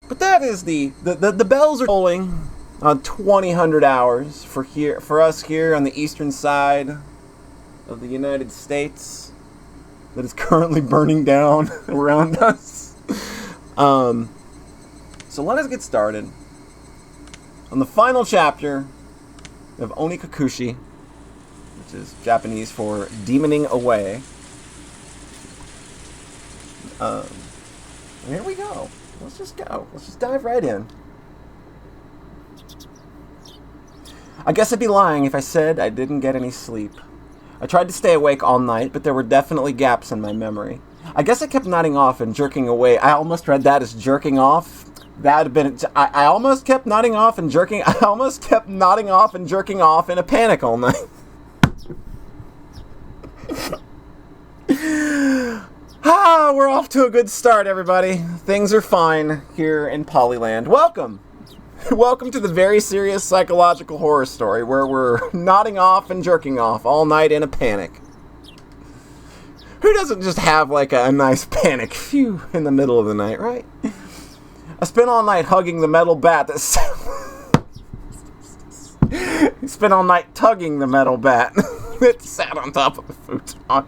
But that is the bells are tolling on 2000 hours for us here on the eastern side of the United States that is currently burning down around us. So let us get started on the final chapter of Onikakushi, which is Japanese for demoning away. Here we go. Let's just go. Let's just dive right in. I guess I'd be lying if I said I didn't get any sleep. I tried to stay awake all night, but there were definitely gaps in my memory. I guess I kept nodding off and jerking away. I almost read that as jerking off. That had been. I almost kept nodding off and jerking. I almost kept nodding off and jerking off in a panic all night. We're off to a good start, everybody. Things are fine here in Polyland. Welcome. Welcome to the very serious psychological horror story where we're nodding off and jerking off all night in a panic. Who doesn't just have like a nice panic phew in the middle of the night, right? I spent all night hugging the metal bat that spent all night tugging the metal bat that sat on top of the futon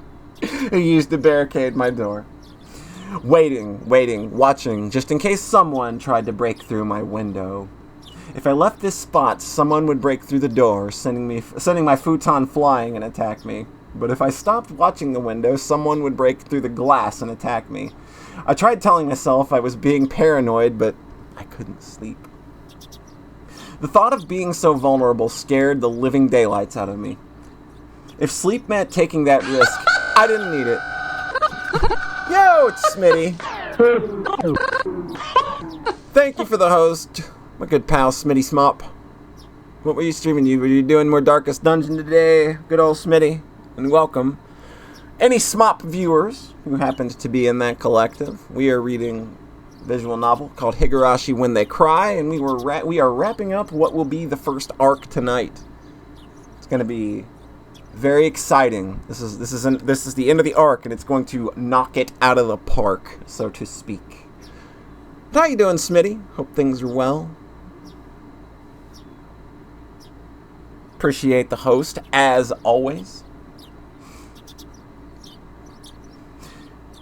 and used to barricade my door. Waiting, watching, just in case someone tried to break through my window. If I left this spot, someone would break through the door, sending my futon flying and attack me. But if I stopped watching the window, someone would break through the glass and attack me. I tried telling myself I was being paranoid, but I couldn't sleep. The thought of being so vulnerable scared the living daylights out of me. If sleep meant taking that risk, I didn't need it. Yo, it's Smitty. Thank you for the host, my good pal Smitty Smop. What were you streaming? Were you doing more Darkest Dungeon today? Good old Smitty. And welcome. Any Smop viewers who happened to be in that collective, we are reading a visual novel called Higurashi When They Cry, and we are wrapping up what will be the first arc tonight. It's going to be very exciting. This is the end of the arc, and it's going to knock it out of the park, so to speak. But how you doing, Smitty? Hope things are well. Appreciate the host, as always.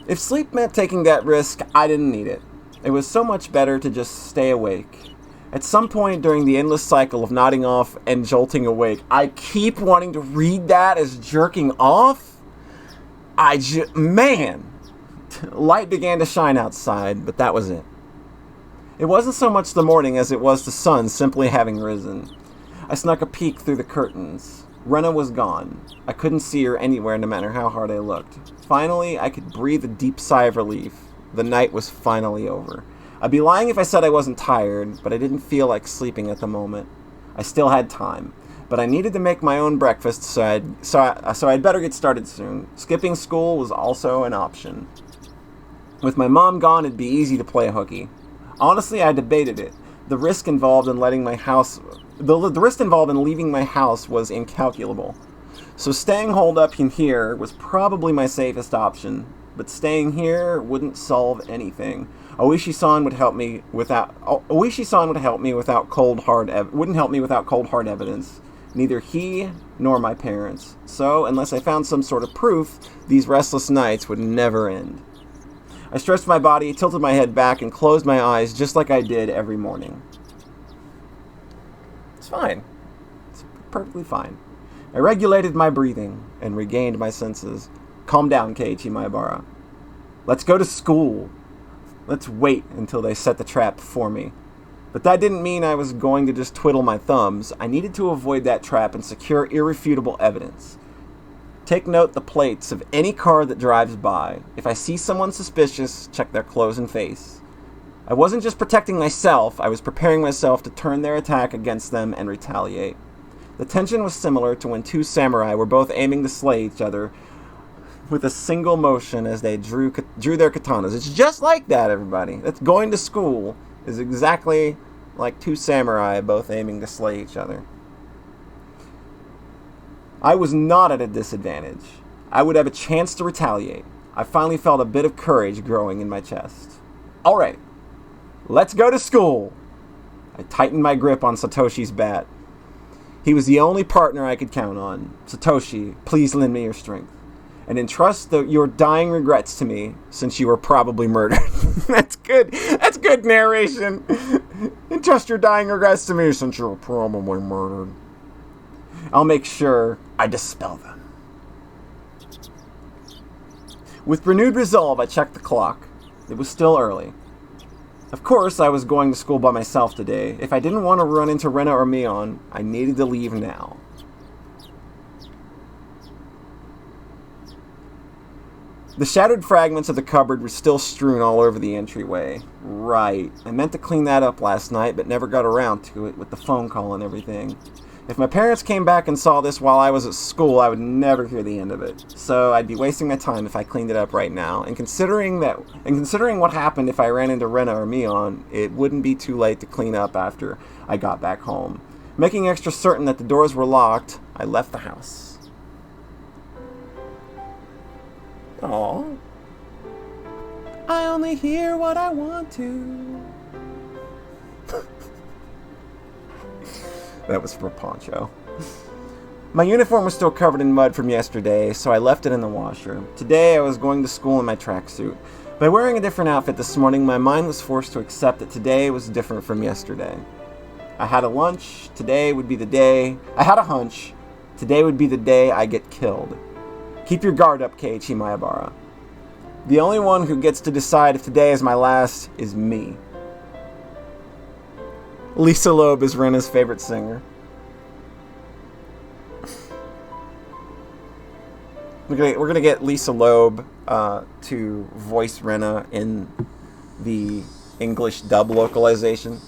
If sleep meant taking that risk, I didn't need it. It was so much better to just stay awake. At some point during the endless cycle of nodding off and jolting awake, I keep wanting to read that as jerking off. Man! Light began to shine outside, but that was it. It wasn't so much the morning as it was the sun simply having risen. I snuck a peek through the curtains. Rena was gone. I couldn't see her anywhere no matter how hard I looked. Finally, I could breathe a deep sigh of relief. The night was finally over. I'd be lying if I said I wasn't tired, but I didn't feel like sleeping at the moment. I still had time, but I needed to make my own breakfast, so I'd better get started soon. Skipping school was also an option. With my mom gone, it'd be easy to play hooky. Honestly, I debated it. The risk involved in leaving my house was incalculable. So staying holed up in here was probably my safest option, but staying here wouldn't solve anything. Oishi-san would help me without cold hard evidence. Neither he nor my parents. So, unless I found some sort of proof, these restless nights would never end. I stretched my body, tilted my head back, and closed my eyes just like I did every morning. It's fine. It's perfectly fine. I regulated my breathing and regained my senses. Calm down, Keiichi Maebara. Let's go to school. Let's wait until they set the trap for me. But that didn't mean I was going to just twiddle my thumbs. I needed to avoid that trap and secure irrefutable evidence. Take note the plates of any car that drives by. If I see someone suspicious, check their clothes and face. I wasn't just protecting myself, I was preparing myself to turn their attack against them and retaliate. The tension was similar to when two samurai were both aiming to slay each other with a single motion as they drew their katanas. It's just like that, everybody. That's going to school is exactly like two samurai both aiming to slay each other. I was not at a disadvantage. I would have a chance to retaliate. I finally felt a bit of courage growing in my chest. Alright, Let's go to school. I tightened my grip on Satoshi's bat. He was the only partner I could count on. Satoshi, please lend me your strength. And entrust your dying regrets to me, since you were probably murdered. That's good. That's good narration. Entrust your dying regrets to me, since you were probably murdered. I'll make sure I dispel them. With renewed resolve, I checked the clock. It was still early. Of course, I was going to school by myself today. If I didn't want to run into Rena or Mion, I needed to leave now. The shattered fragments of the cupboard were still strewn all over the entryway. Right. I meant to clean that up last night, but never got around to it with the phone call and everything. If my parents came back and saw this while I was at school, I would never hear the end of it. So I'd be wasting my time if I cleaned it up right now. And considering what happened if I ran into Rena or Mion, it wouldn't be too late to clean up after I got back home. Making extra certain that the doors were locked, I left the house. Aww. I only hear what I want to. That was for Poncho. My uniform was still covered in mud from yesterday, so I left it in the washer. Today I was going to school in my tracksuit. By wearing a different outfit this morning, my mind was forced to accept that today was different from yesterday. I had a hunch. Today would be the day I get killed. Keep your guard up, Keiichi Maebara. The only one who gets to decide if today is my last is me. Lisa Loeb is Rena's favorite singer. We're gonna get Lisa Loeb to voice Rena in the English dub localization.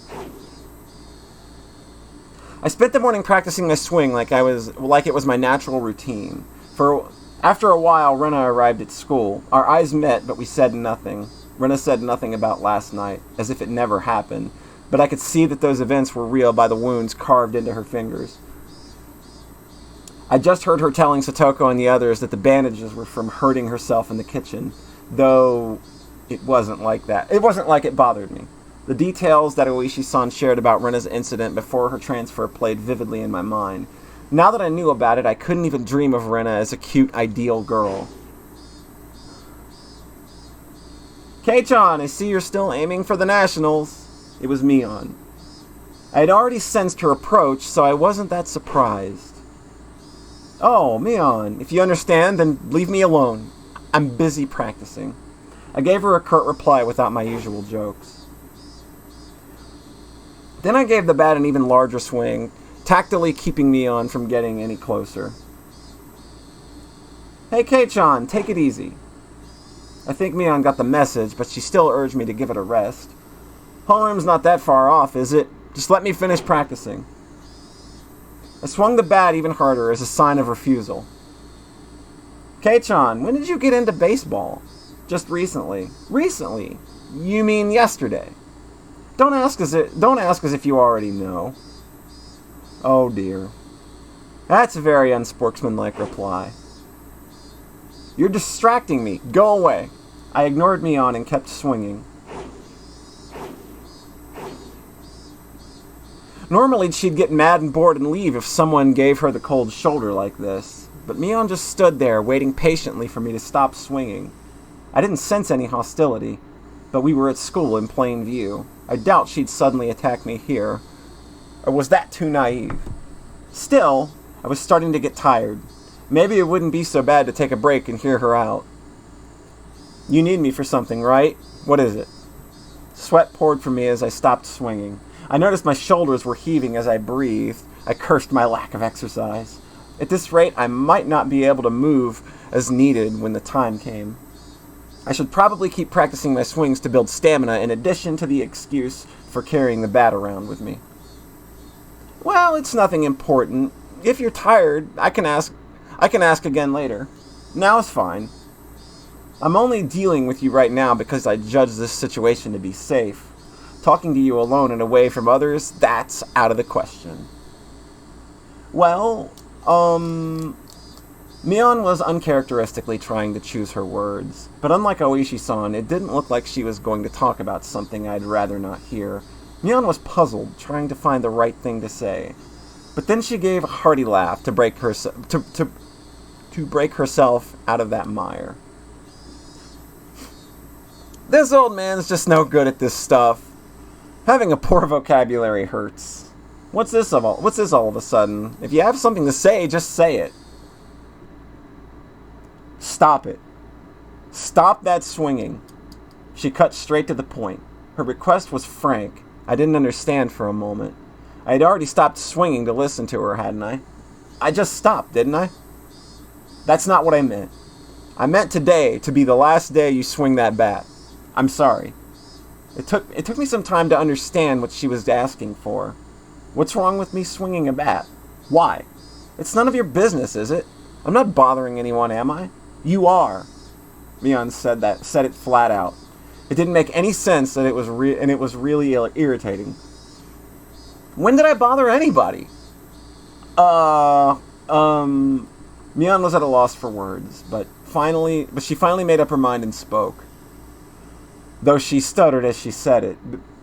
I spent the morning practicing my swing like it was my natural routine. After a while, Rena arrived at school. Our eyes met, but we said nothing. Rena said nothing about last night, as if it never happened, but I could see that those events were real by the wounds carved into her fingers. I just heard her telling Satoko and the others that the bandages were from hurting herself in the kitchen, though it wasn't like that. It wasn't like it bothered me. The details that Oishi-san shared about Rena's incident before her transfer played vividly in my mind. Now that I knew about it, I couldn't even dream of Rena as a cute, ideal girl. Kei-chan, I see you're still aiming for the Nationals. It was Mion. I had already sensed her approach, so I wasn't that surprised. Oh, Mion, if you understand, then leave me alone. I'm busy practicing. I gave her a curt reply without my usual jokes. Then I gave the bat an even larger swing, tactily keeping Mion from getting any closer. Hey, Kei-chan, take it easy. I think Mion got the message, but she still urged me to give it a rest. Homeroom's not that far off, is it? Just let me finish practicing. I swung the bat even harder as a sign of refusal. Kei-chan, when did you get into baseball? Just recently. Recently? You mean yesterday? Don't ask as if you already know. Oh dear. That's a very unsportsmanlike reply. You're distracting me. Go away. I ignored Mion and kept swinging. Normally she'd get mad and bored and leave if someone gave her the cold shoulder like this, but Mion just stood there waiting patiently for me to stop swinging. I didn't sense any hostility, but we were at school in plain view. I doubt she'd suddenly attack me here. Or was that too naive? Still, I was starting to get tired. Maybe it wouldn't be so bad to take a break and hear her out. You need me for something, right? What is it? Sweat poured from me as I stopped swinging. I noticed my shoulders were heaving as I breathed. I cursed my lack of exercise. At this rate, I might not be able to move as needed when the time came. I should probably keep practicing my swings to build stamina in addition to the excuse for carrying the bat around with me. Well, it's nothing important. If you're tired, I can ask again later. Now is fine. I'm only dealing with you right now because I judge this situation to be safe. Talking to you alone and away from others, that's out of the question. Well, Mion was uncharacteristically trying to choose her words, but unlike Oishi-san, it didn't look like she was going to talk about something I'd rather not hear. Mion was puzzled, trying to find the right thing to say. But then she gave a hearty laugh to break herself out of that mire. This old man's just no good at this stuff. Having a poor vocabulary hurts. What's this all of a sudden? If you have something to say, just say it. Stop it. Stop that swinging. She cut straight to the point. Her request was frank. I didn't understand for a moment. I had already stopped swinging to listen to her, hadn't I? I just stopped, didn't I? That's not what I meant. I meant today to be the last day you swing that bat. I'm sorry. It took me some time to understand what she was asking for. What's wrong with me swinging a bat? Why? It's none of your business, is it? I'm not bothering anyone, am I? You are. Mion said it flat out. It didn't make any sense that it was really irritating. When did I bother anybody? Mion was at a loss for words, but she finally made up her mind and spoke. Though she stuttered as she said it.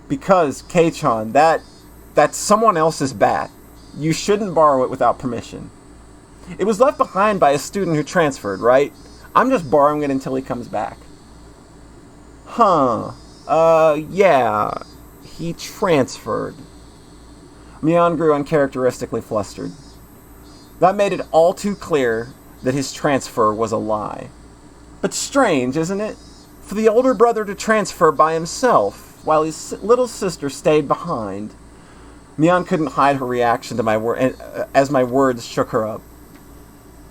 Because, Kei-chan, that's someone else's bat. You shouldn't borrow it without permission. It was left behind by a student who transferred, right? I'm just borrowing it until he comes back. Yeah. He transferred. Mion grew uncharacteristically flustered. That made it all too clear that his transfer was a lie. But strange, isn't it? For the older brother to transfer by himself, while his little sister stayed behind. Mion couldn't hide her reaction to my as my words shook her up.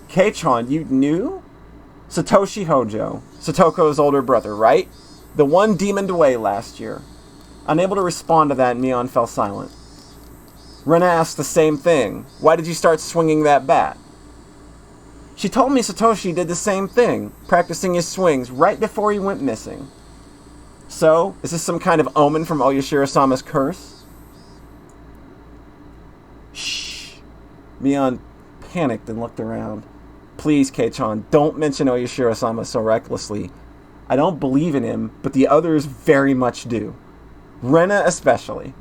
Kei-chan, you knew? Satoshi Hojo, Satoko's older brother, right? The one demoned away last year. Unable to respond to that, Mion fell silent. Rena asked the same thing. Why did you start swinging that bat? She told me Satoshi did the same thing, practicing his swings right before he went missing. So, is this some kind of omen from Oyashiro-sama's curse? Shh. Mion panicked and looked around. Please, Kei-chan, don't mention Oyashiro-sama so recklessly. I don't believe in him, but the others very much do. Rena especially.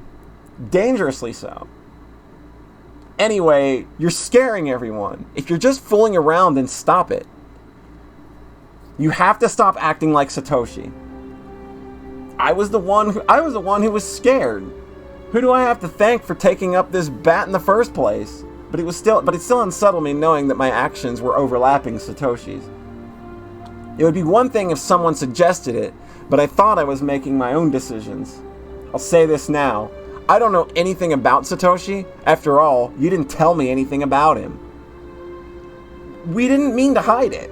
Dangerously so. Anyway, you're scaring everyone. If you're just fooling around, then stop it. You have to stop acting like Satoshi. I was the one who was scared. Who do I have to thank for taking up this bat in the first place? But it still unsettled me knowing that my actions were overlapping Satoshi's. It would be one thing if someone suggested it, but I thought I was making my own decisions. I'll say this now. I don't know anything about Satoshi. After all, you didn't tell me anything about him. We didn't mean to hide it.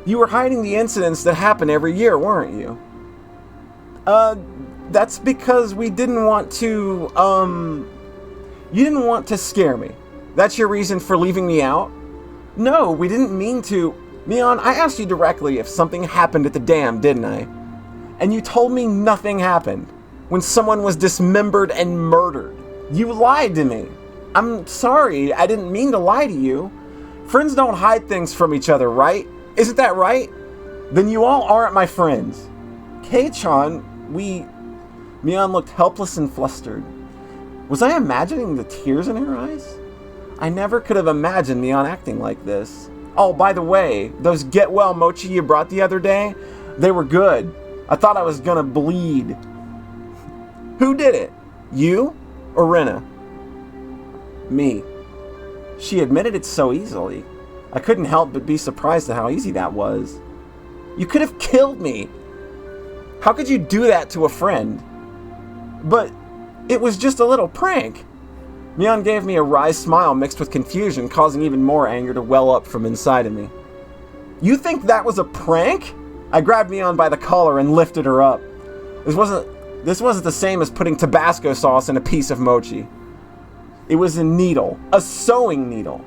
You were hiding the incidents that happen every year, weren't you? That's because we didn't want to, you didn't want to scare me. That's your reason for leaving me out? No, we didn't mean to. Mion, I asked you directly if something happened at the dam, didn't I? And you told me nothing happened. When someone was dismembered and murdered. You lied to me. I'm sorry, I didn't mean to lie to you. Friends don't hide things from each other, right? Isn't that right? Then you all aren't my friends. Kei-chan, Mion looked helpless and flustered. Was I imagining the tears in her eyes? I never could have imagined Mion acting like this. Oh, by the way, those get-well mochi you brought the other day, they were good. I thought I was gonna bleed. Who did it? You or Rena? Me. She admitted it so easily. I couldn't help but be surprised at how easy that was. You could have killed me. How could you do that to a friend? But it was just a little prank. Mion gave me a wry smile mixed with confusion, causing even more anger to well up from inside of me. You think that was a prank? I grabbed Mion by the collar and lifted her up. This wasn't the same as putting Tabasco sauce in a piece of mochi. It was a needle. A sewing needle.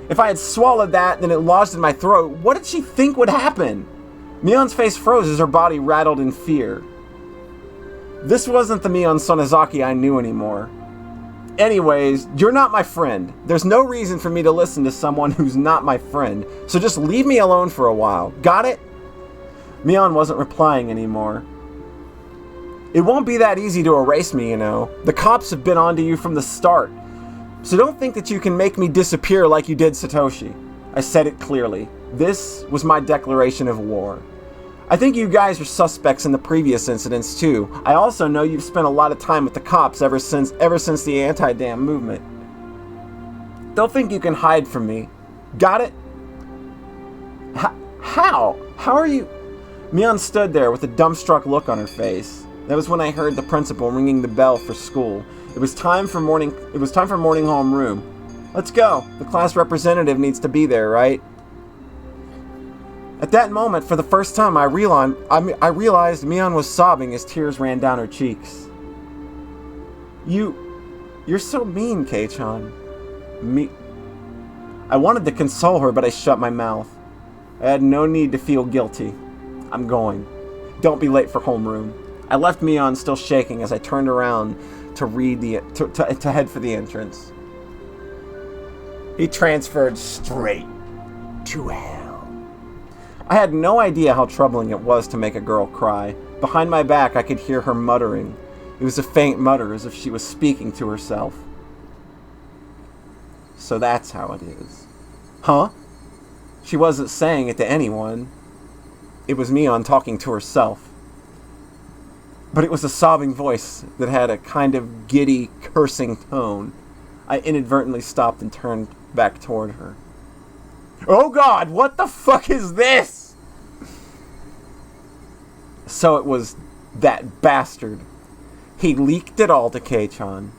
If I had swallowed that, then it lodged in my throat, what did she think would happen? Mion's face froze as her body rattled in fear. This wasn't the Mion Sonozaki I knew anymore. Anyways, you're not my friend. There's no reason for me to listen to someone who's not my friend, so just leave me alone for a while. Got it? Mion wasn't replying anymore. It won't be that easy to erase me, you know. The cops have been onto you from the start. So don't think that you can make me disappear like you did Satoshi. I said it clearly. This was my declaration of war. I think you guys are suspects in the previous incidents too. I also know you've spent a lot of time with the cops ever since the anti-dam movement. Don't think you can hide from me. Got it? How? How are you? Mion stood there with a dumbstruck look on her face. That was when I heard the principal ringing the bell for school. It was time for morning homeroom. Let's go. The class representative needs to be there, right? At that moment, for the first time, I realized Mion was sobbing as tears ran down her cheeks. You're so mean, Kei-chan. I wanted to console her, but I shut my mouth. I had no need to feel guilty. I'm going. Don't be late for homeroom. I left Mion still shaking as I turned around to head for the entrance. He transferred straight to hell. I had no idea how troubling it was to make a girl cry. Behind my back, I could hear her muttering. It was a faint mutter, as if she was speaking to herself. So that's how it is. Huh? She wasn't saying it to anyone. It was Mion talking to herself. But it was a sobbing voice that had a kind of giddy, cursing tone. I inadvertently stopped and turned back toward her. Oh God, what the fuck is this? So it was that bastard. He leaked it all to Kei-chan.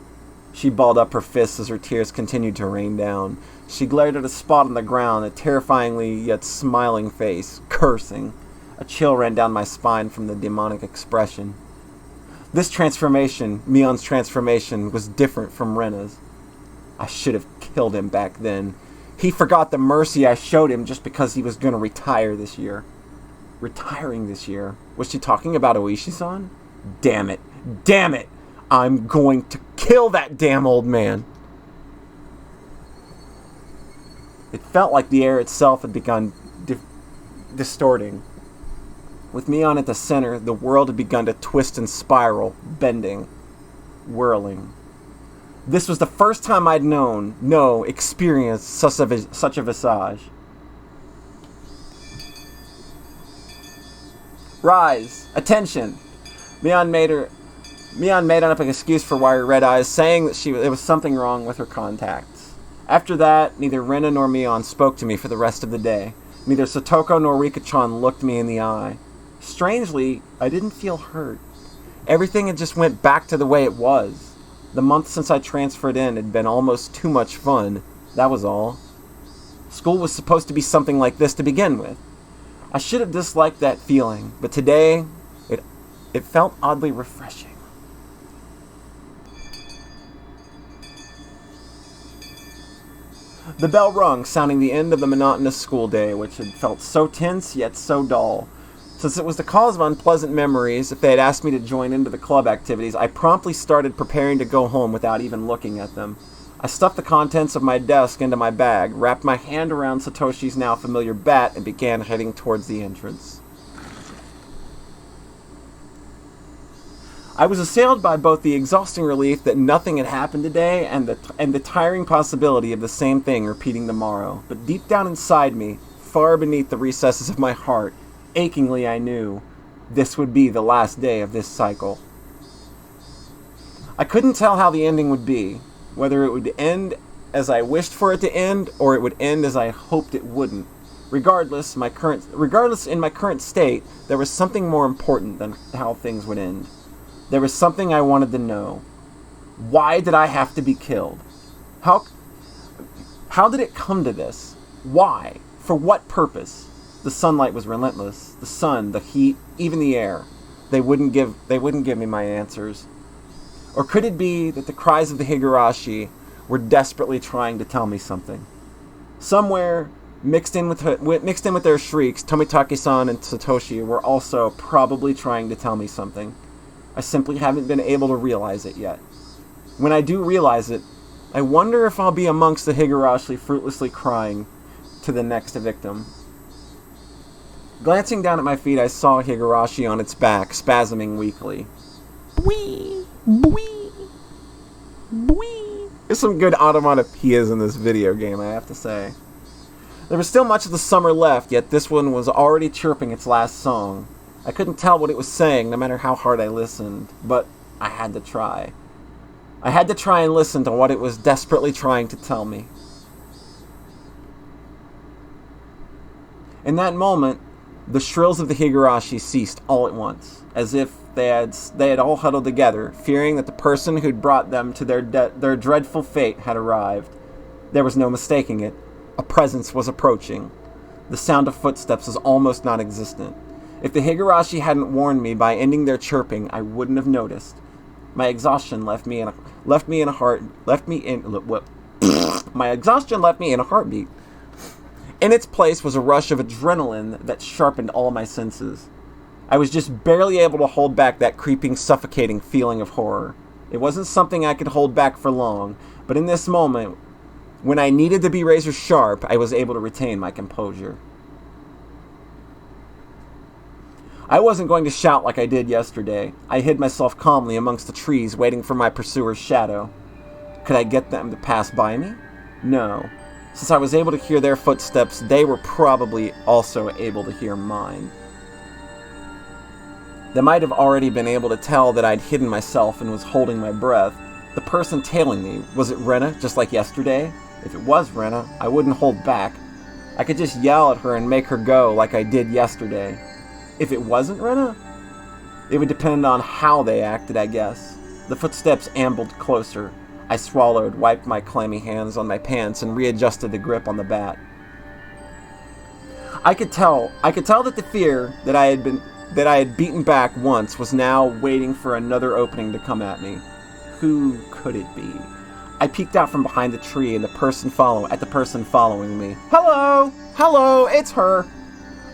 She balled up her fists as her tears continued to rain down. She glared at a spot on the ground, a terrifyingly yet smiling face, cursing. A chill ran down my spine from the demonic expression. This transformation, Mion's transformation, was different from Rena's. I should have killed him back then. He forgot the mercy I showed him just because he was going to retire this year. Retiring this year? Was she talking about Oishi-san? Damn it. Damn it! I'm going to kill that damn old man. It felt like the air itself had begun distorting. With Mion at the center, the world had begun to twist and spiral, bending, whirling. This was the first time I'd experienced such a visage. Rise! Attention! Mion made up an excuse for why her red eyes, saying that there was something wrong with her contacts. After that, neither Rena nor Mion spoke to me for the rest of the day. Neither Satoko nor Rika-chan looked me in the eye. Strangely, I didn't feel hurt. Everything had just went back to the way it was. The month since I transferred in had been almost too much fun. That was all. School was supposed to be something like this to begin with. I should have disliked that feeling, but today, it felt oddly refreshing. The bell rung, sounding the end of the monotonous school day, which had felt so tense yet so dull. Since it was the cause of unpleasant memories, if they had asked me to join into the club activities, I promptly started preparing to go home without even looking at them. I stuffed the contents of my desk into my bag, wrapped my hand around Satoshi's now familiar bat, and began heading towards the entrance. I was assailed by both the exhausting relief that nothing had happened today and the tiring possibility of the same thing repeating tomorrow. But deep down inside me, far beneath the recesses of my heart, achingly I knew this would be the last day of this cycle. I couldn't tell how the ending would be, whether it would end as I wished for it to end or it would end as I hoped it wouldn't. Regardless, in my current state, there was something more important than how things would end. There was something I wanted to know. Why did I have to be killed? How did it come to this? Why? For what purpose? The sunlight was relentless. The sun, the heat, even the air. They wouldn't give me my answers. Or could it be that the cries of the Higurashi were desperately trying to tell me something? Somewhere, mixed in with their shrieks, Tomitake-san and Satoshi were also probably trying to tell me something. I simply haven't been able to realize it yet. When I do realize it, I wonder if I'll be amongst the Higurashi fruitlessly crying to the next victim. Glancing down at my feet, I saw Higurashi on its back, spasming weakly. Bwee! Bwee! Bwee! There's some good onomatopoeias in this video game, I have to say. There was still much of the summer left, yet this one was already chirping its last song. I couldn't tell what it was saying, no matter how hard I listened, but I had to try. I had to try and listen to what it was desperately trying to tell me. In that moment, the shrills of the Higurashi ceased all at once, as if they had all huddled together, fearing that the person who'd brought them to their dreadful fate had arrived. There was no mistaking it. A presence was approaching. The sound of footsteps was almost non-existent. If the Higurashi hadn't warned me by ending their chirping, I wouldn't have noticed. My exhaustion left me in a heartbeat. In its place was a rush of adrenaline that sharpened all my senses. I was just barely able to hold back that creeping, suffocating feeling of horror. It wasn't something I could hold back for long, but in this moment, when I needed to be razor sharp, I was able to retain my composure. I wasn't going to shout like I did yesterday. I hid myself calmly amongst the trees, waiting for my pursuer's shadow. Could I get them to pass by me? No. Since I was able to hear their footsteps, they were probably also able to hear mine. They might have already been able to tell that I'd hidden myself and was holding my breath. The person tailing me, was it Rena, just like yesterday? If it was Rena, I wouldn't hold back. I could just yell at her and make her go like I did yesterday. If it wasn't Rena, it would depend on how they acted, I guess. The footsteps ambled closer. I swallowed, wiped my clammy hands on my pants, and readjusted the grip on the bat. I could tell that the fear that I had beaten back once was now waiting for another opening to come at me. Who could it be? I peeked out from behind the tree at the person following me. Hello, it's her.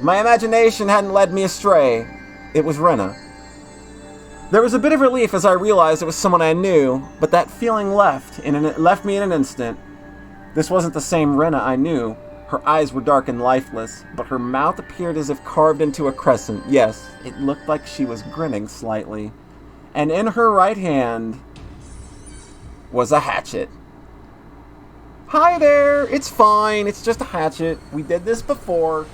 My imagination hadn't led me astray. It was Rena. There was a bit of relief as I realized it was someone I knew, but that feeling left me in an instant. This wasn't the same Rena I knew. Her eyes were dark and lifeless, but her mouth appeared as if carved into a crescent. Yes, it looked like she was grinning slightly. And in her right hand was a hatchet. Hi there, it's fine, it's just a hatchet. We did this before.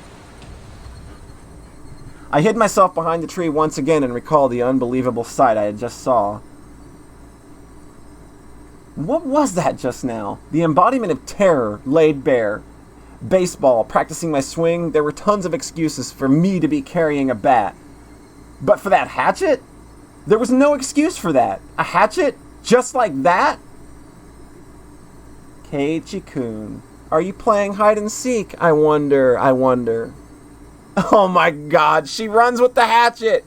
I hid myself behind the tree once again and recalled the unbelievable sight I had just saw. What was that just now? The embodiment of terror laid bare. Baseball, practicing my swing, there were tons of excuses for me to be carrying a bat. But for that hatchet? There was no excuse for that. A hatchet? Just like that? Keiichi-kun, are you playing hide and seek? I wonder. Oh my god, she runs with the hatchet!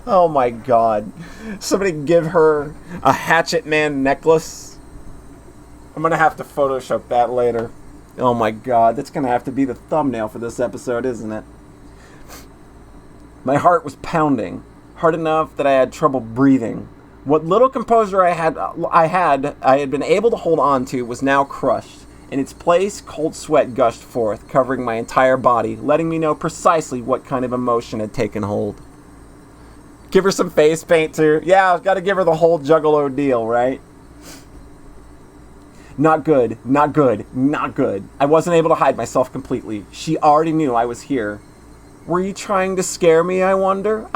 Oh my god. Somebody give her a Hatchet Man necklace. I'm gonna have to Photoshop that later. Oh my god, that's gonna have to be the thumbnail for this episode, isn't it? My heart was pounding, hard enough that I had trouble breathing. What little composure I had been able to hold on to was now crushed. In its place, cold sweat gushed forth, covering my entire body, letting me know precisely what kind of emotion had taken hold. Give her some face paint too. Yeah, I've got to give her the whole Juggalo deal, right? Not good. I wasn't able to hide myself completely. She already knew I was here. Were you trying to scare me, I wonder?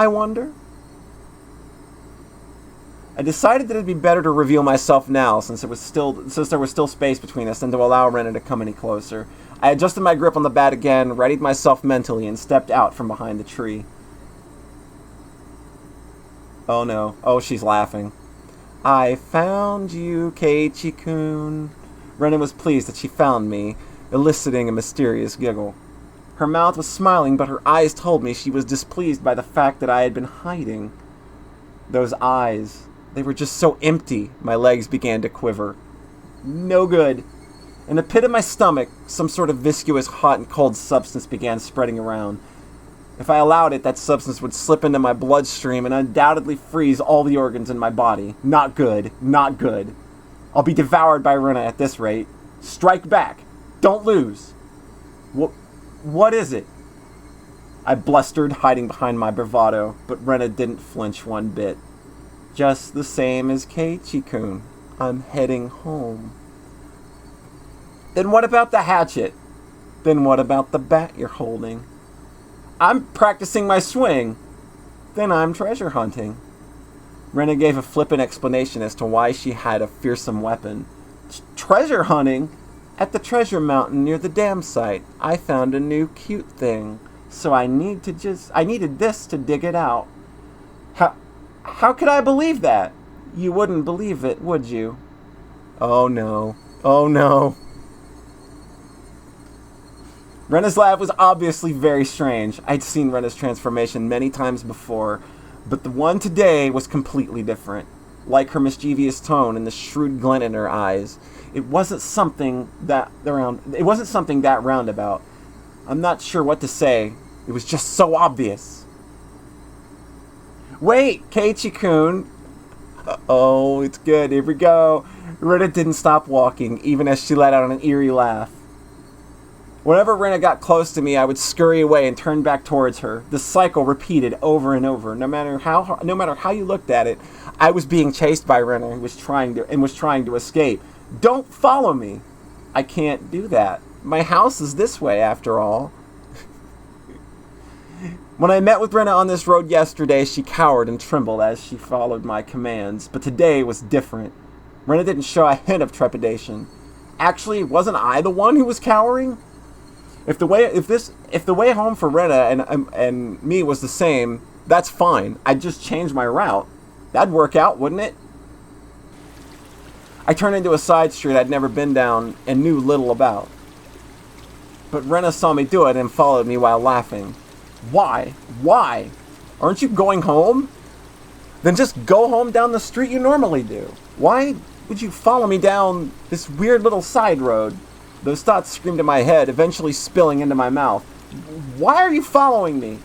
I decided that it'd be better to reveal myself now, since there was still space between us, than to allow Rena to come any closer. I adjusted my grip on the bat again, readied myself mentally, and stepped out from behind the tree. Oh no. Oh, she's laughing. I found you, Keiichi-kun. Rena was pleased that she found me, eliciting a mysterious giggle. Her mouth was smiling, but her eyes told me she was displeased by the fact that I had been hiding. Those eyes... they were just so empty, my legs began to quiver. No good. In the pit of my stomach, some sort of viscous hot and cold substance began spreading around. If I allowed it, that substance would slip into my bloodstream and undoubtedly freeze all the organs in my body. Not good. Not good. I'll be devoured by Rena at this rate. Strike back. Don't lose. What is it? I blustered, hiding behind my bravado, but Rena didn't flinch one bit. Just the same as Keiichi-kun. I'm heading home. Then what about the hatchet? Then what about the bat you're holding? I'm practicing my swing. Then I'm treasure hunting. Rena gave a flippant explanation as to why she had a fearsome weapon. Treasure hunting? At the treasure mountain near the dam site, I found a new cute thing. So I needed this to dig it out. How could I believe that? You wouldn't believe it, would you? Oh no. Oh no. Rena's laugh was obviously very strange. I'd seen Rena's transformation many times before, but the one today was completely different. Like her mischievous tone and the shrewd glint in her eyes, it wasn't something that roundabout. I'm not sure what to say. It was just so obvious. Wait, Keiichi-kun. Oh, it's good. Here we go. Rena didn't stop walking, even as she let out an eerie laugh. Whenever Rena got close to me, I would scurry away and turn back towards her. The cycle repeated over and over. No matter how you looked at it, I was being chased by Rena and was trying to escape. Don't follow me. I can't do that. My house is this way, after all. When I met with Rena on this road yesterday, she cowered and trembled as she followed my commands. But today was different. Rena didn't show a hint of trepidation. Actually, wasn't I the one who was cowering? If the way home for Rena and me was the same, that's fine. I'd just change my route. That'd work out, wouldn't it? I turned into a side street I'd never been down and knew little about. But Rena saw me do it and followed me while laughing. Why? Why? Aren't you going home? Then just go home down the street you normally do. Why would you follow me down this weird little side road? Those thoughts screamed in my head, eventually spilling into my mouth. Why are you following me?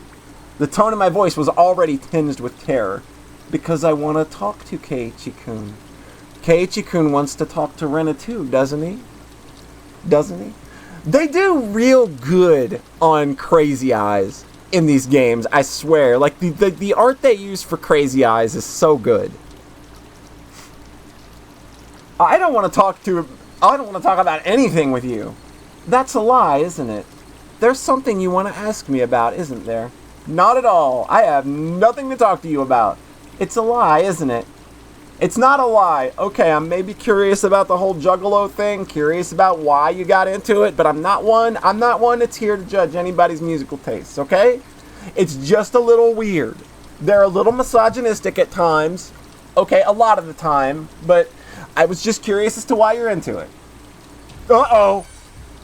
The tone of my voice was already tinged with terror. Because I want to talk to Keiichi-kun. Keiichi-kun wants to talk to Rena too, doesn't he? Doesn't he? They do real good on Crazy Eyes in these games, I swear. Like, the art they use for Crazy Eyes is so good. I don't want to talk about anything with you. That's a lie, isn't it? There's something you want to ask me about, isn't there? Not at all. I have nothing to talk to you about. It's a lie, isn't it? It's not a lie. Okay, I'm maybe curious about the whole Juggalo thing, curious about why you got into it, but I'm not one that's here to judge anybody's musical tastes, okay? It's just a little weird. They're a little misogynistic at times. Okay, a lot of the time, but I was just curious as to why you're into it. Uh-oh.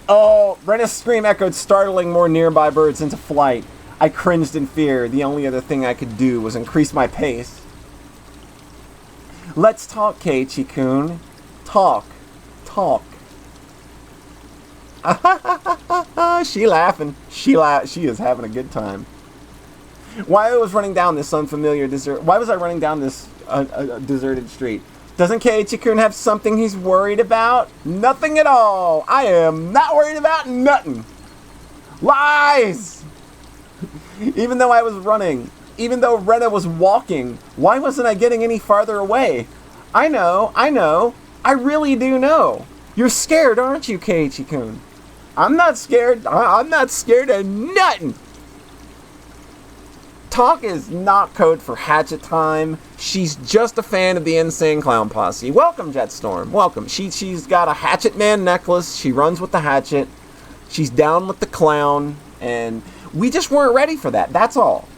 Oh, Rena's scream echoed, startling more nearby birds into flight. I cringed in fear. The only other thing I could do was increase my pace. Let's talk, Keiichi-kun. Talk. She laughing. She is having a good time. Why was I running down this deserted street? Doesn't Keiichi-kun have something he's worried about? Nothing at all. I am not worried about nothing. Lies! Even though I was running, even though Rena was walking, why wasn't I getting any farther away? I know. I really do know. You're scared, aren't you, Keiichi-kun? I'm not scared. I'm not scared of nothing. Talk is not code for hatchet time. She's just a fan of the Insane Clown Posse. Welcome, Jetstorm. Welcome. She's got a Hatchet Man necklace. She runs with the hatchet. She's down with the clown. And we just weren't ready for that. That's all.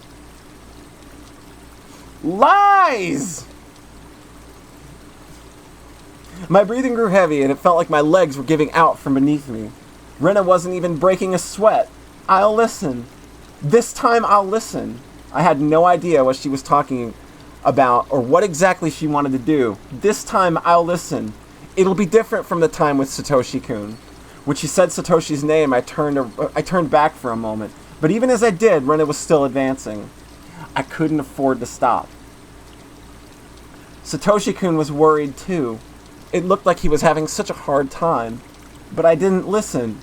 Lies! My breathing grew heavy, and it felt like my legs were giving out from beneath me. Rena wasn't even breaking a sweat. I'll listen. This time I'll listen. I had no idea what she was talking about or what exactly she wanted to do. This time I'll listen. It'll be different from the time with Satoshi-kun. When she said Satoshi's name, I turned back for a moment. But even as I did, Rena was still advancing. I couldn't afford to stop. Satoshi-kun was worried too. It looked like he was having such a hard time. But I didn't listen.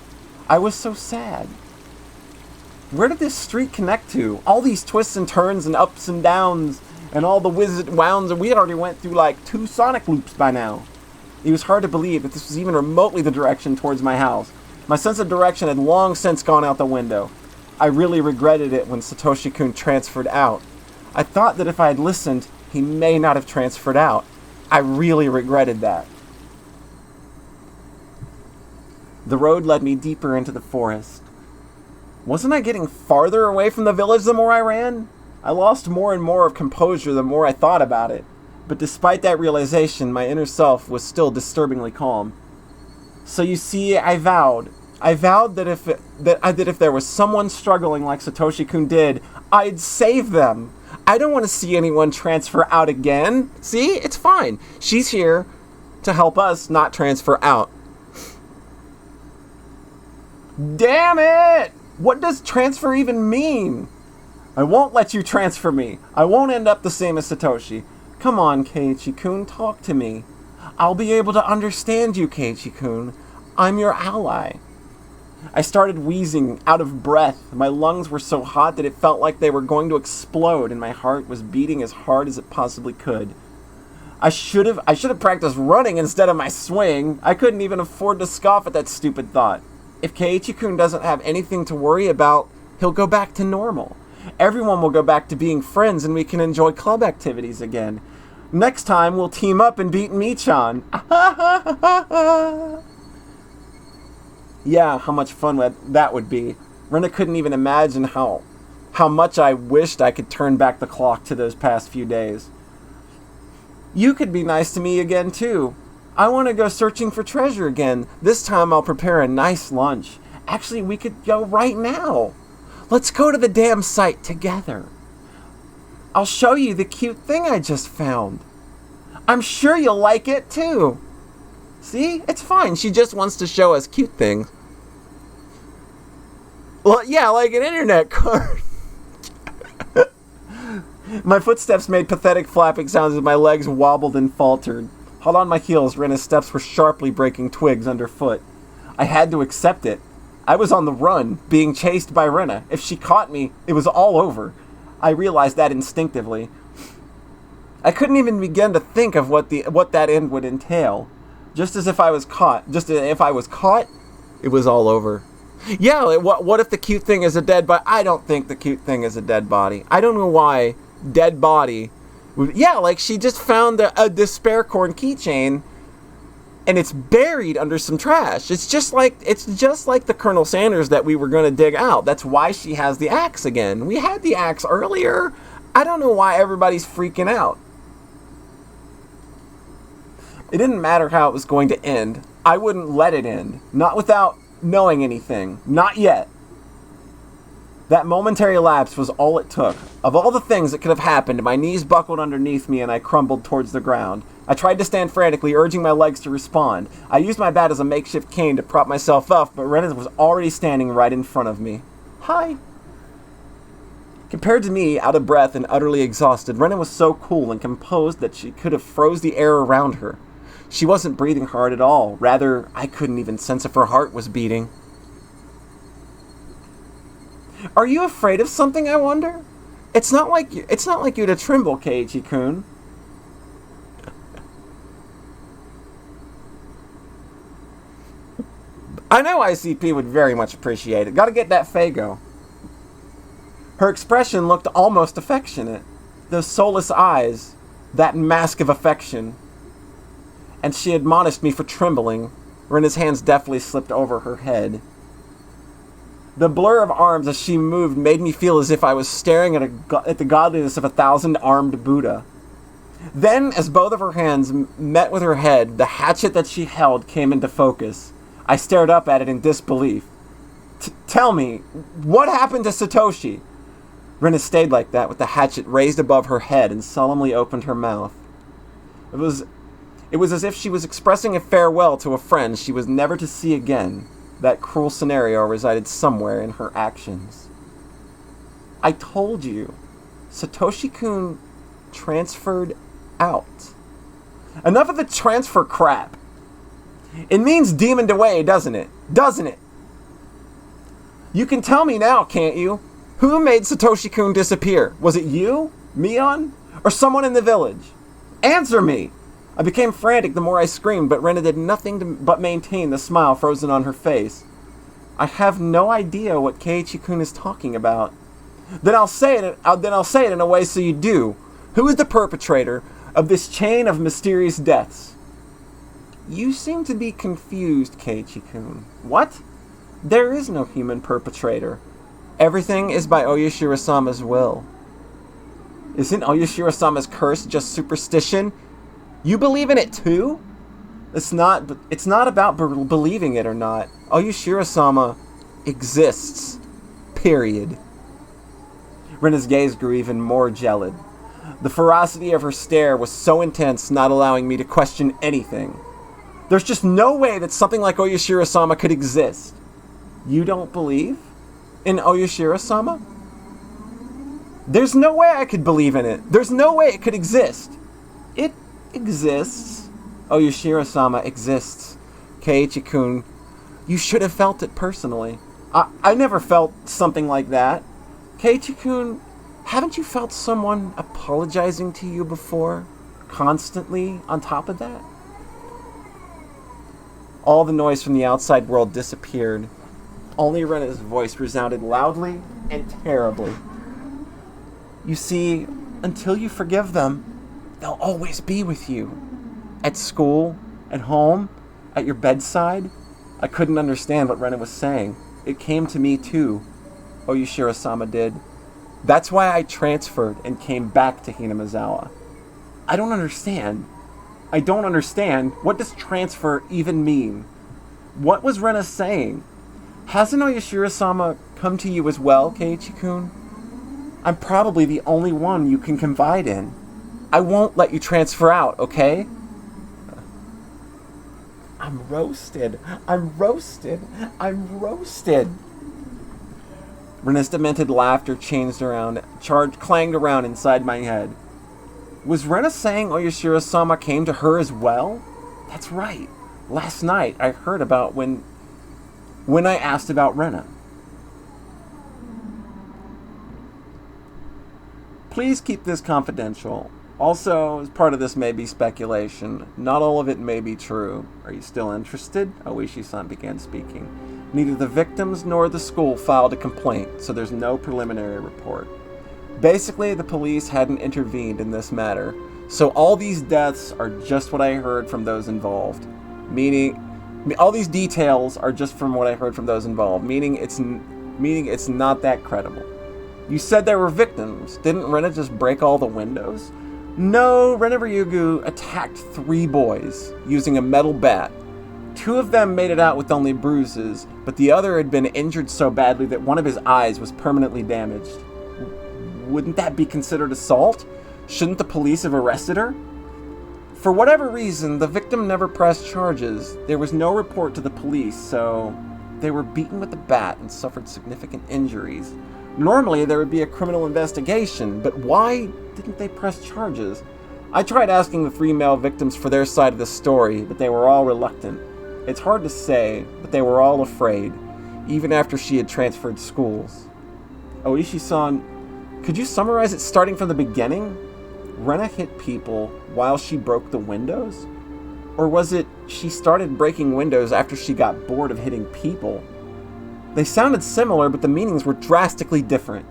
I was so sad. Where did this street connect to? All these twists and turns and ups and downs and all the whizzed wounds, and we already went through like 2 Sonic loops by now. It was hard to believe that this was even remotely the direction towards my house. My sense of direction had long since gone out the window. I really regretted it when Satoshi-kun transferred out. I thought that if I had listened, he may not have transferred out. I really regretted that. The road led me deeper into the forest. Wasn't I getting farther away from the village the more I ran? I lost more and more of composure the more I thought about it. But despite that realization, my inner self was still disturbingly calm. So you see, I vowed that if there was someone struggling like Satoshi-kun did, I'd save them. I don't want to see anyone transfer out again. See? It's fine. She's here to help us not transfer out. Damn it! What does transfer even mean? I won't let you transfer me. I won't end up the same as Satoshi. Come on, Keiichi-kun, talk to me. I'll be able to understand you, Keiichi-kun. I'm your ally. I started wheezing, out of breath. My lungs were so hot that it felt like they were going to explode, and my heart was beating as hard as it possibly could. I should have practiced running instead of my swing. I couldn't even afford to scoff at that stupid thought. If Keiichi-kun doesn't have anything to worry about, he'll go back to normal. Everyone will go back to being friends, and we can enjoy club activities again. Next time, we'll team up and beat Michan. Yeah, how much fun that would be. Rena couldn't even imagine how much I wished I could turn back the clock to those past few days. You could be nice to me again, too. I want to go searching for treasure again. This time I'll prepare a nice lunch. Actually, we could go right now. Let's go to the damn site together. I'll show you the cute thing I just found. I'm sure you'll like it, too. See? It's fine. She just wants to show us cute things. Well, yeah, like an internet card. My footsteps made pathetic flapping sounds as my legs wobbled and faltered. Hot on my heels, Rena's steps were sharply breaking twigs underfoot. I had to accept it. I was on the run, being chased by Rena. If she caught me, it was all over. I realized that instinctively. I couldn't even begin to think of what that end would entail. Just if I was caught, it was all over. Yeah, what if the cute thing is a dead body? I don't think the cute thing is a dead body. I don't know why dead body. Yeah, like she just found a despair corn keychain, and it's buried under some trash. It's just like the Colonel Sanders that we were going to dig out. That's why she has the axe again. We had the axe earlier. I don't know why everybody's freaking out. It didn't matter how it was going to end. I wouldn't let it end. Not without knowing anything. Not yet. That momentary lapse was all it took. Of all the things that could have happened, my knees buckled underneath me and I crumbled towards the ground. I tried to stand frantically, urging my legs to respond. I used my bat as a makeshift cane to prop myself up, but Rena was already standing right in front of me. Hi. Compared to me, out of breath and utterly exhausted, Rena was so cool and composed that she could have froze the air around her. She wasn't breathing hard at all. Rather, I couldn't even sense if her heart was beating. Are you afraid of something, I wonder? It's not like you to tremble, Keiichi-kun. I know ICP would very much appreciate it. Gotta get that Fago. Her expression looked almost affectionate. Those soulless eyes, that mask of affection. And she admonished me for trembling. Rena's hands deftly slipped over her head. The blur of arms as she moved made me feel as if I was staring at the godliness of a 1,000-armed Buddha. Then, as both of her hands met with her head, the hatchet that she held came into focus. I stared up at it in disbelief. Tell me, what happened to Satoshi? Rena stayed like that, with the hatchet raised above her head, and solemnly opened her mouth. It was as if she was expressing a farewell to a friend she was never to see again. That cruel scenario resided somewhere in her actions. I told you. Satoshi-kun transferred out. Enough of the transfer crap. It means demoned away, doesn't it? Doesn't it? You can tell me now, can't you? Who made Satoshi-kun disappear? Was it you, Mion, or someone in the village? Answer me! I became frantic the more I screamed, but Rena did nothing but maintain the smile frozen on her face. I have no idea what Keiichi-kun is talking about. Then I'll say it in a way so you do. Who is the perpetrator of this chain of mysterious deaths? You seem to be confused, Keiichi-kun. What? There is no human perpetrator. Everything is by Oyashiro-sama's will. Isn't Oyashiro-sama's curse just superstition? You believe in it too? It's not about believing it or not. Oyashiro-sama exists. Period. Rena's gaze grew even more gelid. The ferocity of her stare was so intense, not allowing me to question anything. There's just no way that something like Oyashiro-sama could exist. You don't believe in Oyashiro-sama? There's no way I could believe in it. There's no way it could exist. It exists. Oyashiro-sama exists. Keiichi-kun, you should have felt it personally. I never felt something like that. Keiichi-kun, haven't you felt someone apologizing to you before? Constantly on top of that? All the noise from the outside world disappeared. Only Rena's voice resounded loudly and terribly. You see, until you forgive them, they'll always be with you. At school, at home, at your bedside. I couldn't understand what Rena was saying. It came to me too. Oyashiro-sama did. That's why I transferred and came back to Hinamizawa. I don't understand. What does transfer even mean? What was Rena saying? Hasn't Oyashiro-sama come to you as well, Keiichi-kun? I'm probably the only one you can confide in. I won't let you transfer out, okay? I'm roasted. Rena's demented laughter clanged around inside my head. Was Rena saying Oyashiro-sama came to her as well? That's right. Last night I heard about when I asked about Rena. Please keep this confidential. Also, as part of this may be speculation. Not all of it may be true. Are you still interested? Oishi-san began speaking. Neither the victims nor the school filed a complaint, so there's no preliminary report. Basically, the police hadn't intervened in this matter, so all these deaths are just what I heard from those involved. All these details are just from what I heard from those involved, meaning it's not that credible. You said there were victims. Didn't Rena just break all the windows? No, Rena Ryugu attacked 3 boys using a metal bat. 2 of them made it out with only bruises, but the other had been injured so badly that one of his eyes was permanently damaged. Wouldn't that be considered assault? Shouldn't the police have arrested her? For whatever reason, the victim never pressed charges. There was no report to the police, so they were beaten with a bat and suffered significant injuries. Normally, there would be a criminal investigation, but why didn't they press charges? I tried asking the 3 male victims for their side of the story, but they were all reluctant. It's hard to say, but they were all afraid, even after she had transferred schools. Oishi-san, could you summarize it starting from the beginning? Rena hit people while she broke the windows? Or was it she started breaking windows after she got bored of hitting people? They sounded similar, but the meanings were drastically different.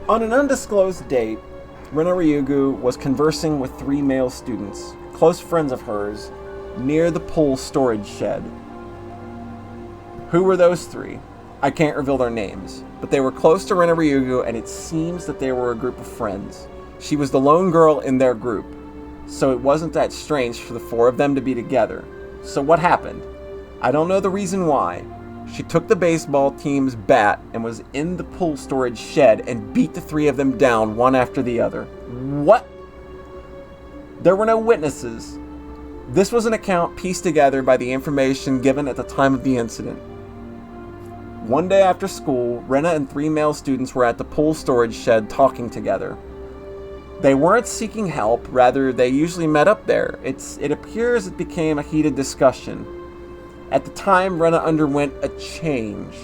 On an undisclosed date, Rena Ryugu was conversing with 3 male students, close friends of hers, near the pool storage shed. Who were those 3? I can't reveal their names, but they were close to Rena Ryugu, and it seems that they were a group of friends. She was the lone girl in their group, so it wasn't that strange for the 4 of them to be together. So what happened? I don't know the reason why. She took the baseball team's bat and was in the pool storage shed and beat the 3 of them down one after the other. What? There were no witnesses. This was an account pieced together by the information given at the time of the incident. One day after school, Rena and 3 male students were at the pool storage shed talking together. They weren't seeking help, rather they usually met up there. It appears it became a heated discussion. At the time, Rena underwent a change.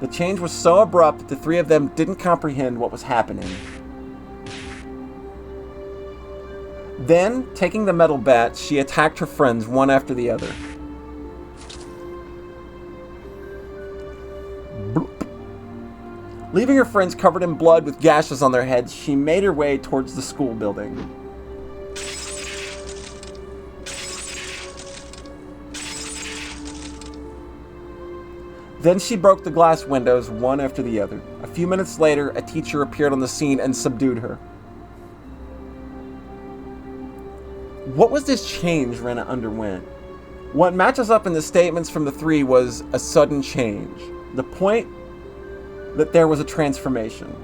The change was so abrupt that the 3 of them didn't comprehend what was happening. Then, taking the metal bat, she attacked her friends one after the other. Leaving her friends covered in blood with gashes on their heads, she made her way towards the school building. Then she broke the glass windows one after the other. A few minutes later, a teacher appeared on the scene and subdued her. What was this change Rena underwent? What matches up in the statements from the 3 was a sudden change. The point that there was a transformation.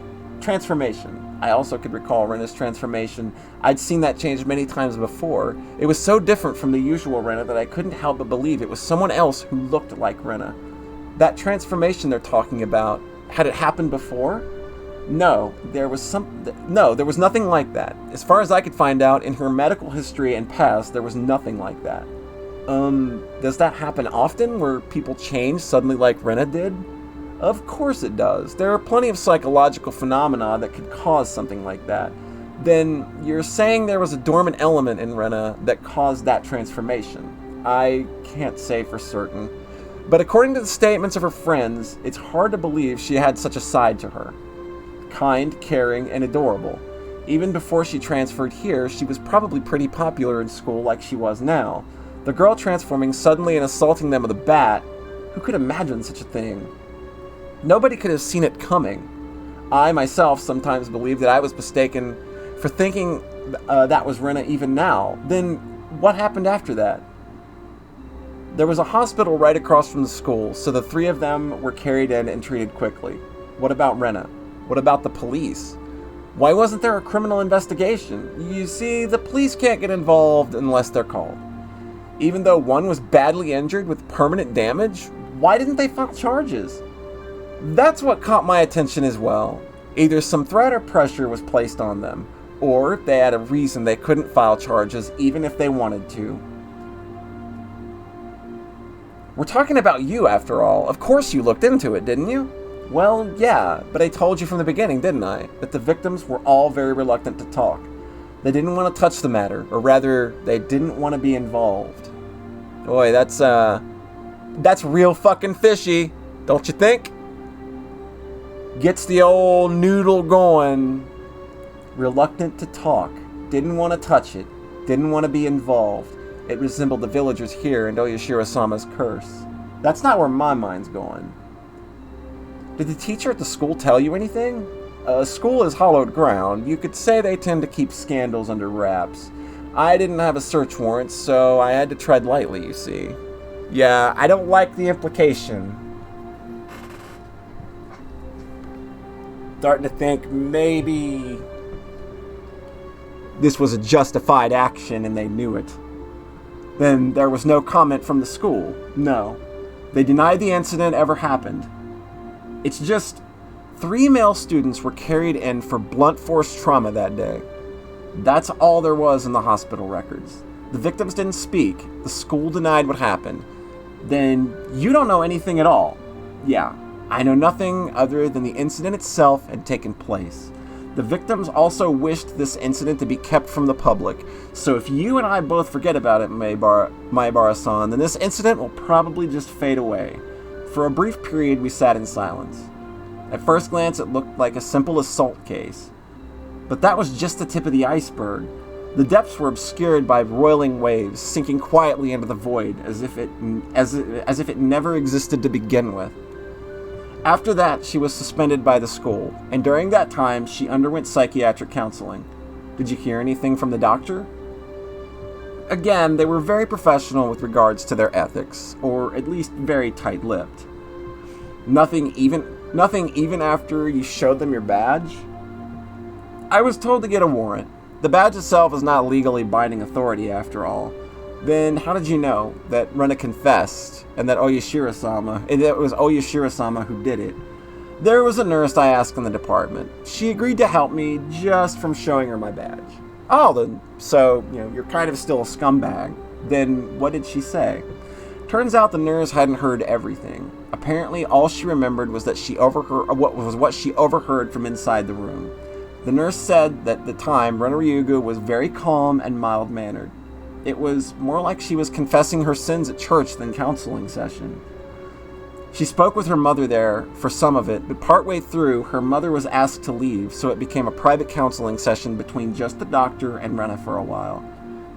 I also could recall Rena's transformation. I'd seen that change many times before. It was so different from the usual Rena that I couldn't help but believe it was someone else who looked like Rena. That transformation they're talking about, had it happened before? No, there was nothing like that. As far as I could find out, in her medical history and past, there was nothing like that. Does that happen often, where people change suddenly like Rena did? Of course it does. There are plenty of psychological phenomena that could cause something like that. Then you're saying there was a dormant element in Rena that caused that transformation. I can't say for certain. But according to the statements of her friends, it's hard to believe she had such a side to her. Kind, caring, and adorable. Even before she transferred here, she was probably pretty popular in school like she was now. The girl transforming suddenly and assaulting them with a bat, who could imagine such a thing? Nobody could have seen it coming. I myself sometimes believe that I was mistaken for thinking that was Rena even now. Then what happened after that? There was a hospital right across from the school, so the 3 of them were carried in and treated quickly. What about Rena? What about the police? Why wasn't there a criminal investigation? You see, the police can't get involved unless they're called. Even though one was badly injured with permanent damage, why didn't they file charges? That's what caught my attention as well. Either some threat or pressure was placed on them, or they had a reason they couldn't file charges even if they wanted to. We're talking about you, after all. Of course you looked into it, didn't you? Well, yeah, but I told you from the beginning, didn't I? That the victims were all very reluctant to talk. They didn't want to touch the matter, or rather, they didn't want to be involved. Boy, that's real fucking fishy, don't you think? Gets the old noodle going. Reluctant to talk. Didn't want to touch it. Didn't want to be involved. It resembled the villagers here in Oyashiro-sama's curse. That's not where my mind's going. Did the teacher at the school tell you anything? School is hallowed ground. You could say they tend to keep scandals under wraps. I didn't have a search warrant, so I had to tread lightly, you see. Yeah, I don't like the implication. Starting to think maybe this was a justified action and they knew it. Then there was no comment from the school. No. They denied the incident ever happened. It's just 3 male students were carried in for blunt force trauma that day. That's all there was in the hospital records. The victims didn't speak. The school denied what happened. Then you don't know anything at all. Yeah, I know nothing other than the incident itself had taken place. The victims also wished this incident to be kept from the public, so if you and I both forget about it, Maebara-san, then this incident will probably just fade away. For a brief period, we sat in silence. At first glance, it looked like a simple assault case. But that was just the tip of the iceberg. The depths were obscured by roiling waves, sinking quietly into the void, as if it never existed to begin with. After that, she was suspended by the school, and during that time, she underwent psychiatric counseling. Did you hear anything from the doctor? Again, they were very professional with regards to their ethics, or at least very tight-lipped. Nothing even after you showed them your badge? I was told to get a warrant. The badge itself is not legally binding authority, after all. Then how did you know that Rena confessed and that it was Oyashiro-sama who did it? There was a nurse I asked in the department. She agreed to help me just from showing her my badge. Oh, then, so, you're kind of still a scumbag. Then what did she say? Turns out the nurse hadn't heard everything. Apparently, all she remembered was that what she overheard from inside the room. The nurse said that at the time, Rena Ryugu was very calm and mild-mannered. It was more like she was confessing her sins at church than counseling session. She spoke with her mother there for some of it, but partway through, her mother was asked to leave, so it became a private counseling session between just the doctor and Rena for a while.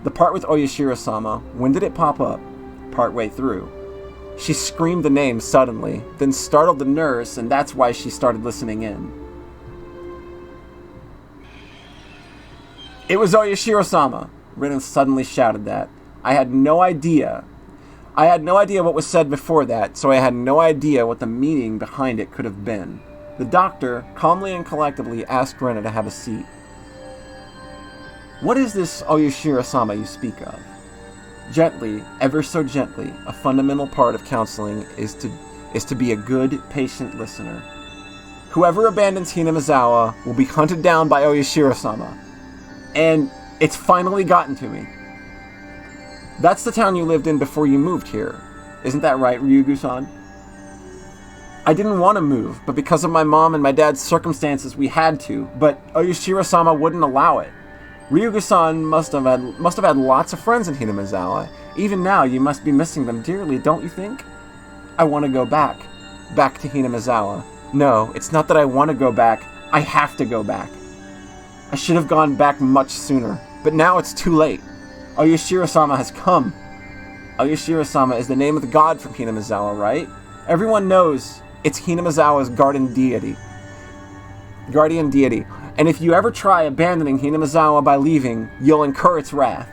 The part with Oyashiro-sama, when did it pop up? Partway through. She screamed the name suddenly, then startled the nurse, and that's why she started listening in. It was Oyashiro-sama! Rena suddenly shouted that. I had no idea what was said before that, so I had no idea what the meaning behind it could have been. The doctor, calmly and collectively, asked Rena to have a seat. What is this Oyashiro-sama you speak of? Gently, ever so gently, a fundamental part of counseling is to be a good, patient listener. Whoever abandons Hinamizawa will be hunted down by Oyashiro-sama. And it's finally gotten to me. That's the town you lived in before you moved here. Isn't that right, Ryugu-san? I didn't want to move, but because of my mom and my dad's circumstances, we had to. But Oyashiro-sama wouldn't allow it. Ryugu-san must have had lots of friends in Hinamizawa. Even now, you must be missing them dearly, don't you think? I want to go back. Back to Hinamizawa. No, it's not that I want to go back. I have to go back. I should have gone back much sooner, but now it's too late. Oyashiro-sama has come. Oyashiro-sama is the name of the god from Hinamizawa, right? Everyone knows it's Hinamizawa's guardian deity. And if you ever try abandoning Hinamizawa by leaving, you'll incur its wrath.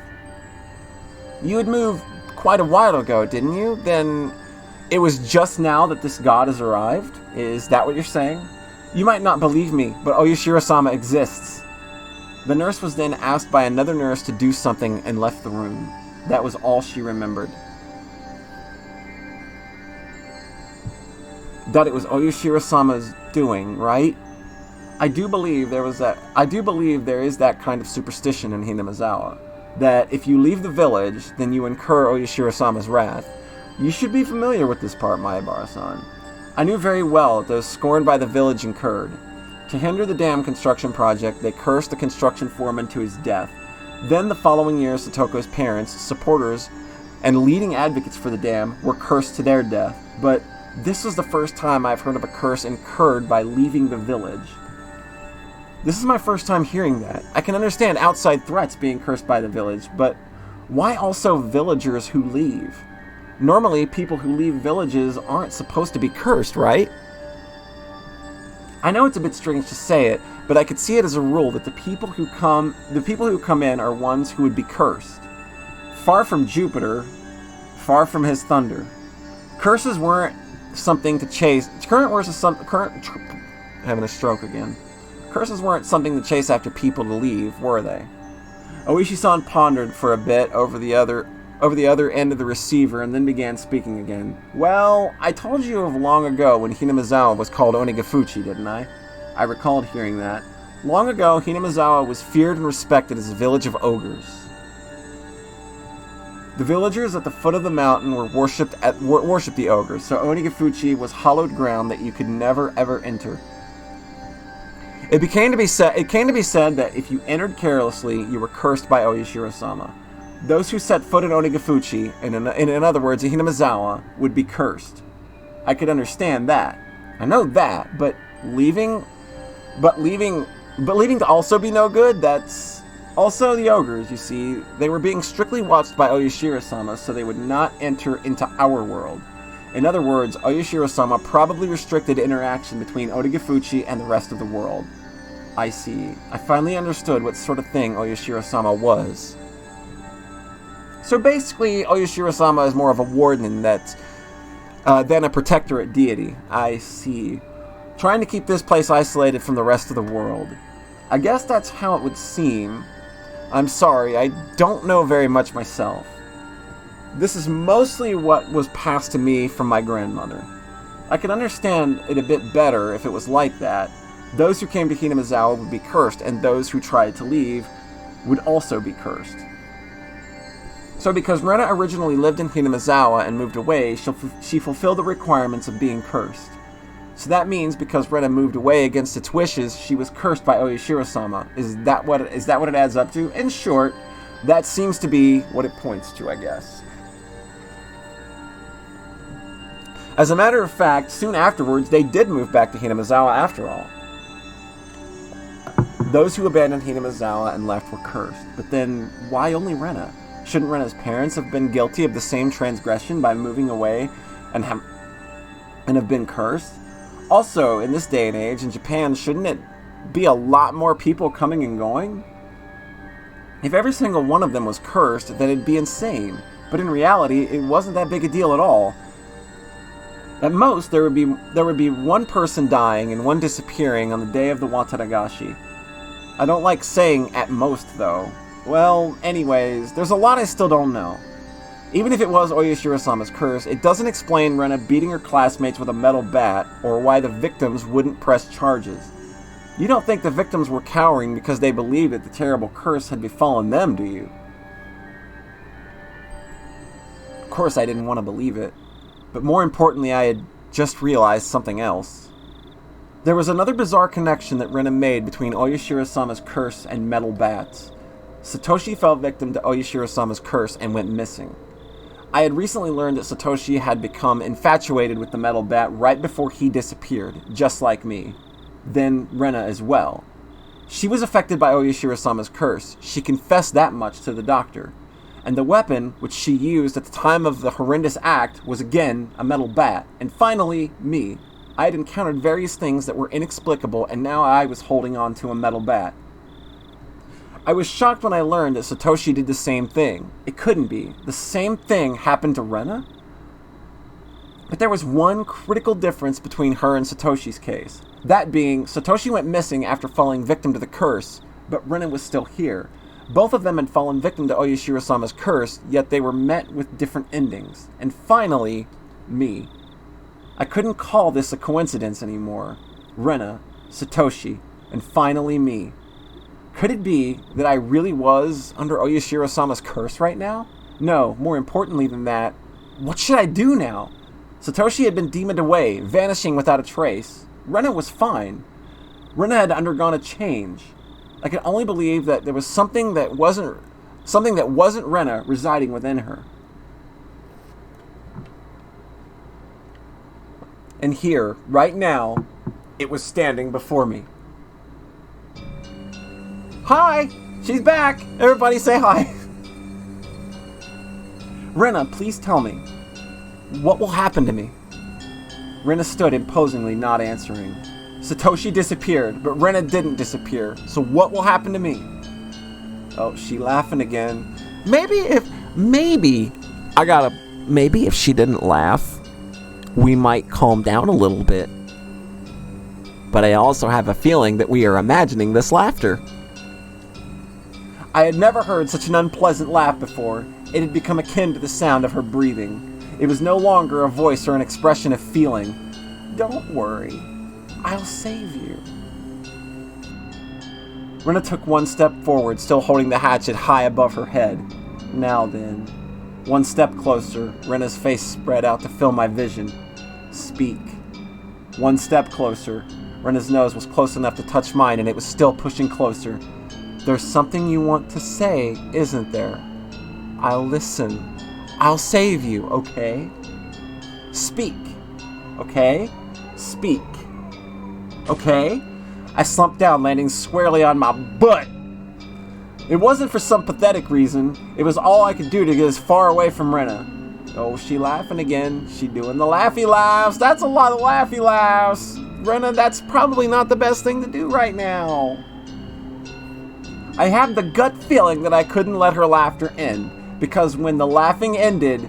You had moved quite a while ago, didn't you? Then it was just now that this god has arrived? Is that what you're saying? You might not believe me, but Oyashiro-sama exists. The nurse was then asked by another nurse to do something and left the room. That was all she remembered. That it was Oyashiro-sama's doing, right? I do believe there is that kind of superstition in Hinamizawa, that if you leave the village, then you incur Oyashiro-sama's wrath. You should be familiar with this part, Maebara-san. I knew very well that those scorned by the village incurred. To hinder the dam construction project, they cursed the construction foreman to his death. Then the following year, Satoko's parents, supporters, and leading advocates for the dam were cursed to their death. But this was the first time I've heard of a curse incurred by leaving the village. This is my first time hearing that. I can understand outside threats being cursed by the village, but why also villagers who leave? Normally, people who leave villages aren't supposed to be cursed, right? I know it's a bit strange to say it, but I could see it as a rule that the people who come in are ones who would be cursed. Far from Jupiter, far from his thunder. Curses weren't something to chase. Having a stroke again. Curses weren't something to chase after people to leave, were they? Oishi-san pondered for a bit over the other end of the receiver and then began speaking again. Well, I told you of long ago when Hinamizawa was called Onikakushi, didn't I? I recalled hearing that. Long ago, Hinamizawa was feared and respected as a village of ogres. The villagers at the foot of the mountain worshipped the ogres, so Onikakushi was hallowed ground that you could never ever enter. It came to be said that if you entered carelessly, you were cursed by Oyashiro-sama. Those who set foot in Onikakushi, and in other words, Hinamizawa, would be cursed. I could understand that. I know that, but leaving to also be no good, that's also the ogres, you see. They were being strictly watched by Oyashiro-sama, so they would not enter into our world. In other words, Oyashiro-sama probably restricted interaction between Onikakushi and the rest of the world. I see. I finally understood what sort of thing Oyashiro-sama was. So basically, Oyashiro-sama is more of a warden than a protectorate deity. I see. Trying to keep this place isolated from the rest of the world. I guess that's how it would seem. I'm sorry, I don't know very much myself. This is mostly what was passed to me from my grandmother. I could understand it a bit better if it was like that. Those who came to Hinamizawa would be cursed, and those who tried to leave would also be cursed. So because Rena originally lived in Hinamizawa and moved away, she fulfilled the requirements of being cursed. So that means because Rena moved away against its wishes, she was cursed by Oyashiro-sama. Is that what it adds up to? In short, that seems to be what it points to, I guess. As a matter of fact, soon afterwards, they did move back to Hinamizawa after all. Those who abandoned Hinamizawa and left were cursed. But then, why only Rena? Shouldn't Rena's parents have been guilty of the same transgression by moving away and have been cursed? Also, in this day and age, in Japan, shouldn't it be a lot more people coming and going? If every single one of them was cursed, then it'd be insane. But in reality, it wasn't that big a deal at all. At most, there would be one person dying and one disappearing on the day of the Wataragashi. I don't like saying at most, though. Well, anyways, there's a lot I still don't know. Even if it was Oyashiro-sama's curse, it doesn't explain Rena beating her classmates with a metal bat, or why the victims wouldn't press charges. You don't think the victims were cowering because they believed that the terrible curse had befallen them, do you? Of course I didn't want to believe it. But more importantly, I had just realized something else. There was another bizarre connection that Rena made between Oyashiro-sama's curse and metal bats. Satoshi fell victim to Oyashiro-sama's curse and went missing. I had recently learned that Satoshi had become infatuated with the metal bat right before he disappeared, just like me. Then Rena as well. She was affected by Oyashiro-sama's curse. She confessed that much to the doctor. And the weapon, which she used at the time of the horrendous act, was again a metal bat. And finally, me. I had encountered various things that were inexplicable, and now I was holding on to a metal bat. I was shocked when I learned that Satoshi did the same thing. It couldn't be. The same thing happened to Rena? But there was one critical difference between her and Satoshi's case. That being, Satoshi went missing after falling victim to the curse, but Rena was still here. Both of them had fallen victim to Oyashiro-sama's curse, yet they were met with different endings. And finally, me. I couldn't call this a coincidence anymore. Rena, Satoshi, and finally me. Could it be that I really was under Oyashiro-sama's curse right now? No, more importantly than that, what should I do now? Satoshi had been demoned away, vanishing without a trace. Rena was fine. Rena had undergone a change. I could only believe that there was something that wasn't Rena residing within her. And here, right now, it was standing before me. Hi! She's back! Everybody say hi! Rena, please tell me. What will happen to me? Rena stood imposingly, not answering. Satoshi disappeared, but Rena didn't disappear. So what will happen to me? Oh, she laughing again. Maybe if she didn't laugh, we might calm down a little bit. But I also have a feeling that we are imagining this laughter. I had never heard such an unpleasant laugh before. It had become akin to the sound of her breathing. It was no longer a voice or an expression of feeling. Don't worry. I'll save you. Rena took one step forward, still holding the hatchet high above her head. Now then. One step closer, Rena's face spread out to fill my vision. Speak. One step closer. Rena's nose was close enough to touch mine, and it was still pushing closer. There's something you want to say, isn't there? I'll listen. I'll save you, okay? Speak. Okay? Speak. Okay? I slumped down, landing squarely on my butt. It wasn't for some pathetic reason. It was all I could do to get as far away from Rena. Oh, she laughing again. She doing the laughy laughs. That's a lot of laughy laughs. Rena, that's probably not the best thing to do right now. I had the gut feeling that I couldn't let her laughter end, because when the laughing ended,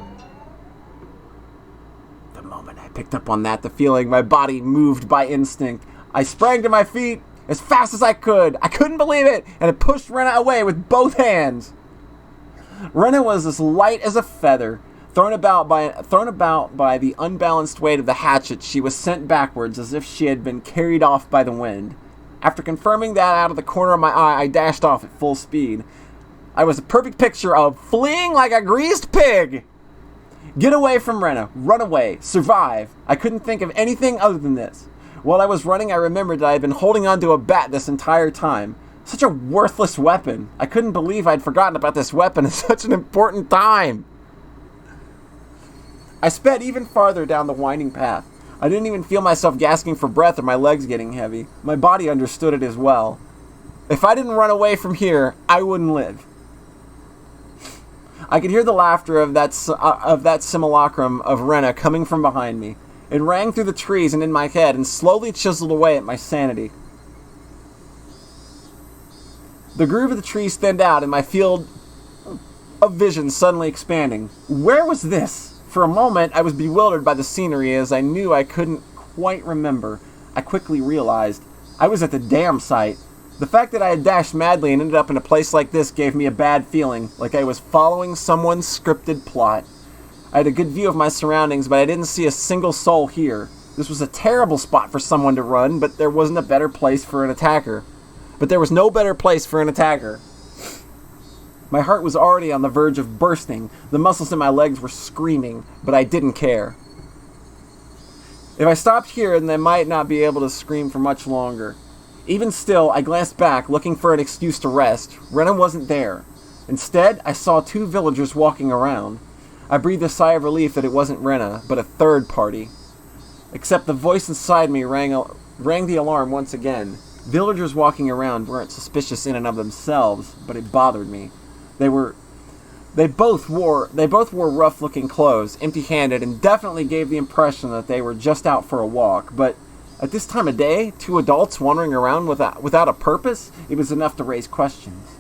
the moment I picked up on that, the feeling, my body moved by instinct. I sprang to my feet as fast as I could. I couldn't believe it, and I pushed Rena away with both hands. Rena was as light as a feather. Thrown about by the unbalanced weight of the hatchet, she was sent backwards as if she had been carried off by the wind. After confirming that out of the corner of my eye, I dashed off at full speed. I was a perfect picture of fleeing like a greased pig. Get away from Rena. Run away. Survive. I couldn't think of anything other than this. While I was running, I remembered that I had been holding onto a bat this entire time. Such a worthless weapon. I couldn't believe I'd forgotten about this weapon at such an important time. I sped even farther down the winding path. I didn't even feel myself gasping for breath or my legs getting heavy. My body understood it as well. If I didn't run away from here, I wouldn't live. I could hear the laughter of that simulacrum of Rena coming from behind me. It rang through the trees and in my head and slowly chiseled away at my sanity. The groove of the trees thinned out and my field of vision suddenly expanding. Where was this? For a moment, I was bewildered by the scenery as I knew I couldn't quite remember. I quickly realized I was at the damn site. The fact that I had dashed madly and ended up in a place like this gave me a bad feeling, like I was following someone's scripted plot. I had a good view of my surroundings, but I didn't see a single soul here. This was a terrible spot for someone to run, but there wasn't a better place for an attacker. But there was no better place for an attacker. My heart was already on the verge of bursting. The muscles in my legs were screaming, but I didn't care. If I stopped here, then I might not be able to scream for much longer. Even still, I glanced back, looking for an excuse to rest. Rena wasn't there. Instead, I saw two villagers walking around. I breathed a sigh of relief that it wasn't Rena, but a third party. Except the voice inside me rang the alarm once again. Villagers walking around weren't suspicious in and of themselves, but it bothered me. They both wore rough-looking clothes, empty-handed, and definitely gave the impression that they were just out for a walk. But at this time of day, two adults wandering around without a purpose, it was enough to raise questions.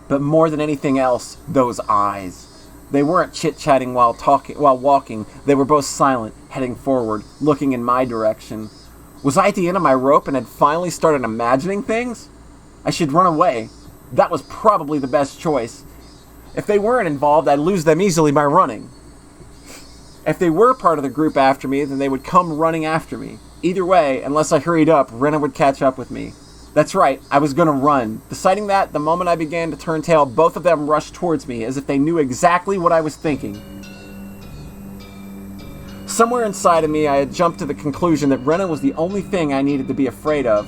But more than anything else, those eyes. They weren't chit-chatting while walking. They were both silent, heading forward, looking in my direction. Was I at the end of my rope and had finally started imagining things? I should run away. That was probably the best choice. If they weren't involved, I'd lose them easily by running. If they were part of the group after me, then they would come running after me. Either way, unless I hurried up, Rena would catch up with me. That's right, I was gonna run. Deciding that, the moment I began to turn tail, both of them rushed towards me, as if they knew exactly what I was thinking. Somewhere inside of me, I had jumped to the conclusion that Rena was the only thing I needed to be afraid of.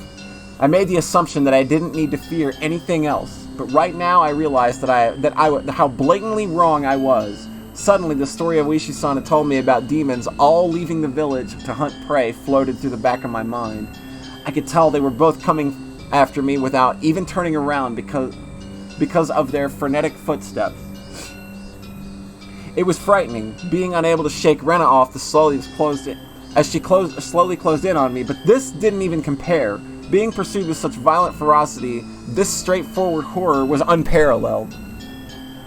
I made the assumption that I didn't need to fear anything else, but right now I realized how blatantly wrong I was. Suddenly, the story of Oishi-san had told me about demons all leaving the village to hunt prey floated through the back of my mind. I could tell they were both coming after me without even turning around because of their frenetic footsteps. It was frightening, being unable to shake Rena off slowly closed in on me, but this didn't even compare. Being pursued with such violent ferocity, this straightforward horror was unparalleled.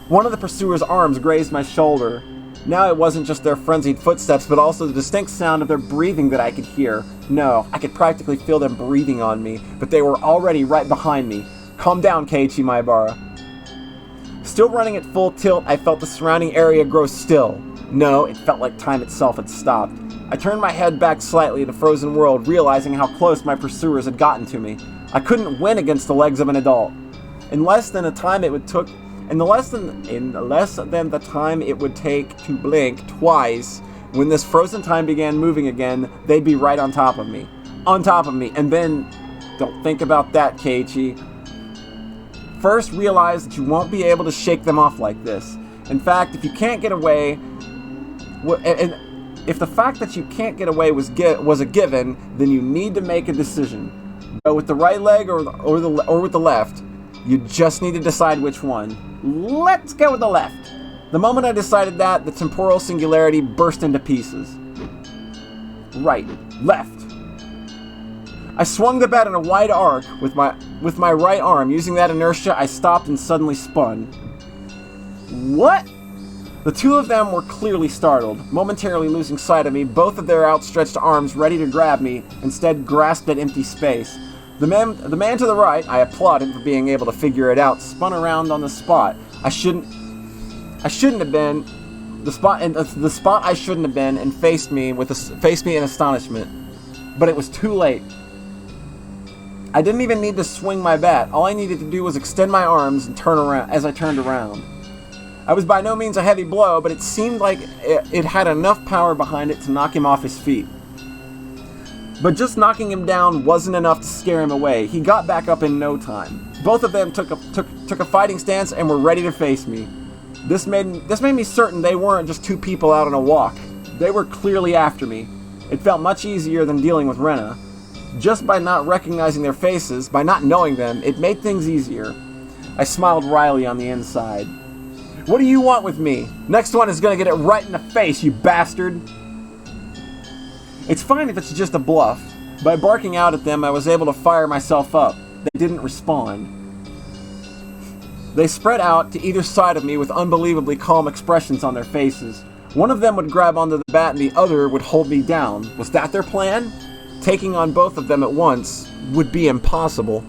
One of the pursuers' arms grazed my shoulder. Now it wasn't just their frenzied footsteps, but also the distinct sound of their breathing that I could hear. No, I could practically feel them breathing on me, but they were already right behind me. Calm down, Keiichi Maebara. Still running at full tilt, I felt the surrounding area grow still. No, it felt like time itself had stopped. I turned my head back slightly to the frozen world, realizing how close my pursuers had gotten to me. I couldn't win against the legs of an adult. In less than the time it would take to blink twice, when this frozen time began moving again, they'd be right on top of me. On top of me, and then, don't think about that, Keiichi. First, realize that you won't be able to shake them off like this. In fact, if you can't get away, if the fact that you can't get away was a given, then you need to make a decision. Go with the right leg or with the left. You just need to decide which one. Let's go with the left. The moment I decided that, the temporal singularity burst into pieces. Right, left. I swung the bat in a wide arc with my right arm. Using that inertia, I stopped and suddenly spun. What? The two of them were clearly startled, momentarily losing sight of me, both of their outstretched arms ready to grab me, instead grasped at empty space. The man to the right, I applaud him for being able to figure it out, spun around on the spot. I shouldn't I shouldn't have been. The spot I shouldn't have been, and faced me in astonishment. But it was too late. I didn't even need to swing my bat. All I needed to do was extend my arms and turn around as I turned around. I was by no means a heavy blow, but it seemed like it had enough power behind it to knock him off his feet. But just knocking him down wasn't enough to scare him away. He got back up in no time. Both of them took a fighting stance and were ready to face me. This made me certain they weren't just two people out on a walk. They were clearly after me. It felt much easier than dealing with Rena. Just by not recognizing their faces, by not knowing them, it made things easier. I smiled wryly on the inside. What do you want with me? Next one is gonna get it right in the face, you bastard! It's fine if it's just a bluff. By barking out at them, I was able to fire myself up. They didn't respond. They spread out to either side of me with unbelievably calm expressions on their faces. One of them would grab onto the bat and the other would hold me down. Was that their plan? Taking on both of them at once would be impossible.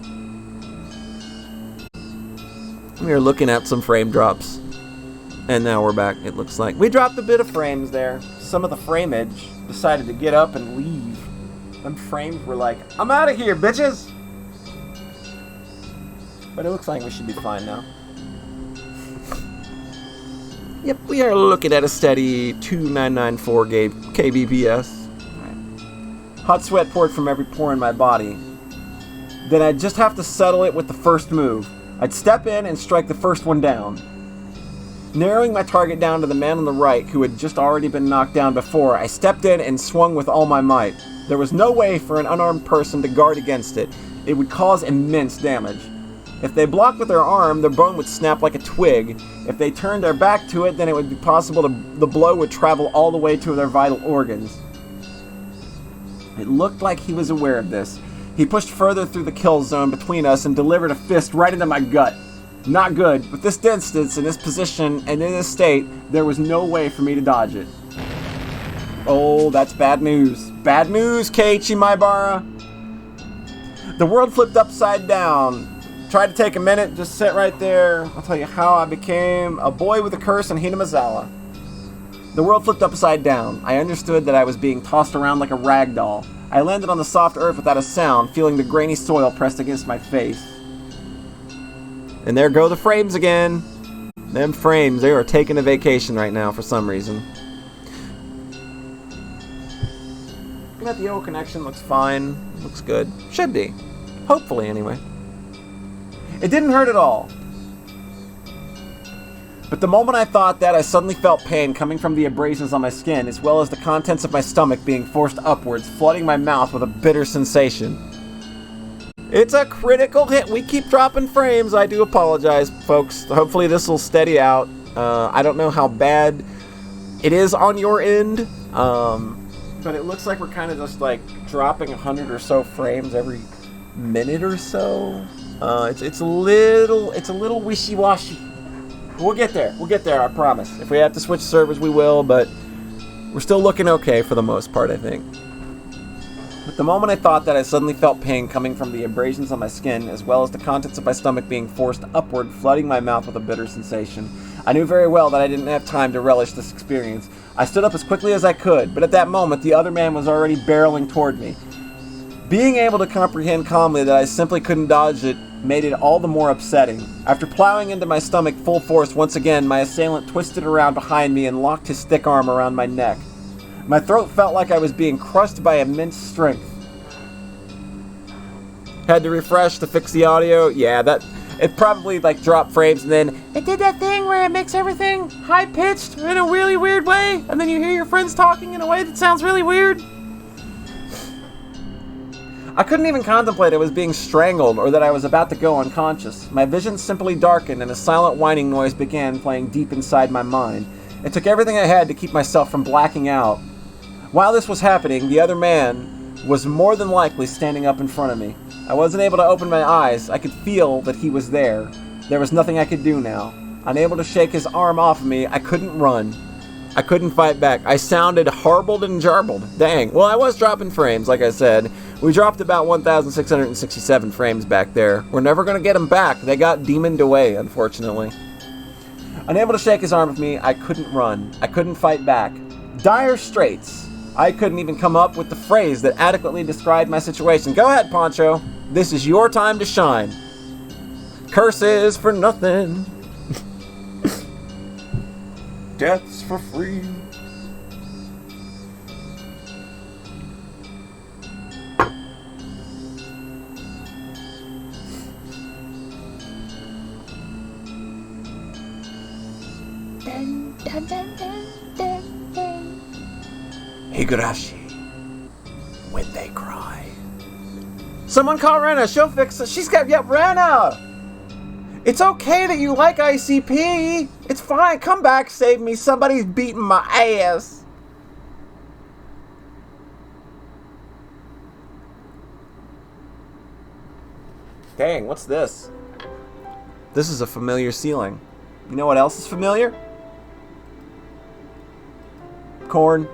We are looking at some frame drops. And now we're back, it looks like. We dropped a bit of frames there. Some of the frameage decided to get up and leave. Them frames were like, I'm out of here, bitches! But it looks like we should be fine now. Yep, we are looking at a steady 2994 kbps. Hot sweat poured from every pore in my body. Then I'd just have to settle it with the first move. I'd step in and strike the first one down. Narrowing my target down to the man on the right, who had just already been knocked down before, I stepped in and swung with all my might. There was no way for an unarmed person to guard against it. It would cause immense damage. If they blocked with their arm, their bone would snap like a twig. If they turned their back to it, then it would be possible the blow would travel all the way to their vital organs. It looked like he was aware of this. He pushed further through the kill zone between us and delivered a fist right into my gut. Not good. With this distance, in this position, and in this state, there was no way for me to dodge it. Oh, that's bad news. Bad news, Keiichi Maebara. The world flipped upside down. Tried to take a minute, just sit right there. I'll tell you how I became a boy with a curse in Hinamizawa. The world flipped upside down. I understood that I was being tossed around like a rag doll. I landed on the soft earth without a sound, feeling the grainy soil pressed against my face. And there go the frames again. Them frames, they are taking a vacation right now for some reason. Looking at the O connection, looks fine. Looks good. Should be. Hopefully, anyway. It didn't hurt at all. But the moment I thought that, I suddenly felt pain coming from the abrasions on my skin, as well as the contents of my stomach being forced upwards, flooding my mouth with a bitter sensation. It's a critical hit. We keep dropping frames. I do apologize, folks. Hopefully this will steady out. I don't know how bad it is on your end, but it looks like we're kind of just like dropping 100 or so frames every minute or so. It's a little wishy-washy. We'll get there. We'll get there, I promise. If we have to switch servers, we will, but we're still looking okay for the most part, I think. But the moment I thought that, I suddenly felt pain coming from the abrasions on my skin, as well as the contents of my stomach being forced upward, flooding my mouth with a bitter sensation. I knew very well that I didn't have time to relish this experience. I stood up as quickly as I could, but at that moment, the other man was already barreling toward me. Being able to comprehend calmly that I simply couldn't dodge it made it all the more upsetting. After plowing into my stomach full force once again, my assailant twisted around behind me and locked his thick arm around my neck. My throat felt like I was being crushed by immense strength. Had to refresh to fix the audio. Yeah, it probably like dropped frames and then it did that thing where it makes everything high-pitched in a really weird way, and then you hear your friends talking in a way that sounds really weird. I couldn't even contemplate I was being strangled or that I was about to go unconscious. My vision simply darkened and a silent whining noise began playing deep inside my mind. It took everything I had to keep myself from blacking out. While this was happening, the other man was more than likely standing up in front of me. I wasn't able to open my eyes. I could feel that he was there. There was nothing I could do now. Unable to shake his arm off of me, I couldn't run. I couldn't fight back. I sounded harbled and jarbled. Dang. Well, I was dropping frames, like I said. We dropped about 1,667 frames back there. We're never going to get them back. They got demoned away, unfortunately. Unable to shake his arm with me, I couldn't run. I couldn't fight back. Dire straits. I couldn't even come up with the phrase that adequately described my situation. Go ahead, Poncho. This is your time to shine. Curses for nothing. Death's for free. Dun, dun, dun, dun, dun, dun. Higurashi. When they cry. Someone call Rena. She'll fix it. She's got... Yeah, Rena! It's okay that you like ICP. It's fine. Come back, save me. Somebody's beating my ass. Dang, what's this? This is a familiar ceiling. You know what else is familiar? Corn.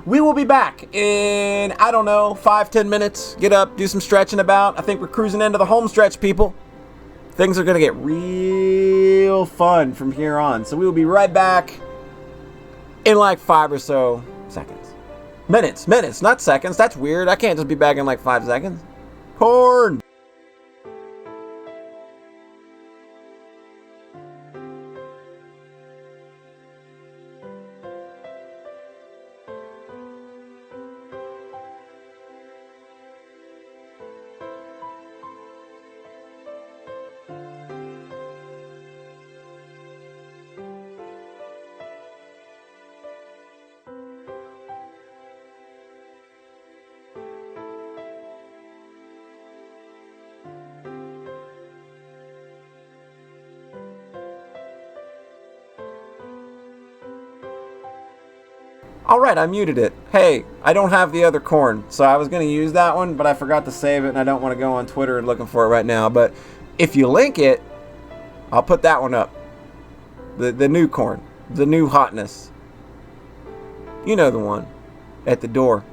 We will be back in, I don't know, 5-10 minutes. Get up, do some stretching about. I think we're cruising into the home stretch, people. Things are going to get real fun from here on. So we will be right back in like 5 or so seconds. Minutes, not seconds. That's weird. I can't just be back in like 5 seconds. Corn! Alright, I muted it. Hey, I don't have the other corn, so I was going to use that one, but I forgot to save it, and I don't want to go on Twitter and looking for it right now. But if you link it, I'll put that one up. The new corn. The new hotness. You know the one. At the door.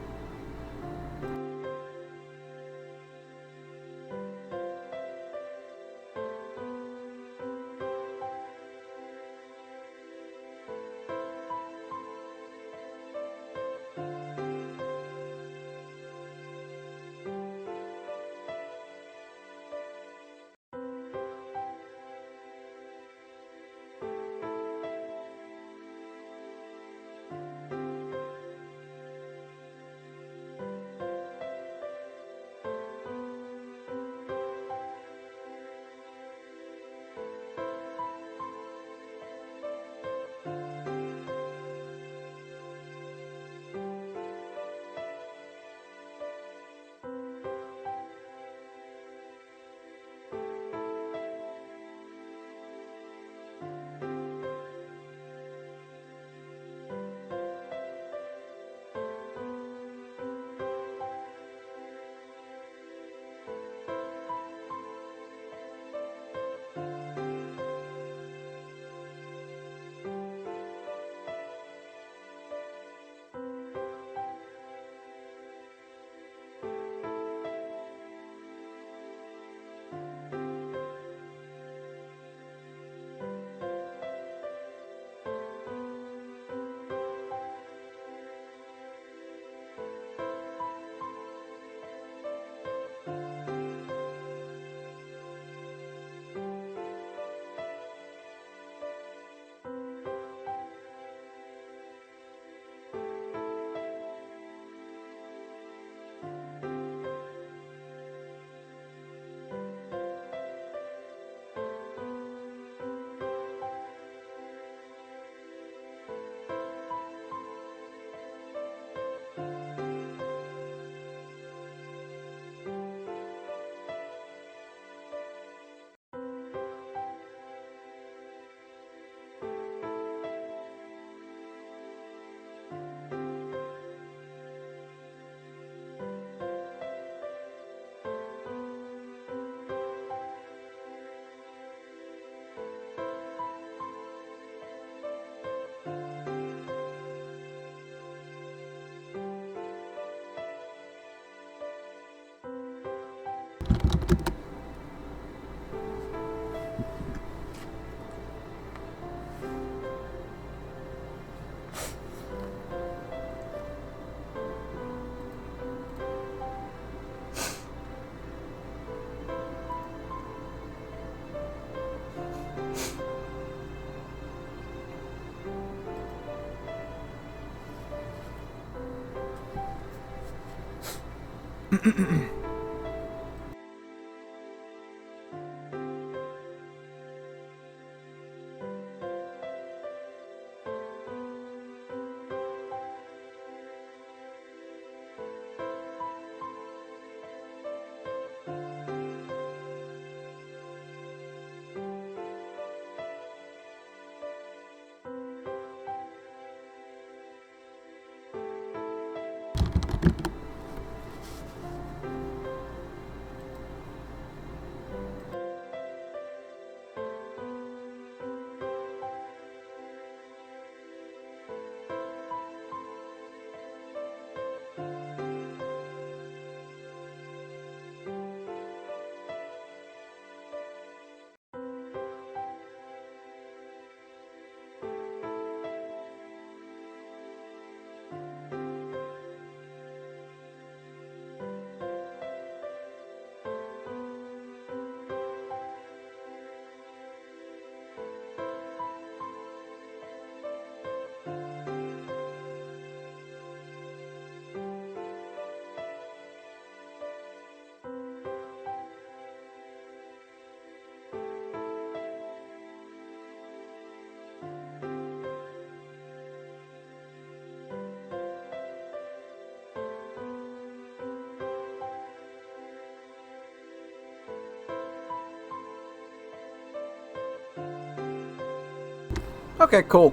Okay, cool.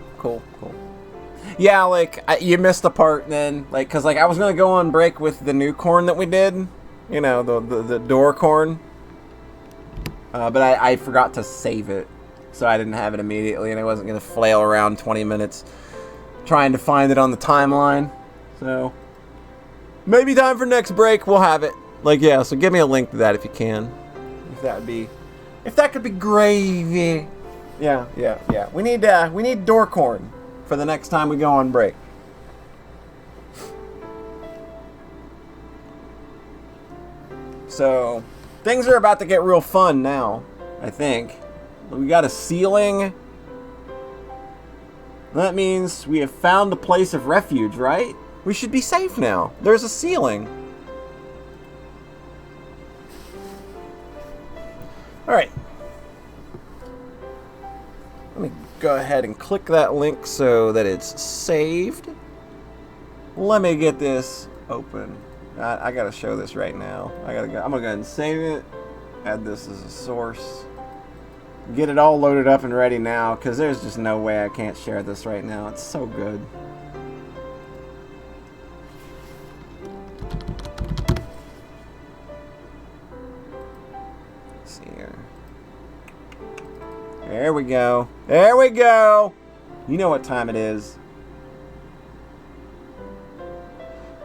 Yeah, like, you missed the part then. Like, because, like, I was going to go on break with the new corn that we did. You know, the door corn. But I forgot to save it. So I didn't have it immediately, and I wasn't going to flail around 20 minutes trying to find it on the timeline. So, maybe time for next break, we'll have it. Like, yeah, so give me a link to that if you can. If that could be gravy. Yeah. We need door corn for the next time we go on break. So, things are about to get real fun now, I think. We got a ceiling. That means we have found a place of refuge, right? We should be safe now. There's a ceiling. Alright. Let me go ahead and click that link so that it's saved. Let me get this open. I gotta show this right now. I'm gonna go ahead and save it. Add this as a source. Get it all loaded up and ready now, because there's just no way I can't share this right now. It's so good. Let's see here. There we go. There we go. You know what time it is.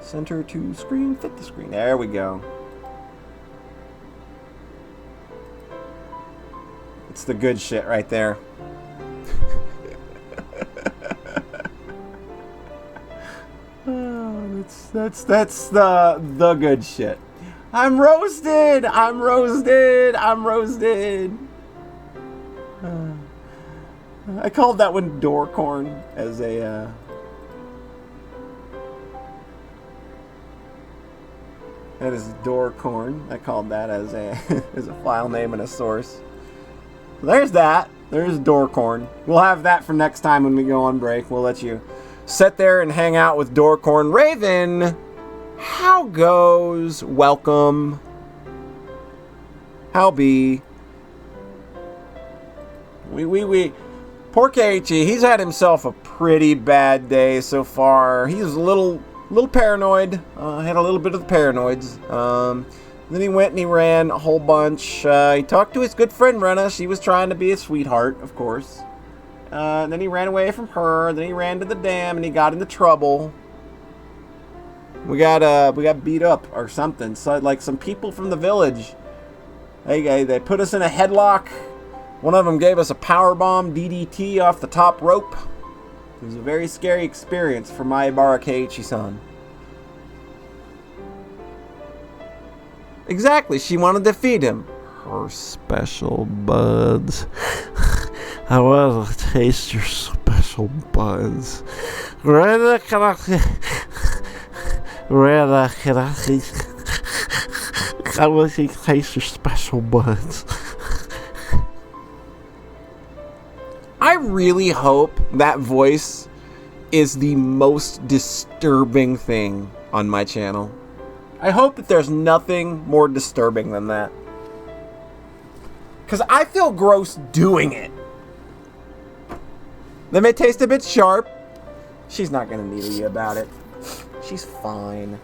Center to screen, fit the screen. There we go. It's the good shit right there. Oh, that's the good shit. I'm roasted. I'm roasted. I'm roasted. I called that one door corn as a that is door corn. I called that as a as a file name and a source. So there's that. There's door corn. We'll have that for next time when we go on break. We'll let you sit there and hang out with door corn. Raven, how goes? Welcome. How be? We. Poor Keiichi, he's had himself a pretty bad day so far. He's a little paranoid. Had a little bit of the paranoids. Then he went and he ran a whole bunch. He talked to his good friend Rena. She was trying to be a sweetheart, of course. Then he ran away from her. Then he ran to the dam and he got into trouble. We got beat up or something. So like some people from the village. They put us in a headlock. One of them gave us a powerbomb DDT off the top rope. It was a very scary experience for Maebara Keiichi-san. Exactly, she wanted to feed him. Her special buds. I want to taste your special buds. I wish you could taste your special buds. I really hope that voice is the most disturbing thing on my channel. I hope that there's nothing more disturbing than that. Because I feel gross doing it. They may taste a bit sharp. She's not going to needle you about it. She's fine.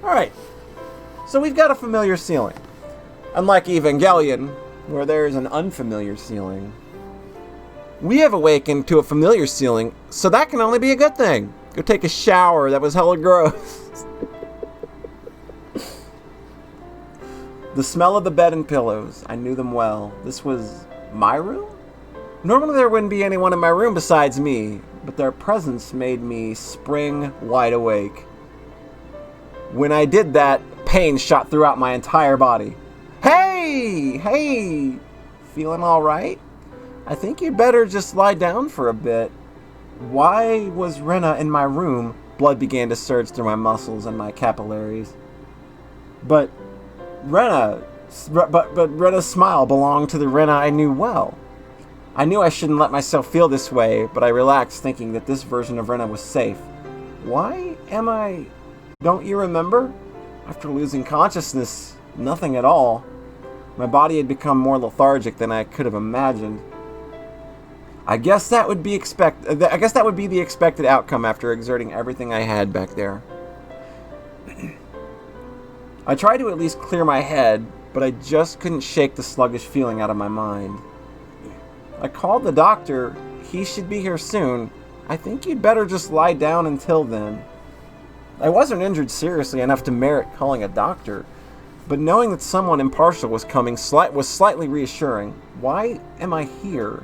Alright. So we've got a familiar ceiling. Unlike Evangelion, where there is an unfamiliar ceiling. We have awakened to a familiar ceiling, so that can only be a good thing. Go take a shower. That was hella gross. The smell of the bed and pillows. I knew them well. This was my room? Normally there wouldn't be anyone in my room besides me, but their presence made me spring wide awake. When I did that, pain shot throughout my entire body. Hey! Hey! Feeling alright? I think you'd better just lie down for a bit. Why was Rena in my room? Blood began to surge through my muscles and my capillaries. But Rena's smile belonged to the Rena I knew well. I knew I shouldn't let myself feel this way, but I relaxed thinking that this version of Rena was safe. Why am I... Don't you remember? After losing consciousness, nothing at all. My body had become more lethargic than I could have imagined. I guess that would be the expected outcome after exerting everything I had back there. I tried to at least clear my head, but I just couldn't shake the sluggish feeling out of my mind. I called the doctor. He should be here soon. I think you'd better just lie down until then. I wasn't injured seriously enough to merit calling a doctor, but knowing that someone impartial was coming was slightly reassuring. Why am I here?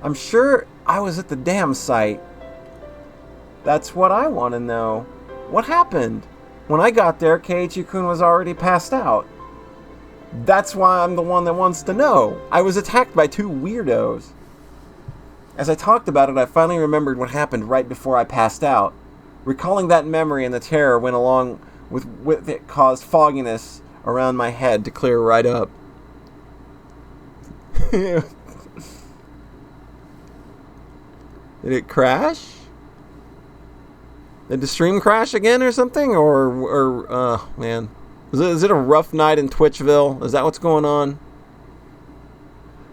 I'm sure I was at the damn site. That's what I want to know. What happened? When I got there, Keiichi-kun was already passed out. That's why I'm the one that wants to know. I was attacked by two weirdos. As I talked about it, I finally remembered what happened right before I passed out. Recalling that memory and the terror went along with it caused fogginess around my head to clear right up. Did it crash? Did the stream crash again or something? Or man. Is it a rough night in Twitchville? Is that what's going on?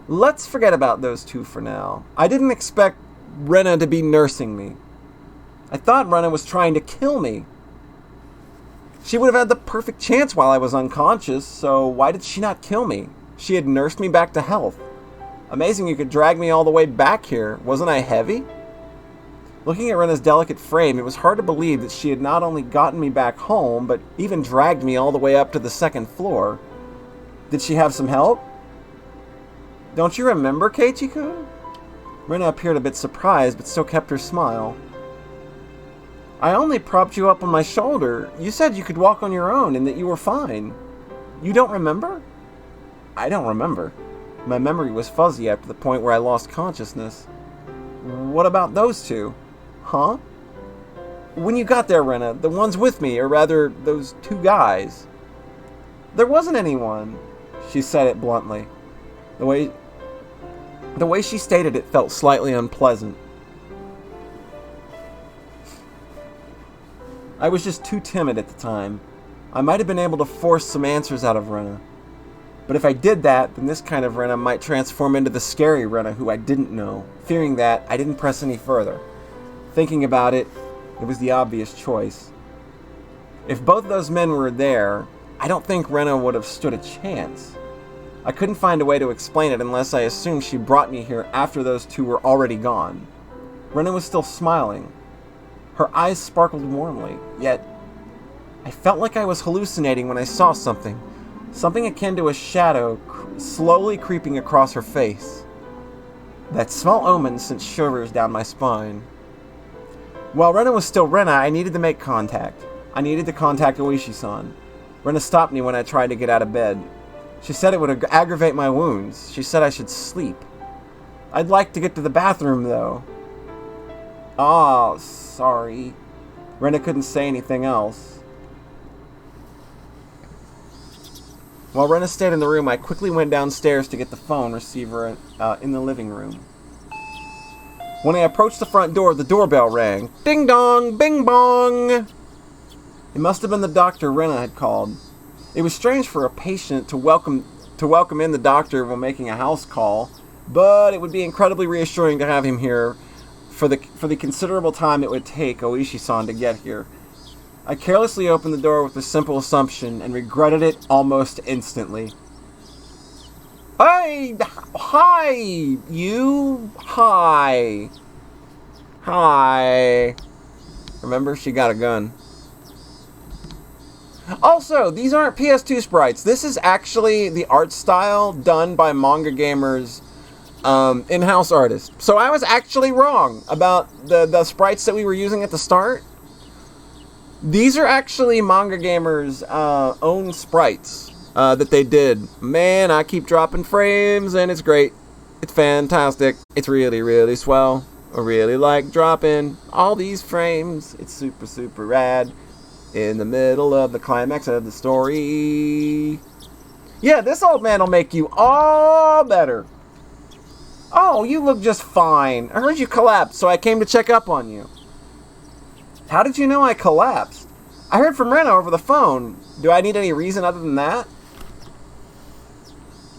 Let's forget about those two for now. I didn't expect Rena to be nursing me. I thought Rena was trying to kill me. She would have had the perfect chance while I was unconscious, so why did she not kill me? She had nursed me back to health. Amazing you could drag me all the way back here. Wasn't I heavy? Looking at Rena's delicate frame, it was hard to believe that she had not only gotten me back home, but even dragged me all the way up to the second floor. Did she have some help? Don't you remember, Keiichi-kun? Rena appeared a bit surprised, but still kept her smile. I only propped you up on my shoulder. You said you could walk on your own and that you were fine. You don't remember? I don't remember. My memory was fuzzy after the point where I lost consciousness. What about those two? Huh? When you got there, Rena, the ones with me, or rather, those two guys. There wasn't anyone. She said it bluntly. The way she stated it felt slightly unpleasant. I was just too timid at the time. I might have been able to force some answers out of Rena. But if I did that, then this kind of Rena might transform into the scary Rena who I didn't know. Fearing that, I didn't press any further. Thinking about it, it was the obvious choice. If both those men were there, I don't think Rena would have stood a chance. I couldn't find a way to explain it unless I assumed she brought me here after those two were already gone. Rena was still smiling. Her eyes sparkled warmly, yet I felt like I was hallucinating when I saw something. Something akin to a shadow slowly creeping across her face. That small omen sent shivers down my spine. While Rena was still Rena, I needed to make contact. I needed to contact Oishi-san. Rena stopped me when I tried to get out of bed. She said it would aggravate my wounds. She said I should sleep. I'd like to get to the bathroom, though. Ah, sorry. Rena couldn't say anything else. While Rena stayed in the room, I quickly went downstairs to get the phone receiver in the living room. When I approached the front door, the doorbell rang. Ding dong, bing bong! It must have been the doctor Rena had called. It was strange for a patient to welcome in the doctor while making a house call, but it would be incredibly reassuring to have him here for the considerable time it would take Oishi-san to get here. I carelessly opened the door with a simple assumption and regretted it almost instantly. Hi, you. Hi. Remember, she got a gun. Also, these aren't PS2 sprites. This is actually the art style done by Manga Gamer's in-house artist. So I was actually wrong about the sprites that we were using at the start. These are actually Manga Gamer's own sprites that they did. Man, I keep dropping frames and it's great. It's fantastic. It's really, really swell. I really like dropping all these frames. It's super, super rad. In the middle of the climax of the story. Yeah, this old man will make you all better. Oh, you look just fine. I heard you collapsed, so I came to check up on you. How did you know I collapsed? I heard from Rena over the phone. Do I need any reason other than that?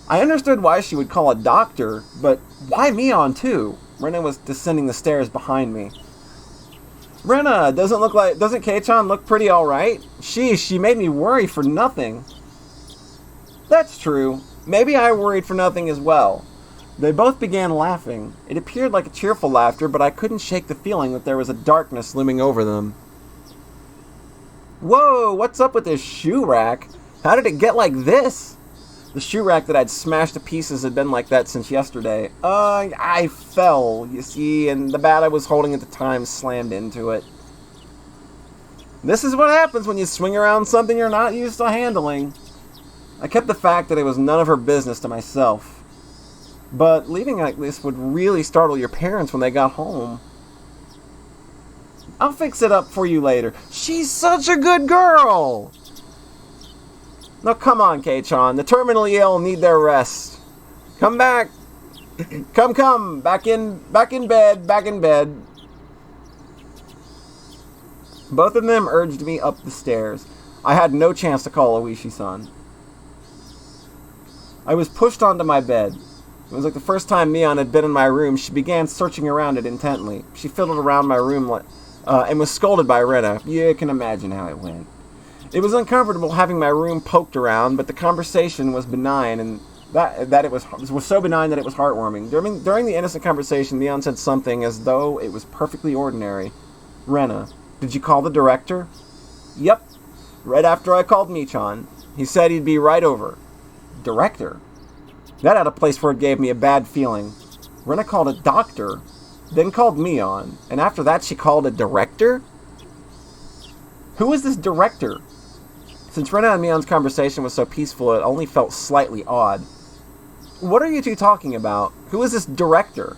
I understood why she would call a doctor, but why me on too? Rena was descending the stairs behind me. Rena, doesn't Kei-chan look pretty alright? Sheesh, she made me worry for nothing. That's true. Maybe I worried for nothing as well. They both began laughing. It appeared like a cheerful laughter, but I couldn't shake the feeling that there was a darkness looming over them. Whoa, what's up with this shoe rack? How did it get like this? The shoe rack that I'd smashed to pieces had been like that since yesterday. I fell, you see, and the bat I was holding at the time slammed into it. This is what happens when you swing around something you're not used to handling. I kept the fact that it was none of her business to myself. But leaving like this would really startle your parents when they got home. I'll fix it up for you later. She's such a good girl! Now come on, Kei-chan. The terminally ill need their rest. Come back. Come. Back in bed. Both of them urged me up the stairs. I had no chance to call Oishi-san. I was pushed onto my bed. It was like the first time Mion had been in my room. She began searching around it intently. She fiddled around my room and was scolded by Rena. You can imagine how it went. It was uncomfortable having my room poked around, but the conversation was benign, and that it was so benign that it was heartwarming. During the innocent conversation, Mion said something as though it was perfectly ordinary. Rena, did you call the director? Yep. Right after I called Michan. He said he'd be right over. Director? That had a place where it gave me a bad feeling. Rena called a doctor, then called Mion, and after that she called a director? Who is this director? Since Rena and Mion's conversation was so peaceful, it only felt slightly odd. What are you two talking about? Who is this director?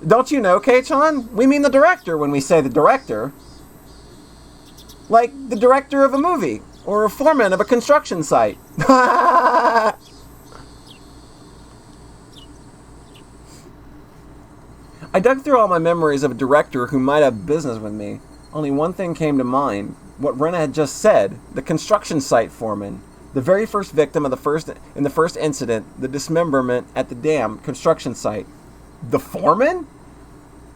Don't you know, Kei-chan? We mean the director when we say the director. Like the director of a movie, or a foreman of a construction site. I dug through all my memories of a director who might have business with me. Only one thing came to mind. What Rena had just said. The construction site foreman. The very first victim of the first incident. The dismemberment at the dam construction site. The foreman?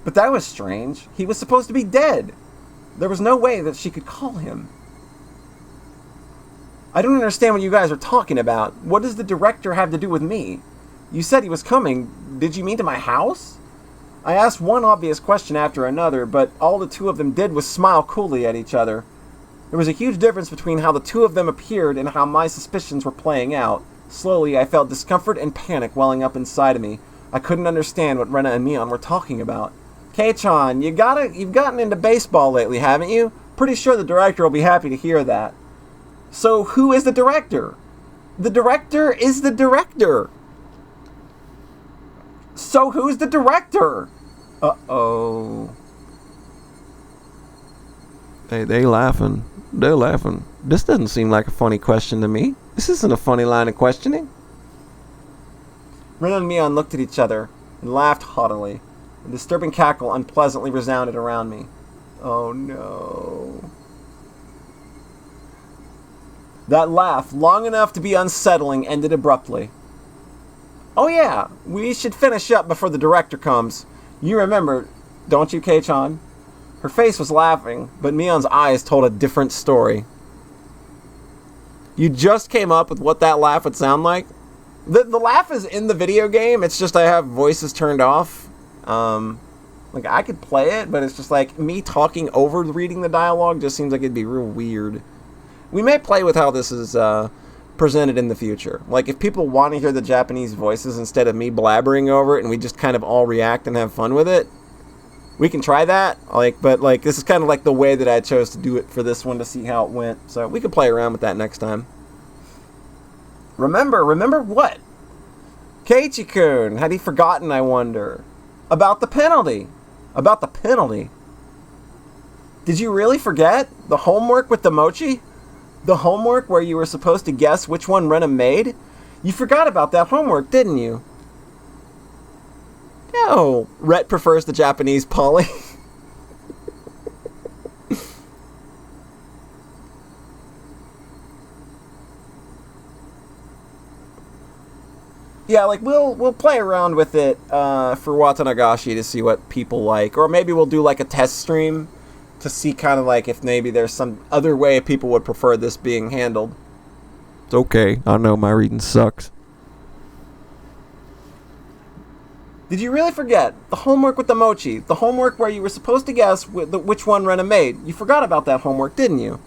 But that was strange. He was supposed to be dead. There was no way that she could call him. I don't understand what you guys are talking about. What does the director have to do with me? You said he was coming. Did you mean to my house? I asked one obvious question after another, but all the two of them did was smile coolly at each other. There was a huge difference between how the two of them appeared and how my suspicions were playing out. Slowly, I felt discomfort and panic welling up inside of me. I couldn't understand what Rena and Mion were talking about. Kei-chan, you've gotten into baseball lately, haven't you? Pretty sure the director will be happy to hear that. So, who is the director? The director is the director. So, who's the director? Uh-oh. Hey, they laughing. They're laughing. This doesn't seem like a funny question to me. This isn't a funny line of questioning. Ren and Mion looked at each other and laughed haughtily. A disturbing cackle unpleasantly resounded around me. Oh no. That laugh, long enough to be unsettling, ended abruptly. Oh yeah, we should finish up before the director comes. You remember, don't you, Kei-chan? Her face was laughing, but Mion's eyes told a different story. You just came up with what that laugh would sound like? The laugh is in the video game, it's just I have voices turned off. Like, I could play it, but it's just like, me talking over reading the dialogue just seems like it'd be real weird. We may play with how this is presented in the future. Like, if people want to hear the Japanese voices instead of me blabbering over it and we just kind of all react and have fun with it, we can try that. But this is kind of like the way that I chose to do it for this one to see how it went. So we could play around with that next time. Remember what? Keiichi-kun, had he forgotten, I wonder? About the penalty. Did you really forget? The homework with the mochi? The homework where you were supposed to guess which one Rena made? You forgot about that homework, didn't you? No. Rhett prefers the Japanese Polly. Yeah, we'll play around with it for Watanagashi to see what people like. Or maybe we'll do a test stream to see kind of if maybe there's some other way people would prefer this being handled. It's okay. I know my reading sucks. Did you really forget? The homework with the mochi. The homework where you were supposed to guess which one Rena made. You forgot about that homework, didn't you?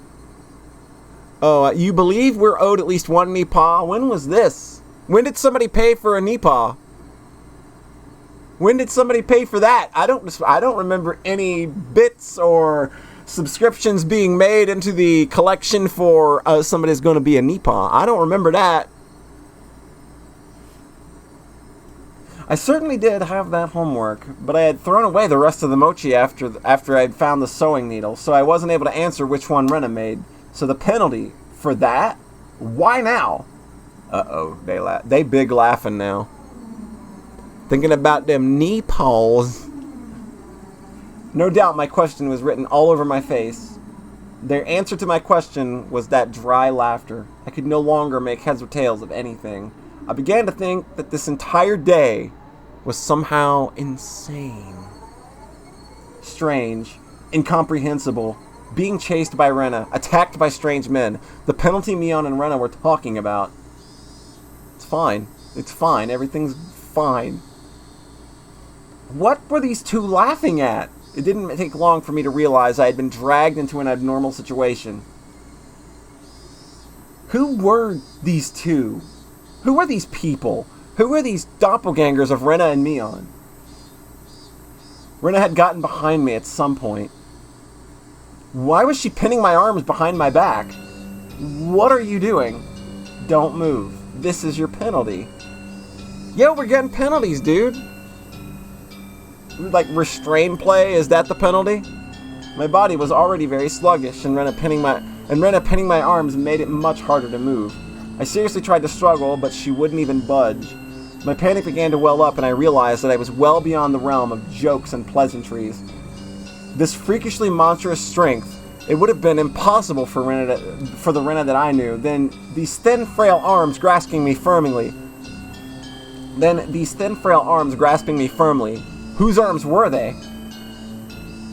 Oh, you believe we're owed at least one nipa? When was this? When did somebody pay for a nipa? When did somebody pay for that? I don't remember any bits or subscriptions being made into the collection for somebody's going to be a nipa. I don't remember that. I certainly did have that homework, but I had thrown away the rest of the mochi after I'd found the sewing needle, so I wasn't able to answer which one Rena made. So the penalty for that? Why now? Uh-oh, they big laughing now. Thinking about them knee paws. No doubt my question was written all over my face. Their answer to my question was that dry laughter. I could no longer make heads or tails of anything. I began to think that this entire day was somehow insane. Strange, incomprehensible, being chased by Rena, attacked by strange men, the penalty Mion and Rena were talking about. It's fine, everything's fine. What were these two laughing at? It didn't take long for me to realize I had been dragged into an abnormal situation. Who were these two? Who were these people? Who were these doppelgangers of Rena and Mion? Rena had gotten behind me at some point. Why was she pinning my arms behind my back? What are you doing? Don't move. This is your penalty. Yo, we're getting penalties, dude. Restrain play, is that the penalty? My body was already very sluggish, and Rena pinning my arms made it much harder to move. I seriously tried to struggle, but she wouldn't even budge. My panic began to well up, and I realized that I was well beyond the realm of jokes and pleasantries. This freakishly monstrous strength, it would have been impossible for the Rena that I knew. Then these thin, frail arms grasping me firmly. Whose arms were they?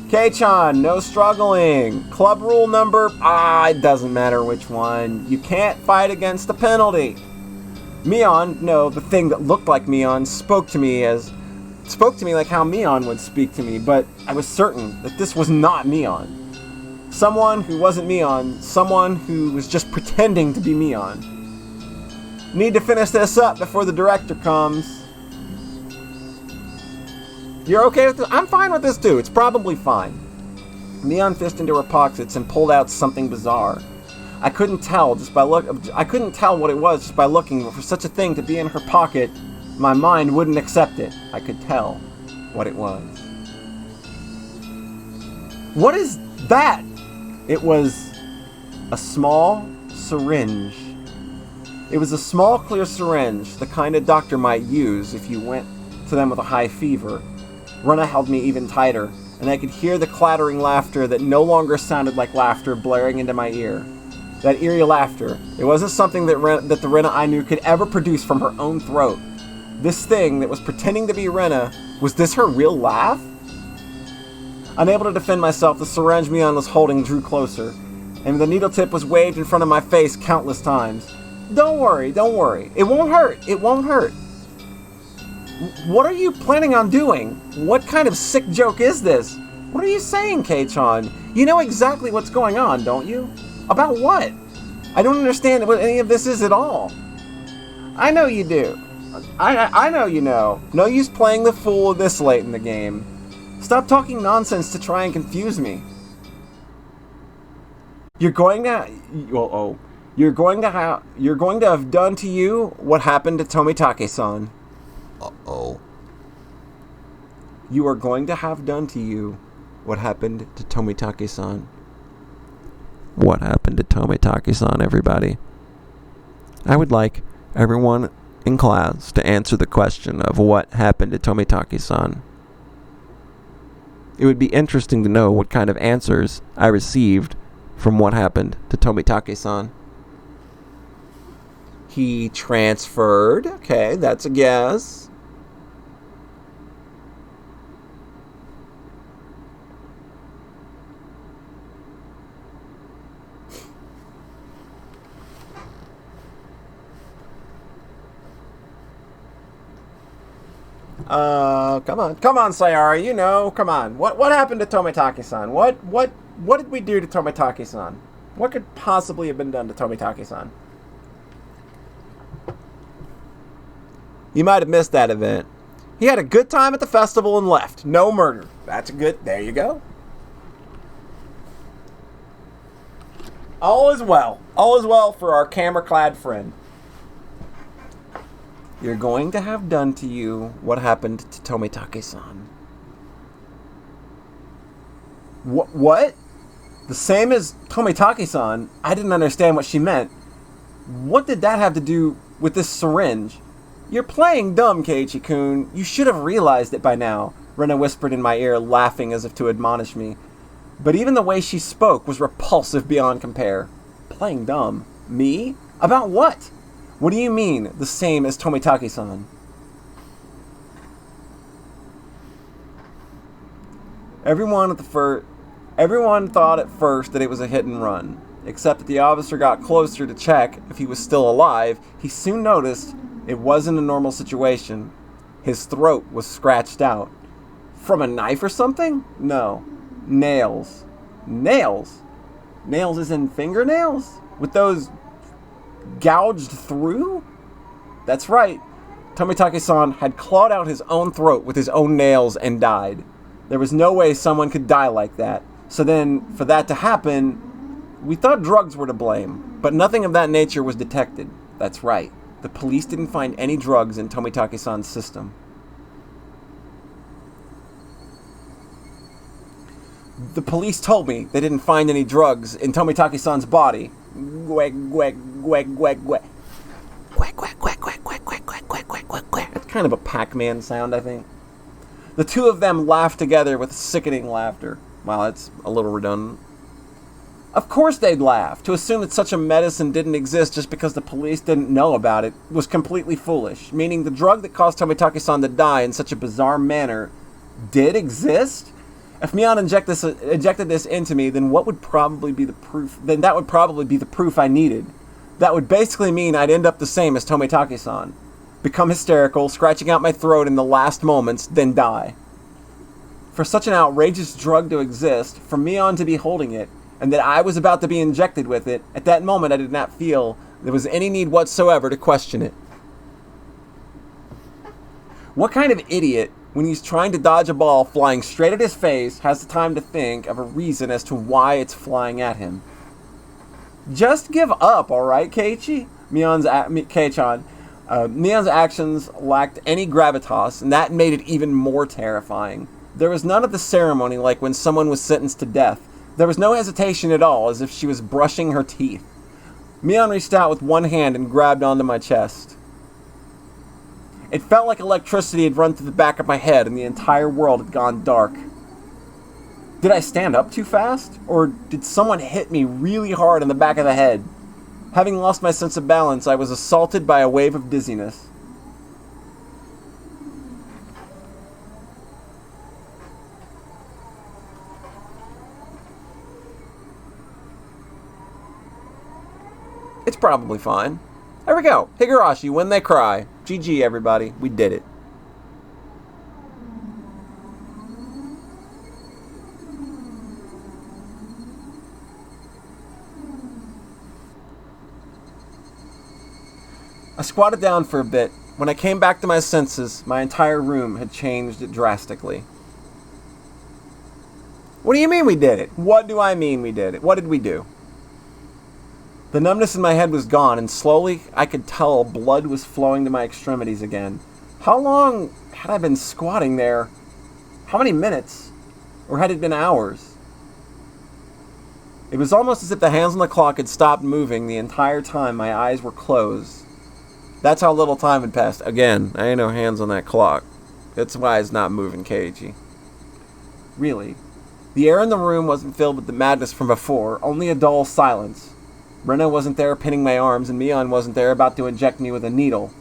Kei-chan, no struggling. Club rule number... it doesn't matter which one. You can't fight against the penalty. Mion, no, the thing that looked like Mion, spoke to me like how Mion would speak to me, but I was certain that this was not Mion. Someone who wasn't Mion, someone who was just pretending to be Mion. Need to finish this up before the director comes. You're okay with this? I'm fine with this too. It's probably fine. Mion fished into her pockets and pulled out something bizarre. I couldn't tell what it was just by looking, but for such a thing to be in her pocket, my mind wouldn't accept it. I could tell what it was. What is that? It was a small syringe. It was a small, clear syringe, the kind a doctor might use if you went to them with a high fever. Rena held me even tighter, and I could hear the clattering laughter that no longer sounded like laughter blaring into my ear. That eerie laughter. It wasn't something that the Rena I knew could ever produce from her own throat. This thing that was pretending to be Rena, was this her real laugh? Unable to defend myself, the syringe Mion was holding drew closer, and the needle tip was waved in front of my face countless times. Don't worry. It won't hurt. What are you planning on doing? What kind of sick joke is this? What are you saying, Kei-chan? You know exactly what's going on, don't you? About what? I don't understand what any of this is at all. I know you do. I know you know. No use playing the fool this late in the game. Stop talking nonsense to try and confuse me. You're going to have done to you what happened to Tomitake-san. Uh-oh. You are going to have done to you what happened to Tomitake-san. What happened to Tomitake-san, everybody? I would like everyone in class to answer the question of what happened to Tomitake-san. It would be interesting to know what kind of answers I received from what happened to Tomitake-san. He transferred. Okay, that's a guess. Come on, Sayara, you know, come on. What happened to Tomitake-san? What did we do to Tomitake-san? What could possibly have been done to Tomitake-san? You might have missed that event. He had a good time at the festival and left. No murder. That's a good, there you go. All is well. All is well for our camera-clad friend. You're going to have done to you what happened to Tomitake-san. What? The same as Tomitake-san? I didn't understand what she meant. What did that have to do with this syringe? You're playing dumb, Keiichi-kun. You should have realized it by now, Rena whispered in my ear, laughing as if to admonish me. But even the way she spoke was repulsive beyond compare. Playing dumb? Me? About what? What do you mean, the same as Tomitake-san? Everyone thought at first that it was a hit and run. Except that the officer got closer to check if he was still alive, he soon noticed it wasn't a normal situation. His throat was scratched out. From a knife or something? No. Nails. Nails? Nails as in fingernails? With those gouged through? That's right. Tomitake-san had clawed out his own throat with his own nails and died. There was no way someone could die like that. So then, for that to happen, we thought drugs were to blame, but nothing of that nature was detected. That's right. The police didn't find any drugs in Tomitake-san's system. The police told me they didn't find any drugs in Tomitake-san's body. Gweg, gweg, gweg, gweg, gweg. Gweg, gweg, gweg, gweg, gweg, gweg, gweg, gweg, gweg, gweg, gweg. That's kind of a Pac-Man sound, I think. The two of them laughed together with sickening laughter. Wow, that's a little redundant. Of course they'd laugh. To assume that such a medicine didn't exist just because the police didn't know about it was completely foolish. Meaning the drug that caused Tomitake-san to die in such a bizarre manner did exist? If Mion injected this into me, then what would probably be the proof? Then that would probably be the proof I needed. That would basically mean I'd end up the same as Tomitake-san. Become hysterical, scratching out my throat in the last moments, then die. For such an outrageous drug to exist, for Mion to be holding it, and that I was about to be injected with it, at that moment I did not feel there was any need whatsoever to question it. What kind of idiot, when he's trying to dodge a ball flying straight at his face, has the time to think of a reason as to why it's flying at him? Just give up, alright, Keiichi? Kei-chan. Mion's actions lacked any gravitas, and that made it even more terrifying. There was none of the ceremony like when someone was sentenced to death. There was no hesitation at all, as if she was brushing her teeth. Mion reached out with one hand and grabbed onto my chest. It felt like electricity had run through the back of my head and the entire world had gone dark. Did I stand up too fast? Or did someone hit me really hard on the back of the head? Having lost my sense of balance, I was assaulted by a wave of dizziness. It's probably fine. There we go. Higurashi, when they cry. GG, everybody. We did it. I squatted down for a bit. When I came back to my senses, my entire room had changed drastically. What do you mean we did it? What do I mean we did it? What did we do? The numbness in my head was gone, and slowly I could tell blood was flowing to my extremities again. How long had I been squatting there? How many minutes? Or had it been hours? It was almost as if the hands on the clock had stopped moving the entire time my eyes were closed. That's how little time had passed. Again, I ain't no hands on that clock. That's why it's not moving, Keiichi. Really. The air in the room wasn't filled with the madness from before, only a dull silence. Rena wasn't there pinning my arms, and Mion wasn't there about to inject me with a needle.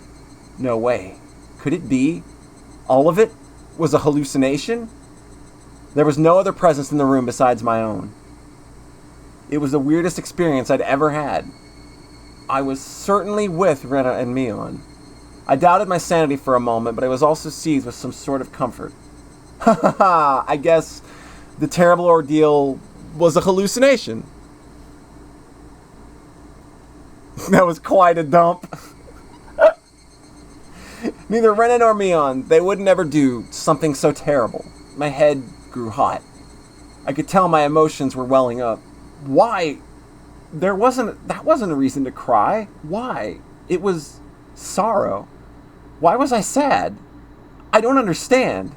No way. Could it be? All of it was a hallucination? There was no other presence in the room besides my own. It was the weirdest experience I'd ever had. I was certainly with Rena and Mion. I doubted my sanity for a moment, but I was also seized with some sort of comfort. Ha ha ha! I guess the terrible ordeal was a hallucination. That was quite a dump. Neither Rena nor Mion, they would never do something so terrible. My head grew hot. I could tell my emotions were welling up. Why? That wasn't a reason to cry. Why? It was sorrow. Why was I sad? I don't understand.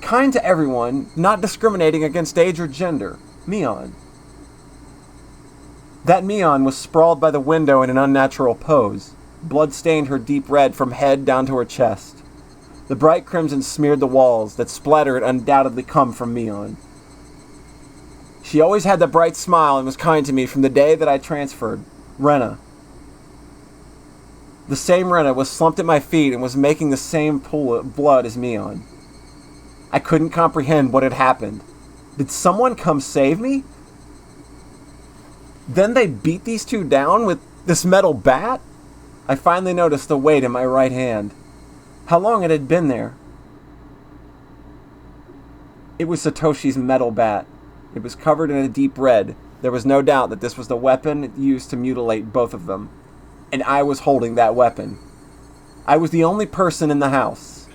Kind to everyone, not discriminating against age or gender. Mion. That Mion was sprawled by the window in an unnatural pose. Blood stained her deep red from head down to her chest. The bright crimson smeared the walls. That splatter had undoubtedly come from Mion. She always had the bright smile and was kind to me from the day that I transferred. Rena. The same Rena was slumped at my feet and was making the same pool of blood as Mion. I couldn't comprehend what had happened. Did someone come save me? Then they beat these two down with this metal bat? I finally noticed the weight in my right hand. How long it had been there? It was Satoshi's metal bat. It was covered in a deep red. There was no doubt that this was the weapon used to mutilate both of them. And I was holding that weapon. I was the only person in the house.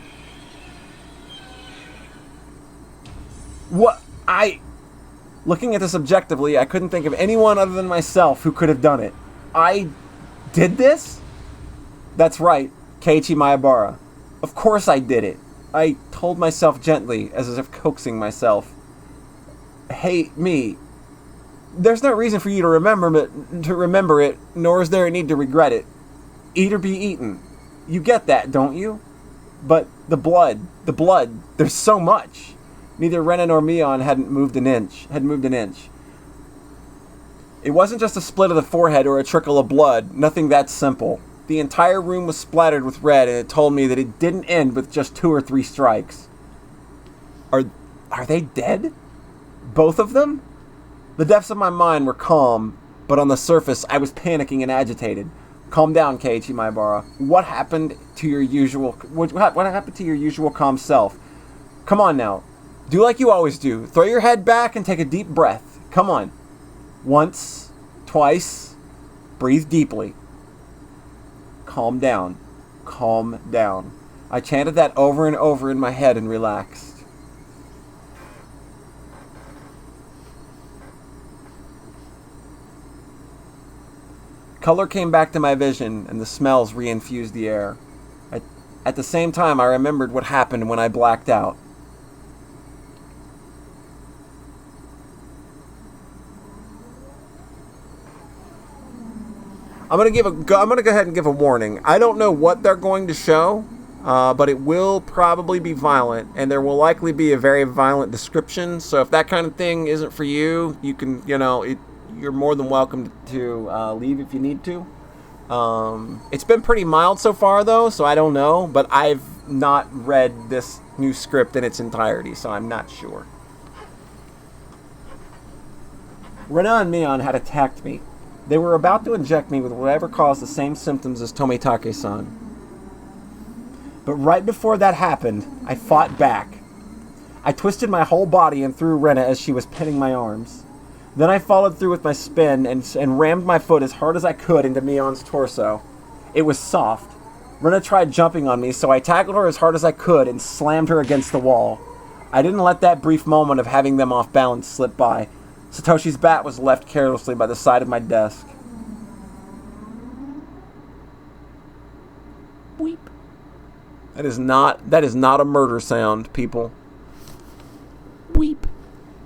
Looking at this objectively, I couldn't think of anyone other than myself who could have done it. I did this? That's right, Keiichi Maebara. Of course I did it. I told myself gently, as if coaxing myself. Hey, me. There's no reason for you to remember it, nor is there a need to regret it. Eat or be eaten. You get that, don't you? But the blood, there's so much. Neither Rena nor Mion had moved an inch. It wasn't just a split of the forehead or a trickle of blood, nothing that simple. The entire room was splattered with red, and it told me that it didn't end with just 2 or 3 strikes. Are they dead? Both of them? The depths of my mind were calm, but on the surface I was panicking and agitated. Calm down, Keiichi Maebara. What happened to your usual calm self? Come on now. Do like you always do. Throw your head back and take a deep breath. Come on. Once, twice. Breathe deeply. Calm down. Calm down. I chanted that over and over in my head and relaxed. Color came back to my vision, and the smells reinfused the air. At the same time, I remembered what happened when I blacked out. I'm gonna go ahead and give a warning. I don't know what they're going to show, but it will probably be violent, and there will likely be a very violent description. So if that kind of thing isn't for you, you can, you're more than welcome to leave if you need to. It's been pretty mild so far, though, so I don't know. But I've not read this new script in its entirety, so I'm not sure. Rena and Mion had attacked me. They were about to inject me with whatever caused the same symptoms as Tomitake-san. But right before that happened, I fought back. I twisted my whole body and threw Rena as she was pinning my arms. Then I followed through with my spin and rammed my foot as hard as I could into Mion's torso. It was soft. Rena tried jumping on me, so I tackled her as hard as I could and slammed her against the wall. I didn't let that brief moment of having them off balance slip by. Satoshi's bat was left carelessly by the side of my desk. Weep. That is not a murder sound, people. Weep.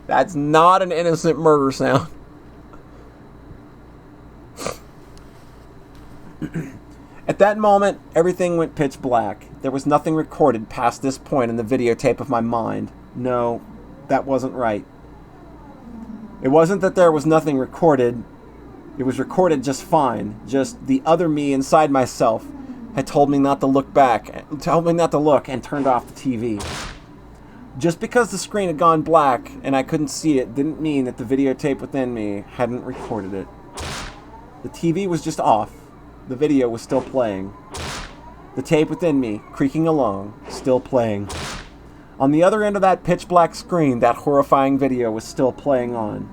That's not an innocent murder sound. At that moment, everything went pitch black. There was nothing recorded past this point in the videotape of my mind. No, that wasn't right. It wasn't that there was nothing recorded. It was recorded just fine. Just the other me inside myself had told me not to look and turned off the TV. Just because the screen had gone black and I couldn't see it didn't mean that the videotape within me hadn't recorded it. The TV was just off. The video was still playing. The tape within me, creaking along, still playing. On the other end of that pitch black screen, that horrifying video was still playing on.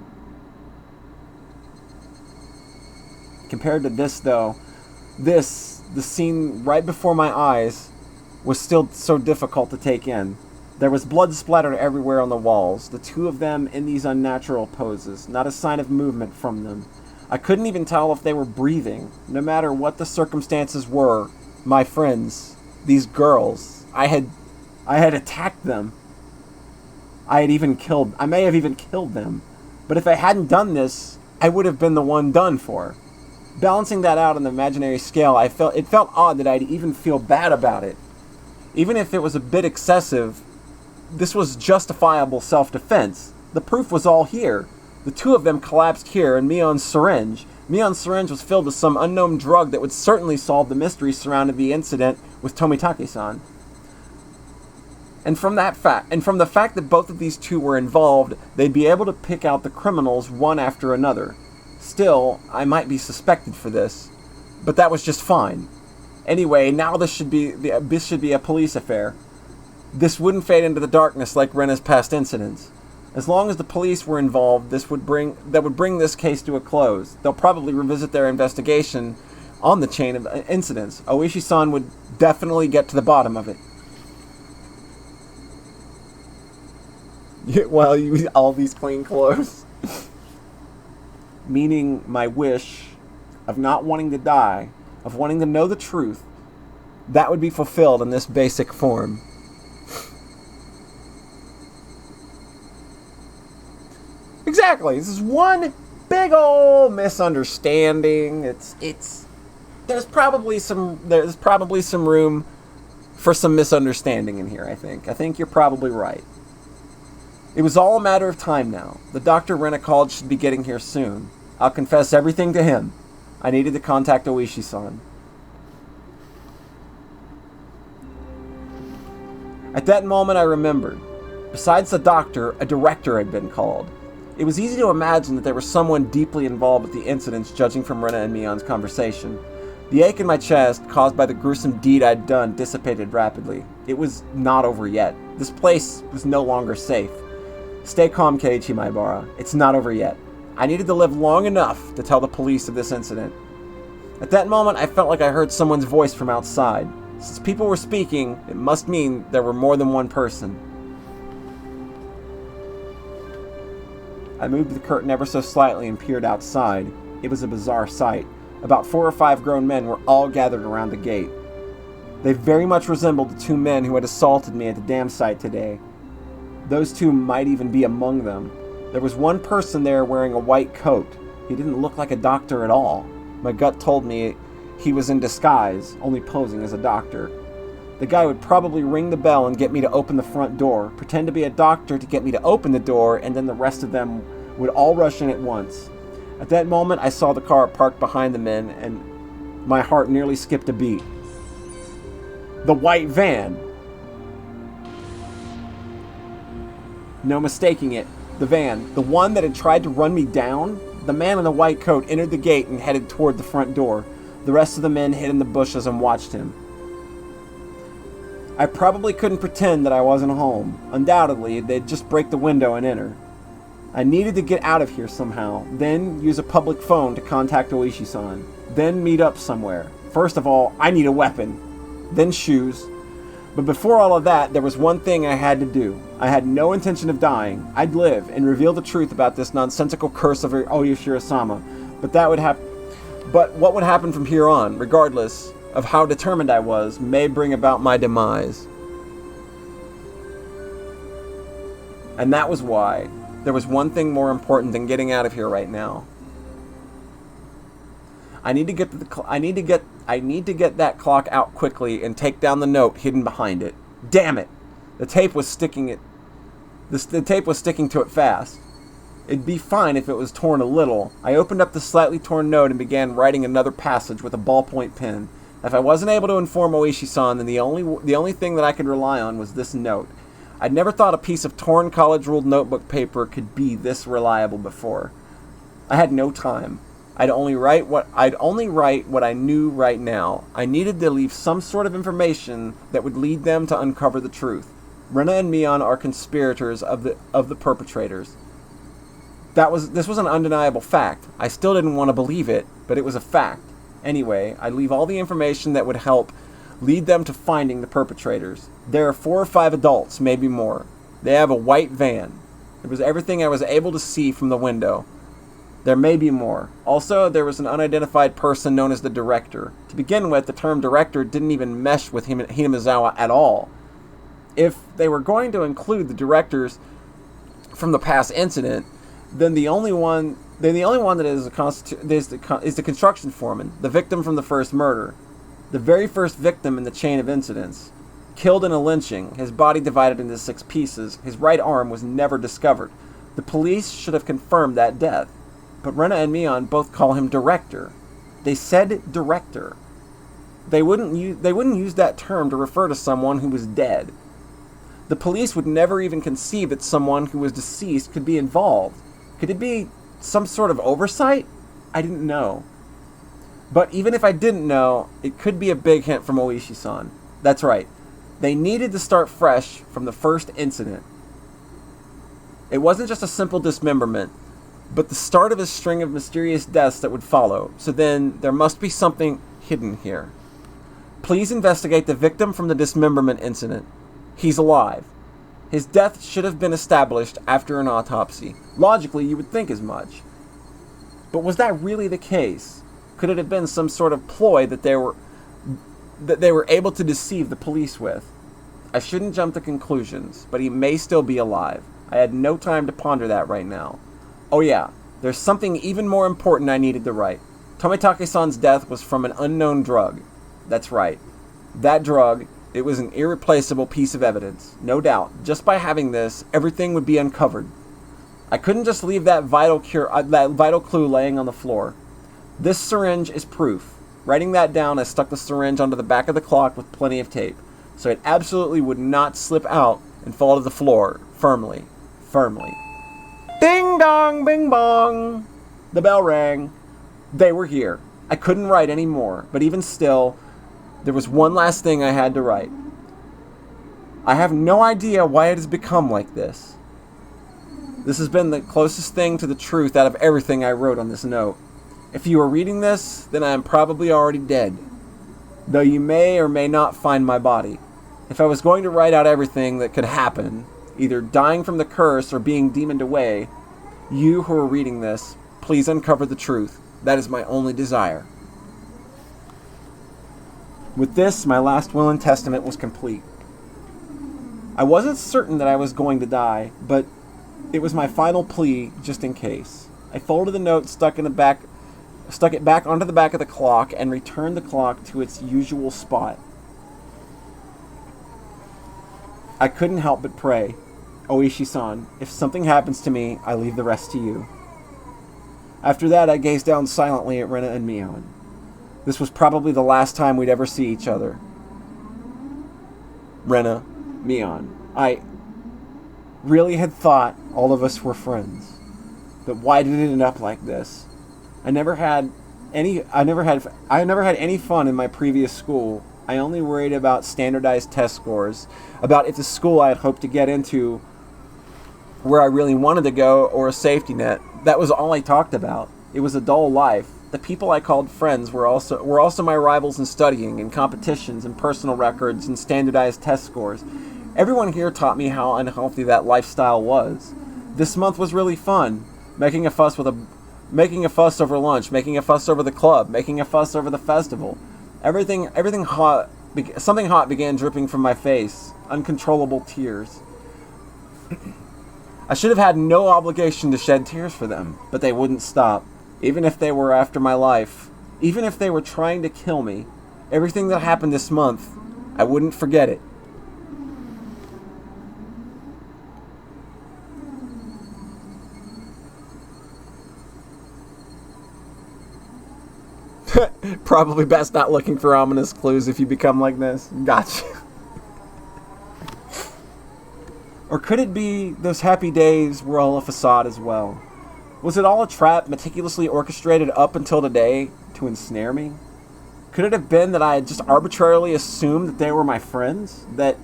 Compared to this, though, the scene right before my eyes, was still so difficult to take in. There was blood splattered everywhere on the walls, the two of them in these unnatural poses, not a sign of movement from them. I couldn't even tell if they were breathing. No matter what the circumstances were, my friends, these girls, I had attacked them. I may have even killed them. But if I hadn't done this, I would have been the one done for. Balancing that out on the imaginary scale, it felt odd that I'd even feel bad about it. Even if it was a bit excessive, this was justifiable self-defense. The proof was all here. The two of them collapsed here in Mion's syringe. Mion's syringe was filled with some unknown drug that would certainly solve the mystery surrounding the incident with Tomitake-san. And from the fact that both of these two were involved, they'd be able to pick out the criminals one after another. Still, I might be suspected for this, but that was just fine. Anyway, now this should be a police affair. This wouldn't fade into the darkness like Rena's past incidents. As long as the police were involved, that would bring this case to a close. They'll probably revisit their investigation on the chain of incidents. Oishi-san would definitely get to the bottom of it. Well, all these clean clothes. Meaning my wish of not wanting to die, of wanting to know the truth, that would be fulfilled in this basic form. Exactly. This is one big old misunderstanding. There's probably some room for some misunderstanding in here, I think you're probably right. It was all a matter of time now. The doctor Rena called should be getting here soon. I'll confess everything to him. I needed to contact Oishi-san. At that moment I remembered. Besides the doctor, a director had been called. It was easy to imagine that there was someone deeply involved with the incidents, judging from Rena and Mion's conversation. The ache in my chest, caused by the gruesome deed I'd done, dissipated rapidly. It was not over yet. This place was no longer safe. Stay calm, Keiichi Maebara. It's not over yet. I needed to live long enough to tell the police of this incident. At that moment, I felt like I heard someone's voice from outside. Since people were speaking, it must mean there were more than one person. I moved the curtain ever so slightly and peered outside. It was a bizarre sight. About 4 or 5 grown men were all gathered around the gate. They very much resembled the 2 men who had assaulted me at the dam site today. Those 2 might even be among them. There was one person there wearing a white coat. He didn't look like a doctor at all. My gut told me he was in disguise, only posing as a doctor. The guy would probably ring the bell and get me to open the front door, pretend to be a doctor to get me to open the door, and then the rest of them would all rush in at once. At that moment, I saw the car parked behind the men, and my heart nearly skipped a beat. The white van! No mistaking it. The van. The one that had tried to run me down? The man in the white coat entered the gate and headed toward the front door. The rest of the men hid in the bushes and watched him. I probably couldn't pretend that I wasn't home. Undoubtedly, they'd just break the window and enter. I needed to get out of here somehow, then use a public phone to contact Oishi-san, then meet up somewhere. First of all, I need a weapon, then shoes. But before all of that, there was one thing I had to do. I had no intention of dying. I'd live and reveal the truth about this nonsensical curse of Oyashiro-sama. But what would happen from here on, regardless of how determined I was, may bring about my demise. And that was why there was one thing more important than getting out of here right now. I need to get that clock out quickly and take down the note hidden behind it. Damn it! The tape was sticking to it fast. It'd be fine if it was torn a little. I opened up the slightly torn note and began writing another passage with a ballpoint pen. If I wasn't able to inform Oishi-san, then the only thing that I could rely on was this note. I'd never thought a piece of torn college-ruled notebook paper could be this reliable before. I had no time. I'd only write what I knew right now. I needed to leave some sort of information that would lead them to uncover the truth. Rena and Mion are conspirators of the perpetrators. This was an undeniable fact. I still didn't want to believe it, but it was a fact. Anyway, I'd leave all the information that would help lead them to finding the perpetrators. There are 4 or 5 adults, maybe more. They have a white van. It was everything I was able to see from the window. There may be more. Also, there was an unidentified person known as the director. To begin with, the term director didn't even mesh with Hinamizawa at all. If they were going to include the directors from the past incident, then the only one that is the construction foreman, the victim from the first murder, the very first victim in the chain of incidents, killed in a lynching, his body divided into 6 pieces. His right arm was never discovered. The police should have confirmed that death. But Rena and Mion both call him director. They said director. They wouldn't use that term to refer to someone who was dead. The police would never even conceive that someone who was deceased could be involved. Could it be some sort of oversight? I didn't know. But even if I didn't know, it could be a big hint from Oishi-san. That's right. They needed to start fresh from the first incident. It wasn't just a simple dismemberment, but the start of a string of mysterious deaths that would follow. So then, there must be something hidden here. Please investigate the victim from the dismemberment incident. He's alive. His death should have been established after an autopsy. Logically, you would think as much. But was that really the case? Could it have been some sort of ploy that they were able to deceive the police with? I shouldn't jump to conclusions, but he may still be alive. I had no time to ponder that right now. Oh yeah, there's something even more important I needed to write. Tomitake-san's death was from an unknown drug. That's right. That drug, it was an irreplaceable piece of evidence. No doubt, just by having this, everything would be uncovered. I couldn't just leave that vital clue laying on the floor. This syringe is proof. Writing that down, I stuck the syringe onto the back of the clock with plenty of tape, so it absolutely would not slip out and fall to the floor, firmly. Ding dong, bing bong! The bell rang. They were here. I couldn't write any more, but even still, there was one last thing I had to write. I have no idea why it has become like this. This has been the closest thing to the truth out of everything I wrote on this note. If you are reading this, then I am probably already dead, though you may or may not find my body. If I was going to write out everything that could happen, either dying from the curse or being demoned away, you who are reading this, please uncover the truth. That is my only desire. With this, my last will and testament was complete. I wasn't certain that I was going to die, but it was my final plea just in case. I folded the note, stuck in the back stuck it back onto the back of the clock, and returned the clock to its usual spot. I couldn't help but pray, Oishi-san, if something happens to me, I leave the rest to you. After that, I gazed down silently at Rena and Mion. This was probably the last time we'd ever see each other. Rena, Mion, I really had thought all of us were friends. But why did it end up like this? I never had any fun in my previous school. I only worried about standardized test scores, about if the school I had hoped to get into where I really wanted to go, or a safety net. That was all I talked about. It was a dull life. The people I called friends were also my rivals in studying, in competitions, in personal records, and standardized test scores. Everyone here taught me how unhealthy that lifestyle was. This month was really fun, making a fuss over lunch, making a fuss over the club, making a fuss over the festival. Everything hot. Something hot began dripping from my face. Uncontrollable tears. I should have had no obligation to shed tears for them, but they wouldn't stop. Even if they were after my life, even if they were trying to kill me, everything that happened this month, I wouldn't forget it. Probably best not looking for ominous clues if you become like this. Gotcha. Or could it be those happy days were all a facade as well? Was it all a trap meticulously orchestrated up until today to ensnare me? Could it have been that I had just arbitrarily assumed that they were my friends? That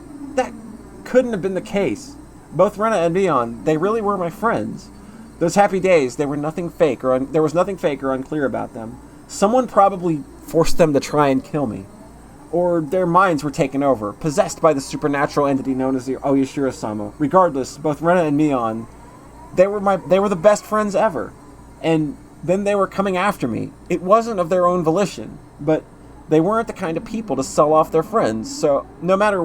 couldn't have been the case. Both Rena and Mion, they really were my friends. Those happy days, there was nothing fake or unclear about them. Someone probably forced them to try and kill me. Or their minds were taken over, possessed by the supernatural entity known as the Oyashiro-sama. Regardless, both Rena and Mion, they were the best friends ever. And then they were coming after me. It wasn't of their own volition, but they weren't the kind of people to sell off their friends. So no matter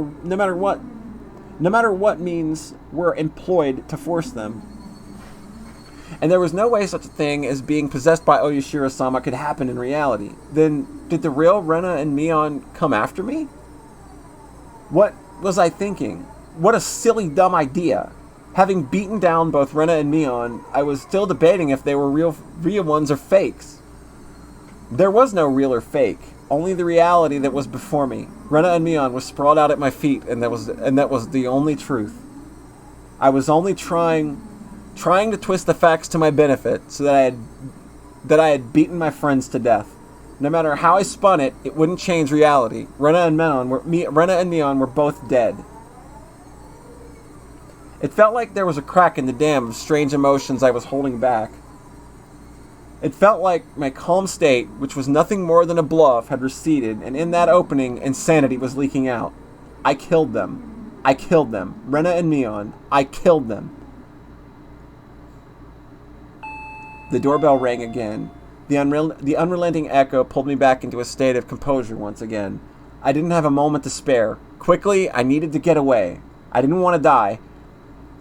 what means were employed to force them. And there was no way such a thing as being possessed by Oyashiro-sama could happen in reality. Then, did the real Rena and Mion come after me? What was I thinking? What a silly, dumb idea. Having beaten down both Rena and Mion, I was still debating if they were real ones or fakes. There was no real or fake, only the reality that was before me. Rena and Mion was sprawled out at my feet, and that was the only truth. I was only trying to twist the facts to my benefit, so that I had beaten my friends to death. No matter how I spun it, it wouldn't change reality. Rena and Mion were both dead. It felt like there was a crack in the dam of strange emotions I was holding back. It felt like my calm state, which was nothing more than a bluff, had receded, and in that opening, insanity was leaking out. I killed them. I killed them. Rena and Mion. I killed them. The doorbell rang again. The unrelenting echo pulled me back into a state of composure once again. I didn't have a moment to spare. Quickly, I needed to get away. I didn't want to die.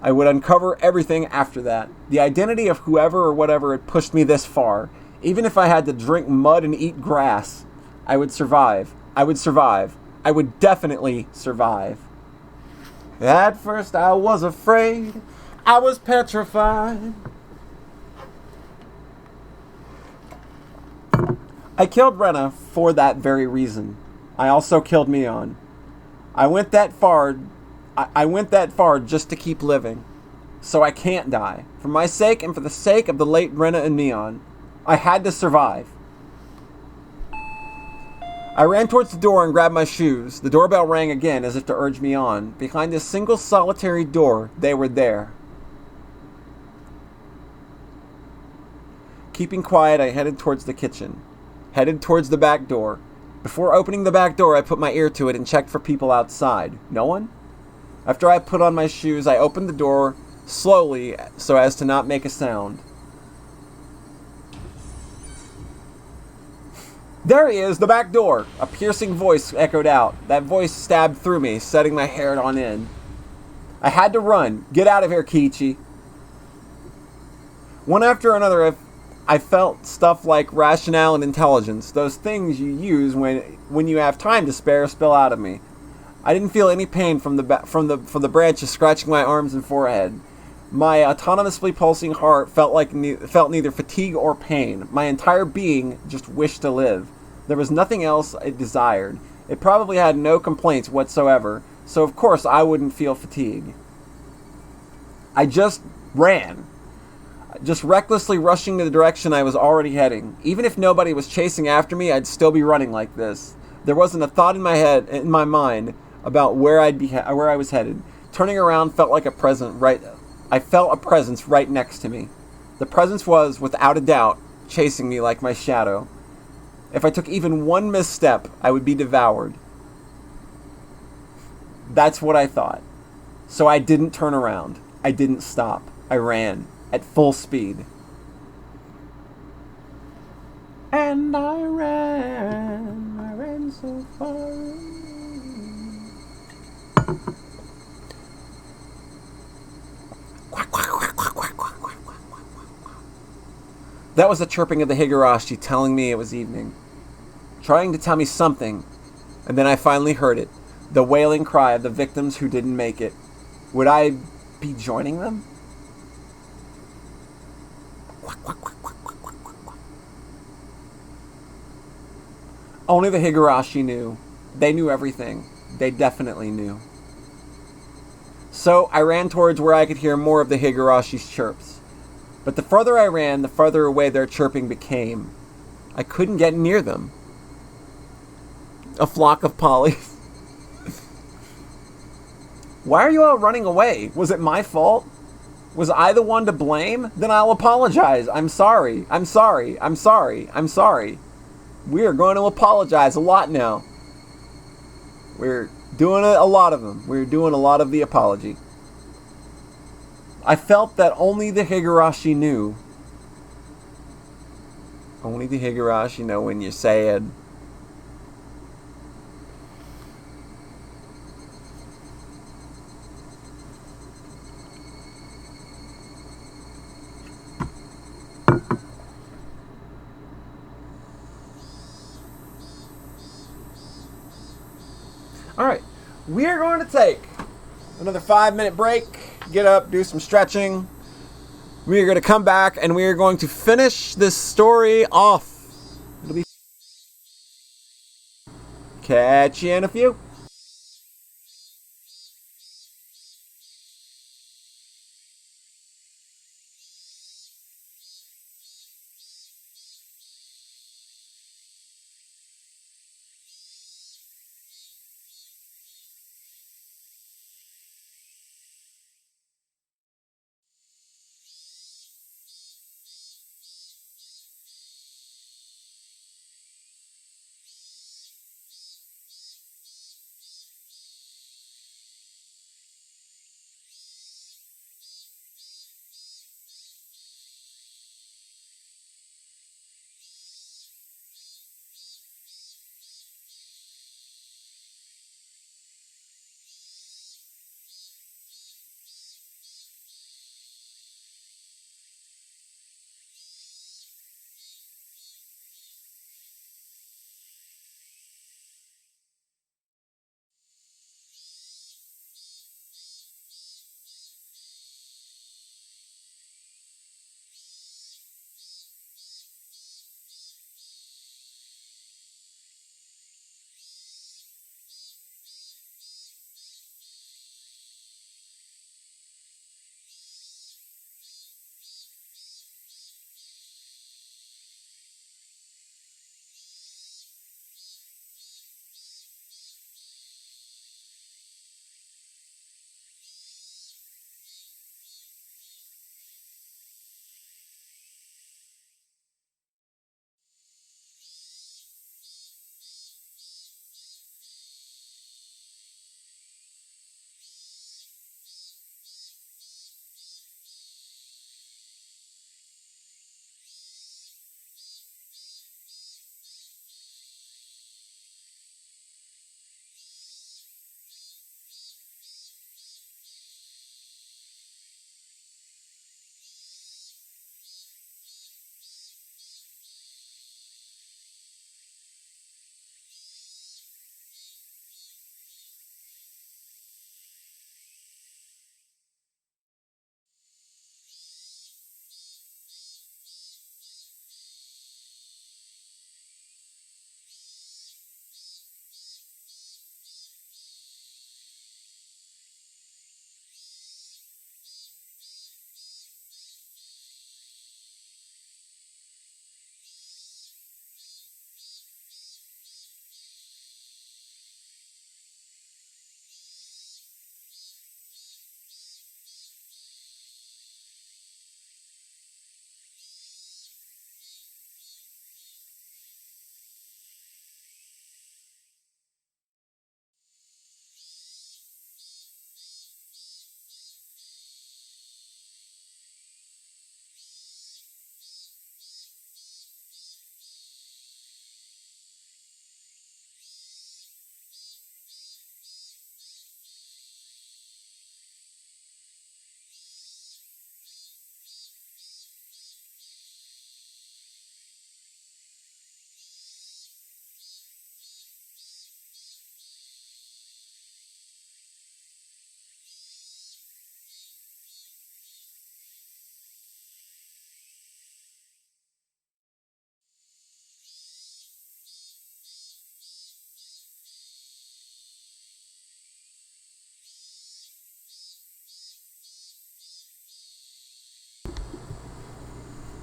I would uncover everything after that. The identity of whoever or whatever had pushed me this far. Even if I had to drink mud and eat grass, I would survive. I would survive. I would definitely survive. At first I was afraid. I was petrified. I killed Rena for that very reason. I also killed Mion. I went that far just to keep living. So I can't die. For my sake and for the sake of the late Rena and Mion, I had to survive. I ran towards the door and grabbed my shoes. The doorbell rang again as if to urge me on. Behind this single solitary door, they were there. Keeping quiet, I headed towards the kitchen. Headed towards the back door. Before opening the back door, I put my ear to it and checked for people outside. No one? After I put on my shoes, I opened the door slowly so as to not make a sound. There he is, the back door! A piercing voice echoed out. That voice stabbed through me, setting my hair on end. I had to run. Get out of here, Kiichi. One after another, I felt stuff like rationale and intelligence, those things you use when you have time to spare, spill out of me. I didn't feel any pain from the branches scratching my arms and forehead. My autonomously pulsing heart felt neither fatigue or pain. My entire being just wished to live. There was nothing else it desired. It probably had no complaints whatsoever, so of course I wouldn't feel fatigue. I just ran, just recklessly rushing to the direction I was already heading. Even if nobody was chasing after me, I'd still be running like this. There wasn't a thought in my mind about where I was headed. Turning around felt like I felt a presence right next to me. The presence was, without a doubt, chasing me like my shadow. If I took even one misstep, I would be devoured. That's what I thought. So I didn't turn around. I didn't stop. I ran at full speed. And I ran so far. That was the chirping of the Higurashi telling me it was evening, trying to tell me something, and then I finally heard it, the wailing cry of the victims who didn't make it. Would I be joining them? Only the Higurashi knew. They knew everything. They definitely knew. So I ran towards where I could hear more of the Higurashi's chirps. But the further I ran, the farther away their chirping became. I couldn't get near them. A flock of pollies. Why are you all running away? Was it my fault? Was I the one to blame? Then I'll apologize. I'm sorry. I'm sorry. I'm sorry. I'm sorry. We are going to apologize a lot now. We're doing a lot of them. We're doing a lot of the apology. I felt that only the Higurashi knew. Only the Higurashi know when you're sad. Alright, we are going to take another 5-minute break, get up, do some stretching. We are going to come back and we are going to finish this story off. It'll be catch you in a few.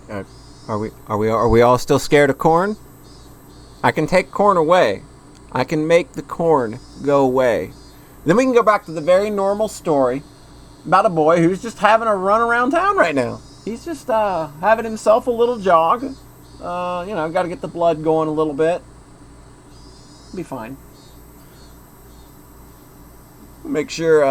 Are we all still scared of corn? I can take corn away. I can make the corn go away. Then we can go back to the very normal story about a boy who's just having a run around town right now. He's just having himself a little jog. Got to get the blood going a little bit. Be fine. Make sure,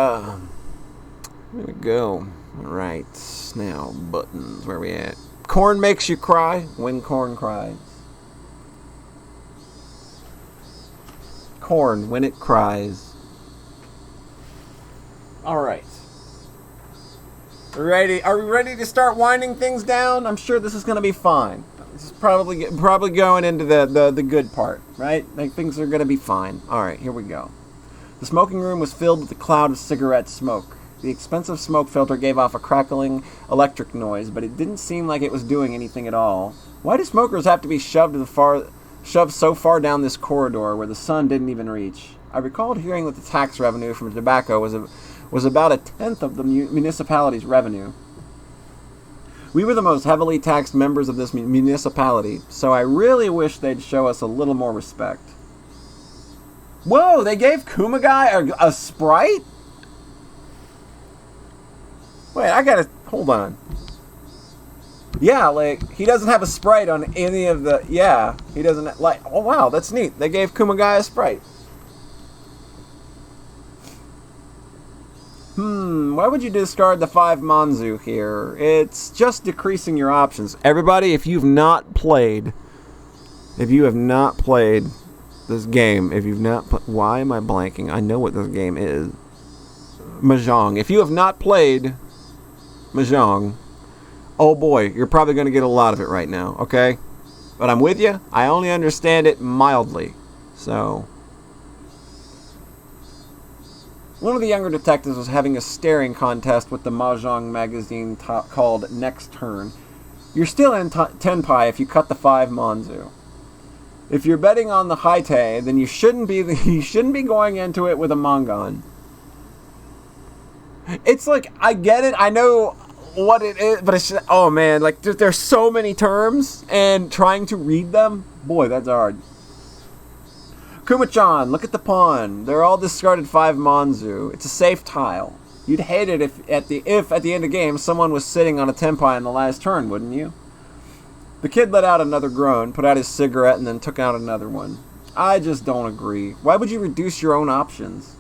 there we go. Alright, now, buttons, where we at? Corn makes you cry when corn cries. Corn when it cries. Alright. Ready? Are we ready to start winding things down? I'm sure this is going to be fine. This is probably going into the good part, right? Like, things are going to be fine. Alright, here we go. The smoking room was filled with a cloud of cigarette smoke. The expensive smoke filter gave off a crackling electric noise, but it didn't seem like it was doing anything at all. Why do smokers have to be shoved so far down this corridor where the sun didn't even reach? I recalled hearing that the tax revenue from tobacco was about a tenth of the municipality's revenue. We were the most heavily taxed members of this municipality, so I really wish they'd show us a little more respect. Whoa, they gave Kumagai a Sprite? Wait, hold on. Yeah, like, he doesn't have a Sprite on any of the, he doesn't, like, oh wow, that's neat. They gave Kumagai a Sprite. Why would you discard the 5 Manzu here? It's just decreasing your options. Everybody, if you have not played this game, why am I blanking? I know what this game is. Mahjong. If you have not played Mahjong, oh boy, you're probably going to get a lot of it right now, okay? But I'm with you. I only understand it mildly. So, one of the younger detectives was having a staring contest with the Mahjong magazine called Next Turn. You're still in Tenpai if you cut the 5 Manzu. If you're betting on the Haite, then you shouldn't be going into it with a Mangan. It's like, I get it, I know what it is, but it's just, oh man, like, there's so many terms, and trying to read them, boy, that's hard. Kuma-chan, look at the pawn. They're all discarded 5 Manzu. It's a safe tile. You'd hate it if at the end of the game someone was sitting on a Tenpai in the last turn, wouldn't you? The kid let out another groan, put out his cigarette, and then took out another one. I just don't agree. Why would you reduce your own options?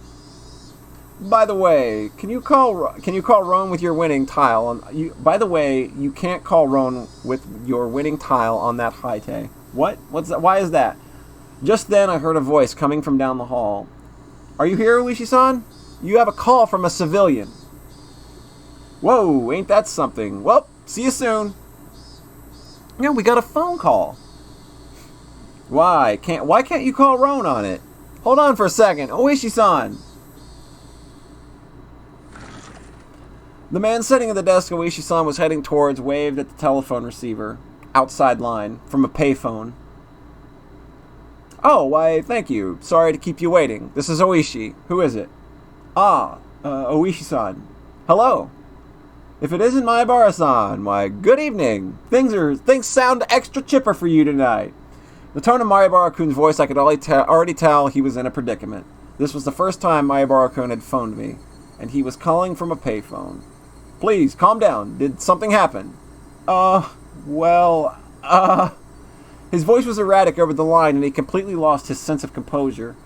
By the way, can you call Roan with your winning tile? By the way, you can't call Roan with your winning tile on that Haite. What? What's that? Why is that? Just then, I heard a voice coming from down the hall. Are you here, Uishi-san? You have a call from a civilian. Whoa, ain't that something? Well, see you soon. Yeah, we got a phone call. Why can't you call Roan on it? Hold on for a second. Oishi-san. The man sitting at the desk Oishi-san was heading towards waved at the telephone receiver. Outside line. From a payphone. Oh, why, thank you. Sorry to keep you waiting. This is Oishi. Who is it? Oishi-san. Hello. If it isn't Maibara-san, why, good evening. Things sound extra chipper for you tonight. The tone of Maibara-kun's voice, I could already tell he was in a predicament. This was the first time Maibara-kun had phoned me, and he was calling from a payphone. Please, calm down. Did something happen? His voice was erratic over the line, and he completely lost his sense of composure.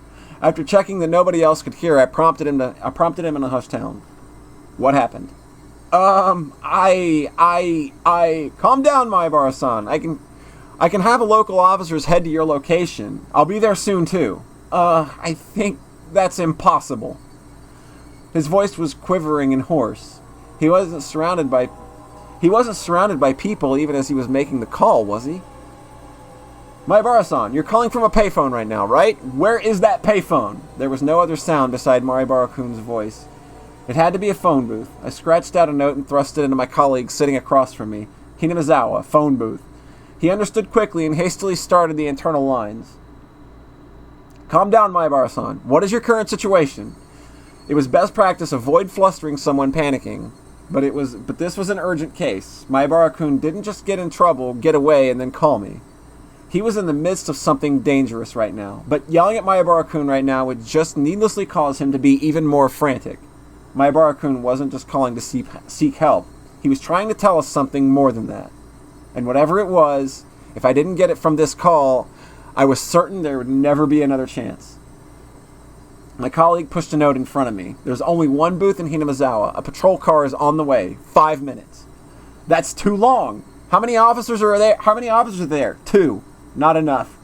After checking that nobody else could hear, I prompted him in a hushed tone. What happened? Calm down, Maibara-san. I can have a local officer's head to your location. I'll be there soon, too. I think that's impossible. His voice was quivering and hoarse. He wasn't surrounded by people even as he was making the call, was he? Maibara-san, you're calling from a payphone right now, right? Where is that payphone? There was no other sound beside Maibara-kun's voice. It had to be a phone booth. I scratched out a note and thrust it into my colleague sitting across from me. Hinamizawa, phone booth. He understood quickly and hastily started the internal lines. Calm down, Maibara-san. What is your current situation? It was best practice avoid flustering someone panicking. But this was an urgent case. Maebara-kun didn't just get in trouble, get away, and then call me. He was in the midst of something dangerous right now. But yelling at Maebara-kun right now would just needlessly cause him to be even more frantic. Maebara-kun wasn't just calling to seek help. He was trying to tell us something more than that. And whatever it was, if I didn't get it from this call, I was certain there would never be another chance. My colleague pushed a note in front of me. There's only one booth in Hinamizawa. A patrol car is on the way. 5 minutes. That's too long. How many officers are there? How many officers are there? 2. Not enough.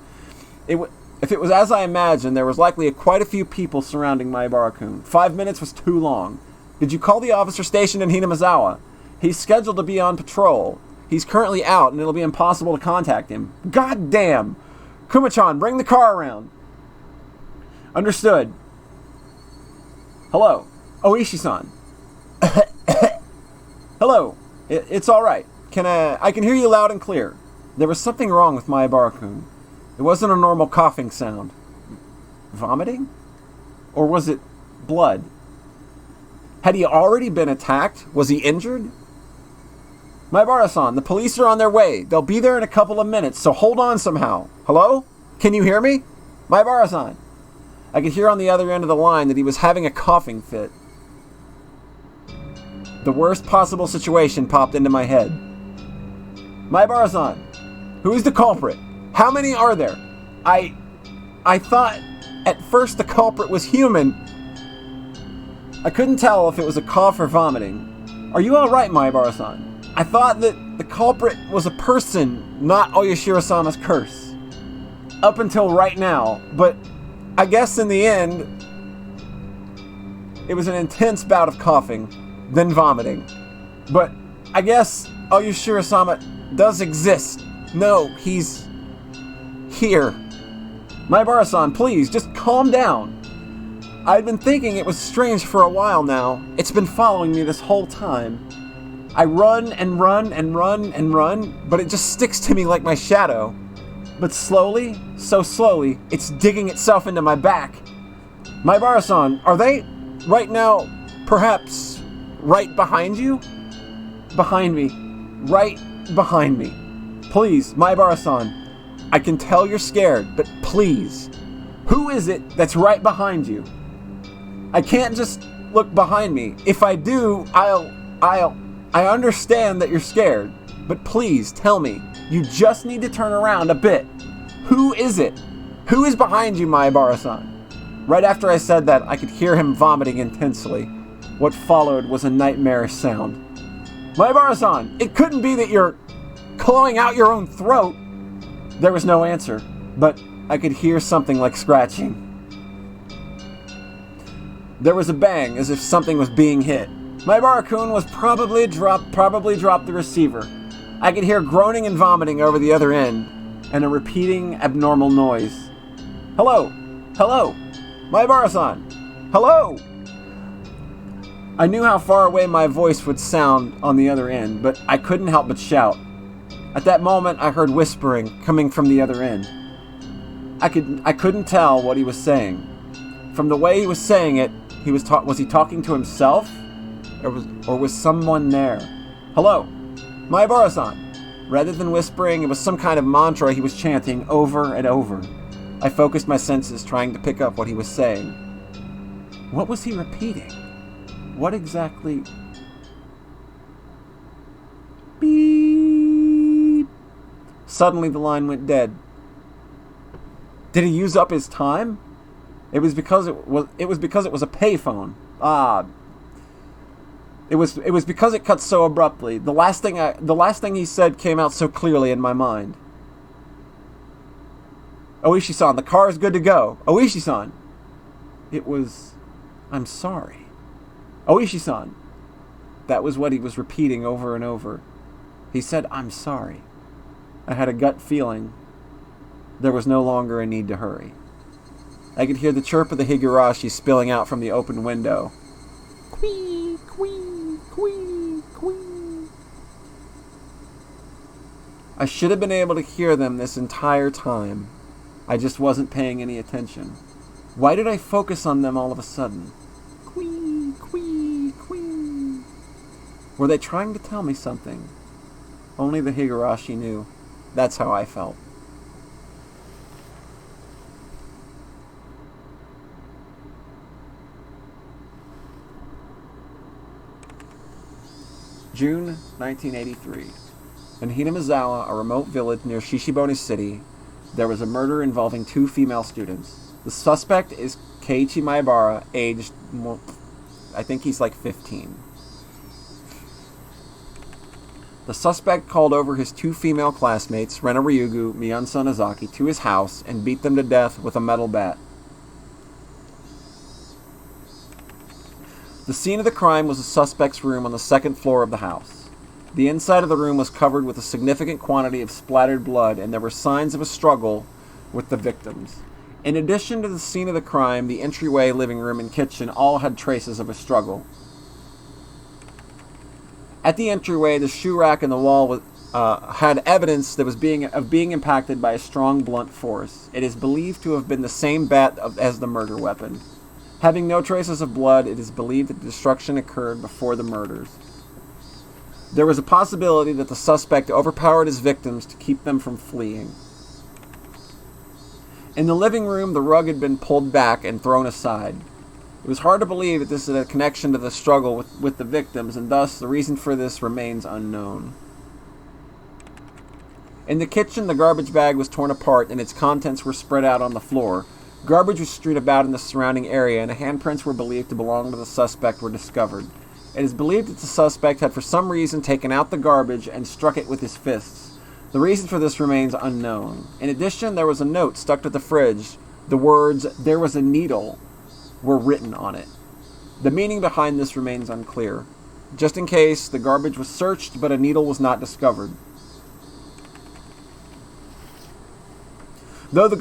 If it was as I imagined, there was likely quite a few people surrounding Maebara-kun. 5 minutes was too long. Did you call the officer stationed in Hinamizawa? He's scheduled to be on patrol. He's currently out, and it'll be impossible to contact him. God damn! Kuma-chan, bring the car around. Understood. Hello. Oishi-san. Hello. It's all right. I can hear you loud and clear. There was something wrong with Maebara-kun. It wasn't a normal coughing sound. Vomiting? Or was it blood? Had he already been attacked? Was he injured? Maebara-san, the police are on their way. They'll be there in a couple of minutes, so hold on somehow. Hello? Can you hear me? Maebara-san. I could hear on the other end of the line that he was having a coughing fit. The worst possible situation popped into my head. Maebara-san, who is the culprit? How many are there? I thought at first the culprit was human. I couldn't tell if it was a cough or vomiting. Are you alright, Maebara-san? I thought that the culprit was a person, not Oyashiro-sama's curse. Up until right now, but I guess in the end, it was an intense bout of coughing, then vomiting. But I guess Oyashiro-sama does exist. No, he's here. Maebara-san, please, just calm down. I've been thinking it was strange for a while now. It's been following me this whole time. I run and run and run and run, but it just sticks to me like my shadow. But slowly, so slowly, it's digging itself into my back. Maebara-san, are they, right now, perhaps, right behind you? Behind me. Right behind me. Please, Maebara-san, I can tell you're scared, but please, who is it that's right behind you? I can't just look behind me. If I do, I understand that you're scared, but please tell me. You just need to turn around a bit. Who is it? Who is behind you, Maebara-san? Right after I said that, I could hear him vomiting intensely. What followed was a nightmarish sound. Maebara-san, it couldn't be that you're clawing out your own throat. There was no answer, but I could hear something like scratching. There was a bang, as if something was being hit. Maebara-kun was probably dropped the receiver. I could hear groaning and vomiting over the other end, and a repeating abnormal noise. Hello! Hello! Maebara-san! Hello! I knew how far away my voice would sound on the other end, but I couldn't help but shout. At that moment, I heard whispering coming from the other end. I couldn't tell what he was saying. From the way he was saying it, was he talking to himself? Or was someone there? Hello! Maebara-san! Rather than whispering, it was some kind of mantra he was chanting over and over. I focused my senses, trying to pick up what he was saying. What was he repeating? What exactly... Beep. Suddenly the line went dead. Did he use up his time? It was because it was a payphone. It was because it cut so abruptly. The last thing he said came out so clearly in my mind. Oishi-san, the car is good to go. Oishi-san. It was, I'm sorry. Oishi-san. That was what he was repeating over and over. He said, I'm sorry. I had a gut feeling there was no longer a need to hurry. I could hear the chirp of the Higurashi spilling out from the open window. Quee, quee, quee, quee. I should have been able to hear them this entire time. I just wasn't paying any attention. Why did I focus on them all of a sudden? Quee, quee, quee. Were they trying to tell me something? Only the Higurashi knew. That's how I felt. June 1983. In Hinamizawa, a remote village near Shishibone City, there was a murder involving 2 female students. The suspect is Keiichi Maebara, aged, I think he's like 15. The suspect called over his 2 female classmates, Rena Ryugu, Miyunsa Nozaki, to his house and beat them to death with a metal bat. The scene of the crime was the suspect's room on the 2nd floor of the house. The inside of the room was covered with a significant quantity of splattered blood, and there were signs of a struggle with the victims. In addition to the scene of the crime, the entryway, living room, and kitchen all had traces of a struggle. At the entryway, the shoe rack in the wall had evidence that was being impacted by a strong blunt force. It is believed to have been the same bat as the murder weapon. Having no traces of blood, it is believed that the destruction occurred before the murders. There was a possibility that the suspect overpowered his victims to keep them from fleeing. In the living room, the rug had been pulled back and thrown aside. It was hard to believe that this had a connection to the struggle with the victims, and thus the reason for this remains unknown. In the kitchen, the garbage bag was torn apart and its contents were spread out on the floor. Garbage was strewn about in the surrounding area, and handprints were believed to belong to the suspect were discovered. It is believed that the suspect had for some reason taken out the garbage and struck it with his fists. The reason for this remains unknown. In addition, there was a note stuck to the fridge. The words, "There was a needle," were written on it. The meaning behind this remains unclear. Just in case, the garbage was searched, but a needle was not discovered. Though the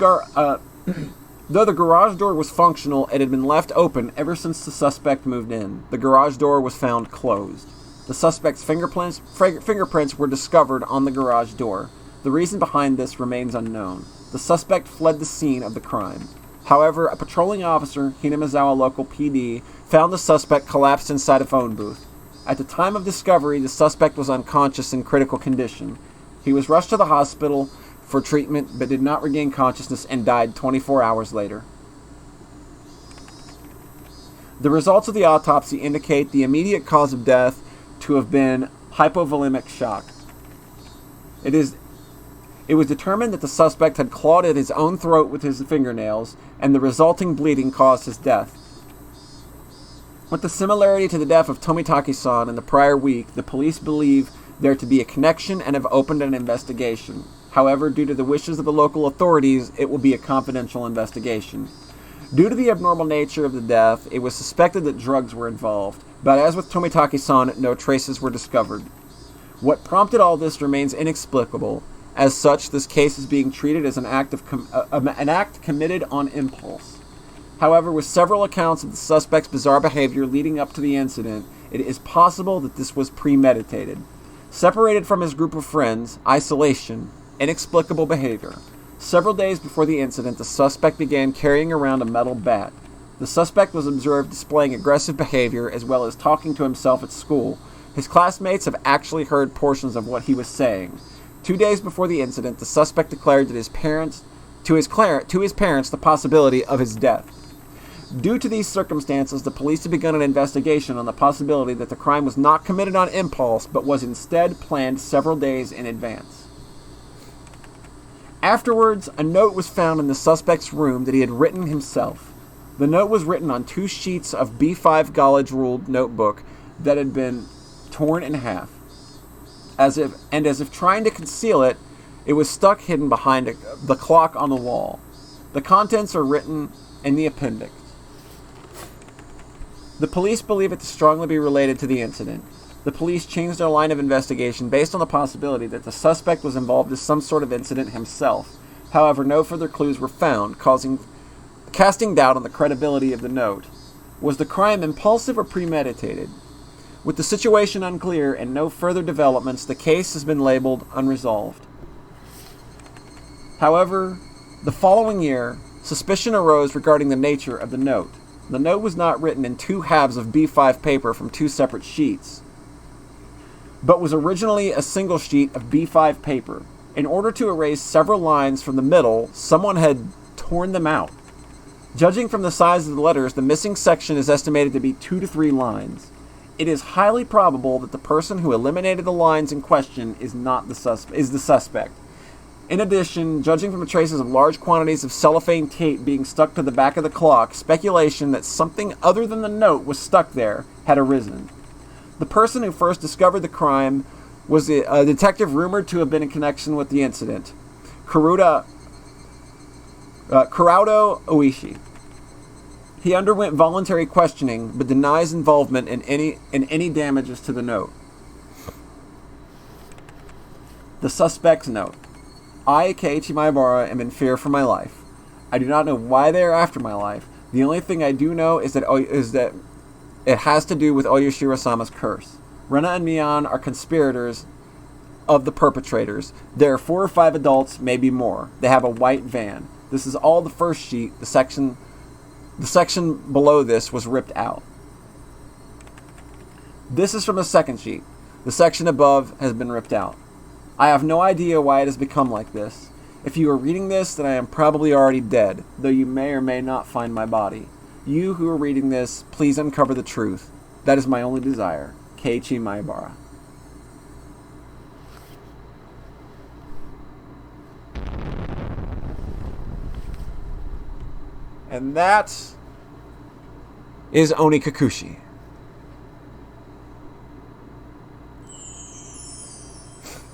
garage door was functional, it had been left open ever since the suspect moved in. The garage door was found closed. The suspect's fingerprints were discovered on the garage door. The reason behind this remains unknown. The suspect fled the scene of the crime. However, a patrolling officer, Hinamizawa Local PD, found the suspect collapsed inside a phone booth. At the time of discovery, the suspect was unconscious in critical condition. He was rushed to the hospital for treatment, but did not regain consciousness and died 24 hours later. The results of the autopsy indicate the immediate cause of death to have been hypovolemic shock. It was determined that the suspect had clawed at his own throat with his fingernails, and the resulting bleeding caused his death. With the similarity to the death of Tomitaki-san in the prior week, the police believe there to be a connection and have opened an investigation. However, due to the wishes of the local authorities, it will be a confidential investigation. Due to the abnormal nature of the death, it was suspected that drugs were involved, but as with Tomitaki-san, no traces were discovered. What prompted all this remains inexplicable. As such, this case is being treated as an act committed on impulse. However, with several accounts of the suspect's bizarre behavior leading up to the incident, it is possible that this was premeditated. Separated from his group of friends, isolation, inexplicable behavior. Several days before the incident, the suspect began carrying around a metal bat. The suspect was observed displaying aggressive behavior as well as talking to himself at school. His classmates have actually heard portions of what he was saying. 2 days before the incident, the suspect declared to his parents the possibility of his death. Due to these circumstances, the police have begun an investigation on the possibility that the crime was not committed on impulse, but was instead planned several days in advance. Afterwards, a note was found in the suspect's room that he had written himself. The note was written on 2 sheets of B5 college-ruled notebook that had been torn in half. As if trying to conceal it, it was stuck hidden behind the clock on the wall. The contents are written in the appendix. The police believe it to strongly be related to the incident. The police changed their line of investigation based on the possibility that the suspect was involved in some sort of incident himself. However, no further clues were found, casting doubt on the credibility of the note. Was the crime impulsive or premeditated? With the situation unclear and no further developments, the case has been labeled unresolved. However, the following year, suspicion arose regarding the nature of the note. The note was not written in 2 halves of B5 paper from 2 separate sheets. but was originally a single sheet of B5 paper. In order to erase several lines from the middle, someone had torn them out. Judging from the size of the letters, the missing section is estimated to be 2 to 3 lines. It is highly probable that the person who eliminated the lines in question is the suspect. In addition, judging from the traces of large quantities of cellophane tape being stuck to the back of the clock, speculation that something other than the note was stuck there had arisen. The person who first discovered the crime was a detective rumored to have been in connection with the incident, Kurado Oishi. He underwent voluntary questioning, but denies involvement in any damages to the note. The suspect's note. I, Keiichi Maebara, am in fear for my life. I do not know why they are after my life. The only thing I do know is that it has to do with Oyashiro-sama's curse. Rena and Mion are conspirators of the perpetrators. There are 4 or 5 adults, maybe more. They have a white van. This is all the first sheet. The section below this was ripped out. This is from the second sheet. The section above has been ripped out. I have no idea why it has become like this. If you are reading this, then I am probably already dead, though you may or may not find my body. You who are reading this, please uncover the truth. That is my only desire. Keiichi Maebara. And that is Onikakushi.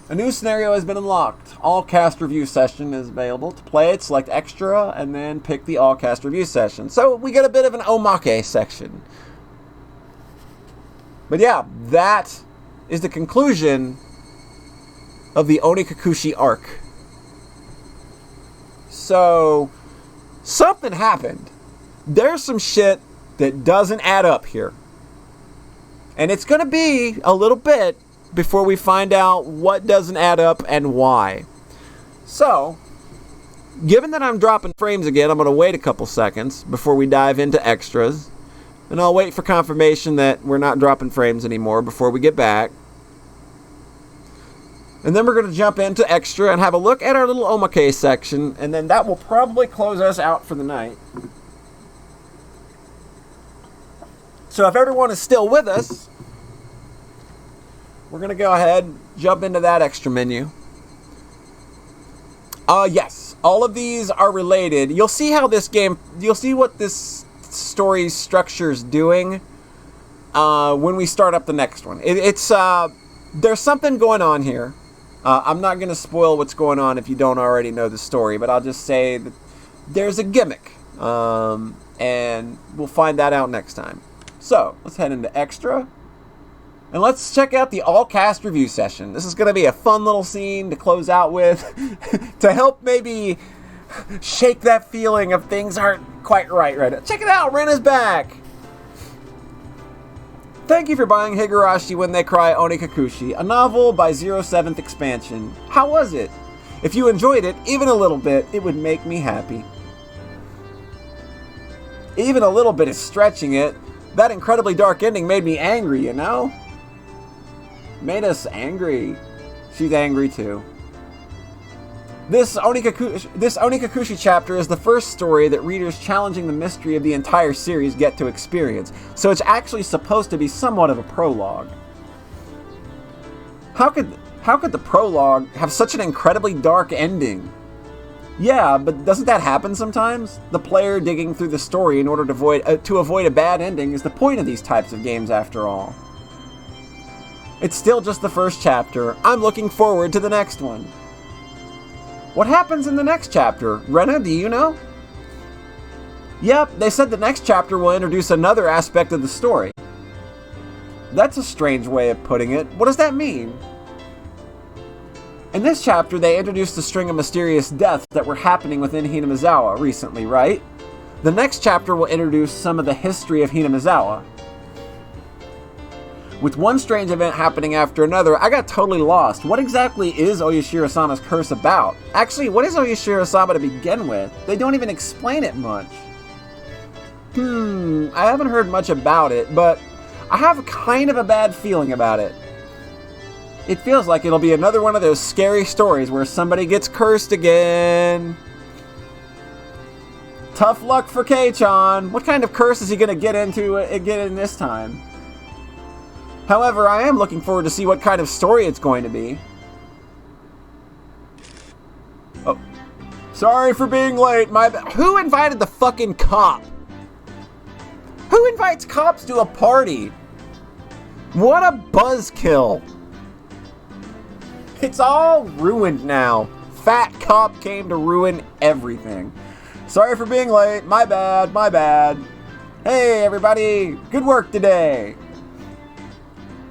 A new scenario has been unlocked. All cast review session is available. To play it, select extra, and then pick the all cast review session. So we get a bit of an omake section. But yeah, that is the conclusion of the Onikakushi arc. So something happened. There's some shit that doesn't add up here. And it's going to be a little bit before we find out what doesn't add up and why. So, given that I'm dropping frames again, I'm going to wait a couple seconds before we dive into extras. And I'll wait for confirmation that we're not dropping frames anymore before we get back. And then we're going to jump into extra and have a look at our little omake section. And then that will probably close us out for the night. So if everyone is still with us, we're going to go ahead, jump into that extra menu. Yes, all of these are related. You'll see how this game, you'll see what this story structure is doing when we start up the next one. There's something going on here. I'm not going to spoil what's going on if you don't already know the story, but I'll just say that there's a gimmick, and we'll find that out next time. So, let's head into extra. And let's check out the all-cast review session. This is going to be a fun little scene to close out with to help maybe shake that feeling of things aren't quite right now. Check it out, Ren is back! Thank you for buying Higurashi When They Cry Onikakushi, a novel by 07th Expansion. How was it? If you enjoyed it, even a little bit, it would make me happy. Even a little bit is stretching it. That incredibly dark ending made me angry, you know? Made us angry. She's angry too. This Onikakushi chapter is the first story that readers challenging the mystery of the entire series get to experience, so it's actually supposed to be somewhat of a prologue. How could the prologue have such an incredibly dark ending? Yeah, but doesn't that happen sometimes? The player digging through the story in order to avoid a bad ending is the point of these types of games after all. It's still just the first chapter. I'm looking forward to the next one. What happens in the next chapter? Rena, do you know? Yep, they said the next chapter will introduce another aspect of the story. That's a strange way of putting it. What does that mean? In this chapter, they introduced a string of mysterious deaths that were happening within Hinamizawa recently, right? The next chapter will introduce some of the history of Hinamizawa. With one strange event happening after another, I got totally lost. What exactly is Oyashiro-sama's curse about? Actually, what is Oyashiro-sama to begin with? They don't even explain it much. I haven't heard much about it, but I have kind of a bad feeling about it. It feels like it'll be another one of those scary stories where somebody gets cursed again. Tough luck for Kei-chan. What kind of curse is he going to get in this time? However, I am looking forward to see what kind of story it's going to be. Oh. Sorry for being late. Who invited the fucking cop? Who invites cops to a party? What a buzzkill. It's all ruined now. Fat cop came to ruin everything. Sorry for being late. My bad, my bad. Hey, everybody. Good work today.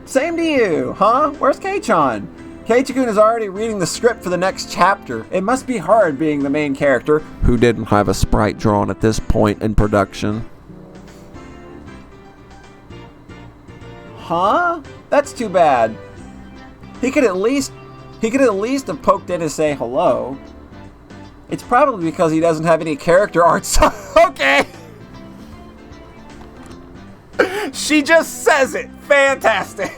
Same to you, huh? Where's Kei-chan? Keiichi-kun is already reading the script for the next chapter. It must be hard being the main character who didn't have a sprite drawn at this point in production. Huh? That's too bad. He could at least have poked in to say hello. It's probably because he doesn't have any character arts. Okay. She just says it. Fantastic.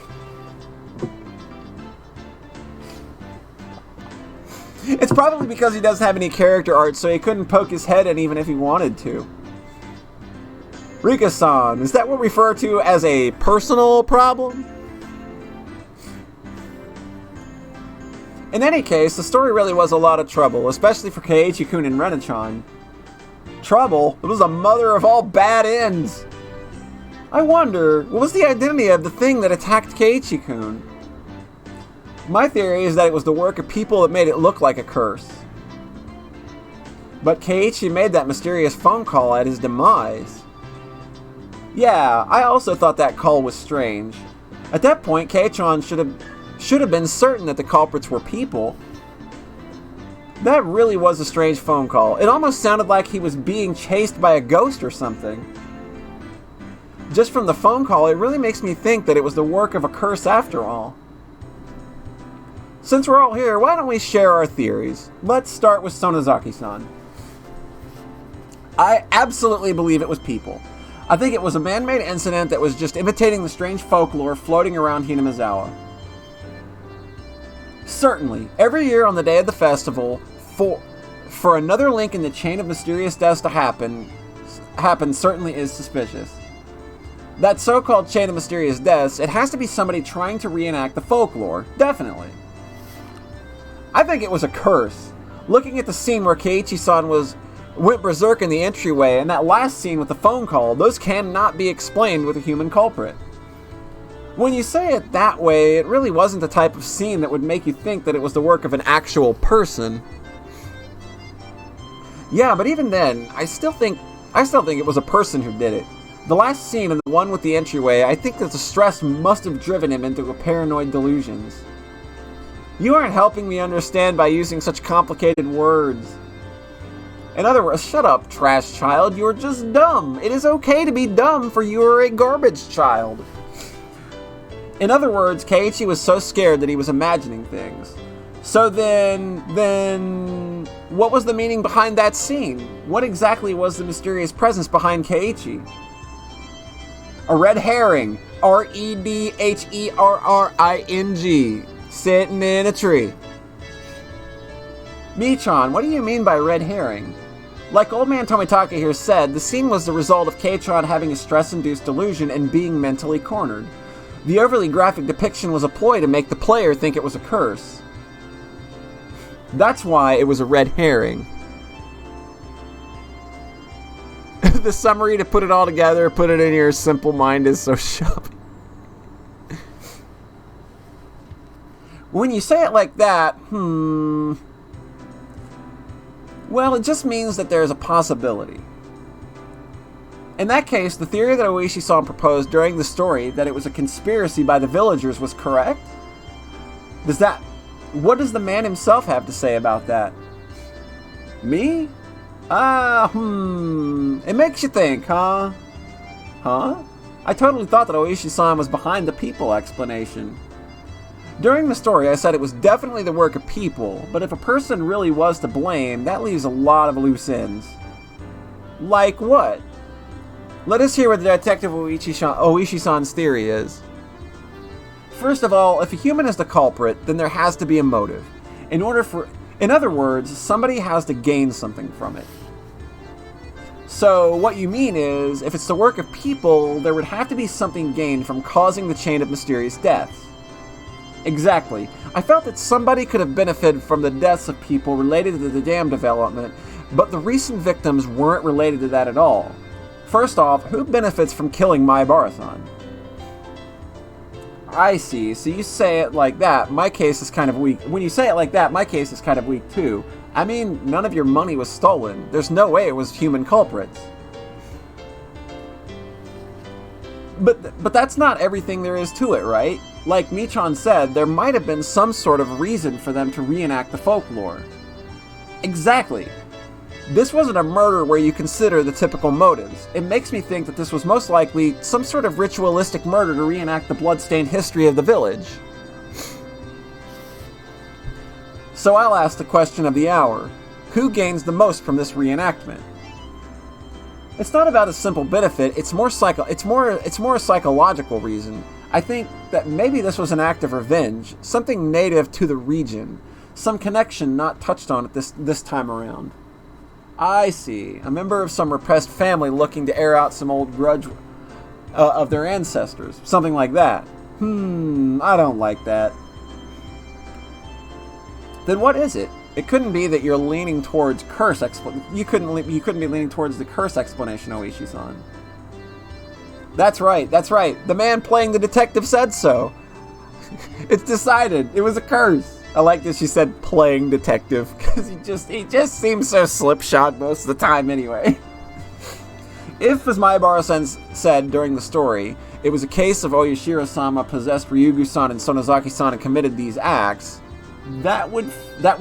It's probably because he doesn't have any character art, so he couldn't poke his head in even if he wanted to. Rika-san, is that what we refer to as a personal problem? In any case, the story really was a lot of trouble, especially for Keiichi-kun and Ren-chan. Trouble? It was the mother of all bad ends. I wonder, what was the identity of the thing that attacked Keiichi-kun? My theory is that it was the work of people that made it look like a curse. But Keiichi made that mysterious phone call at his demise. Yeah, I also thought that call was strange. At that point, Kei-chan should have been certain that the culprits were people. That really was a strange phone call. It almost sounded like he was being chased by a ghost or something. Just from the phone call, it really makes me think that it was the work of a curse after all. Since we're all here, why don't we share our theories? Let's start with Sonozaki-san. I absolutely believe it was people. I think it was a man-made incident that was just imitating the strange folklore floating around Hinamizawa. Certainly, every year on the day of the festival, for another link in the chain of mysterious deaths to happen certainly is suspicious. That so-called chain of mysterious deaths, it has to be somebody trying to reenact the folklore, definitely. I think it was a curse. Looking at the scene where Keiichi-san went berserk in the entryway, and that last scene with the phone call, those cannot be explained with a human culprit. When you say it that way, it really wasn't the type of scene that would make you think that it was the work of an actual person. Yeah, but even then, I still think it was a person who did it. The last scene and the one with the entryway, I think that the stress must have driven him into paranoid delusions. You aren't helping me understand by using such complicated words. In other words, shut up, trash child, you're just dumb. It is okay to be dumb, for you are a garbage child. In other words, Keiichi was so scared that he was imagining things. So then, what was the meaning behind that scene? What exactly was the mysterious presence behind Keiichi? A red herring. R-E-D-H-E-R-R-I-N-G. Sitting in a tree. Michan, what do you mean by red herring? Like old man Tomitaka here said, the scene was the result of Kei-chan having a stress-induced delusion and being mentally cornered. The overly graphic depiction was a ploy to make the player think it was a curse. That's why it was a red herring. The summary to put it all together, put it in your simple mind is so sharp. When you say it like that, well, it just means that there's a possibility. In that case, the theory that Oishi-san proposed during the story that it was a conspiracy by the villagers was correct? What does the man himself have to say about that? Me? It makes you think, huh? Huh? I totally thought that Oishi-san was behind the people explanation. During the story, I said it was definitely the work of people, but if a person really was to blame, that leaves a lot of loose ends. Like what? Let us hear what the Detective Oishi-san's theory is. First of all, if a human is the culprit, then there has to be a motive. In other words, somebody has to gain something from it. So what you mean is, if it's the work of people, there would have to be something gained from causing the chain of mysterious deaths. Exactly. I felt that somebody could have benefited from the deaths of people related to the dam development, but the recent victims weren't related to that at all. First off, who benefits from killing Mahabharatan? I see. So you say it like that, my case is kind of weak. When you say it like that, my case is kind of weak too. I mean, none of your money was stolen. There's no way it was human culprits. But that's not everything there is to it, right? Like Michan said, there might have been some sort of reason for them to reenact the folklore. Exactly. This wasn't a murder where you consider the typical motives. It makes me think that this was most likely some sort of ritualistic murder to reenact the blood-stained history of the village. So I'll ask the question of the hour. Who gains the most from this reenactment? It's not about a simple benefit, it's more a psychological reason. I think that maybe this was an act of revenge, something native to the region, some connection not touched on at this time around. I see. A member of some repressed family looking to air out some old grudge of their ancestors. Something like that. I don't like that. Then what is it? It couldn't be that you're leaning towards curse you couldn't be leaning towards the curse explanation, Oishi-san. That's right. The man playing the detective said so. It's decided. It was a curse. I like that she said playing detective, because he just seems so slipshod most of the time anyway. If, as Mahabara-san said during the story, it was a case of Oyashiro-sama possessed Ryugu-san and Sonozaki-san and committed these acts, that would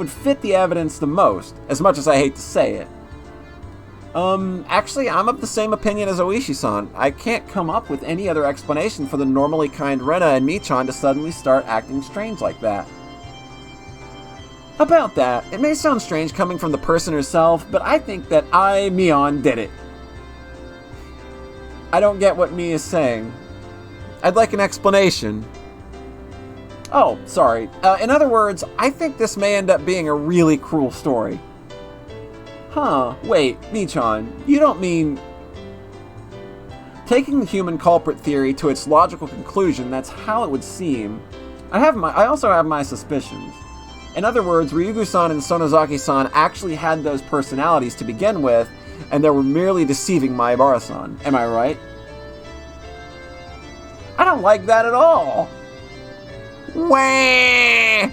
fit the evidence the most, as much as I hate to say it. Actually, I'm of the same opinion as Oishi-san. I can't come up with any other explanation for the normally kind Rena and Michan to suddenly start acting strange like that. About that, it may sound strange coming from the person herself, but I think that Mion, did it. I don't get what Mi is saying. I'd like an explanation. Oh, sorry. In other words, I think this may end up being a really cruel story. Huh, wait, Michan, you don't mean... Taking the human culprit theory to its logical conclusion, that's how it would seem. I also have my suspicions. In other words, Ryugu-san and Sonozaki-san actually had those personalities to begin with, and they were merely deceiving Mahabara-san. Am I right? I don't like that at all! Wah!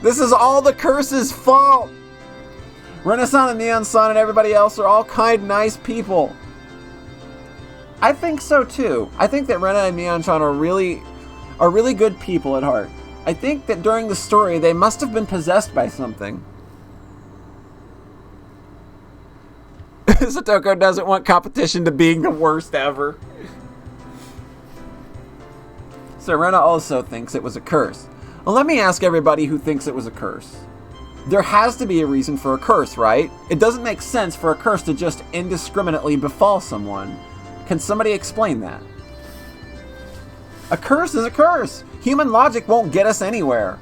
This is all the curse's fault! Rena-san and Neon-san and everybody else are all kind, nice people. I think so too. I think that Rena and Neon-san are really good people at heart. I think that during the story, they must have been possessed by something. Satoko doesn't want competition to being the worst ever. So Rena also thinks it was a curse. Well, let me ask everybody who thinks it was a curse. There has to be a reason for a curse, right? It doesn't make sense for a curse to just indiscriminately befall someone. Can somebody explain that? A curse is a curse! Human logic won't get us anywhere.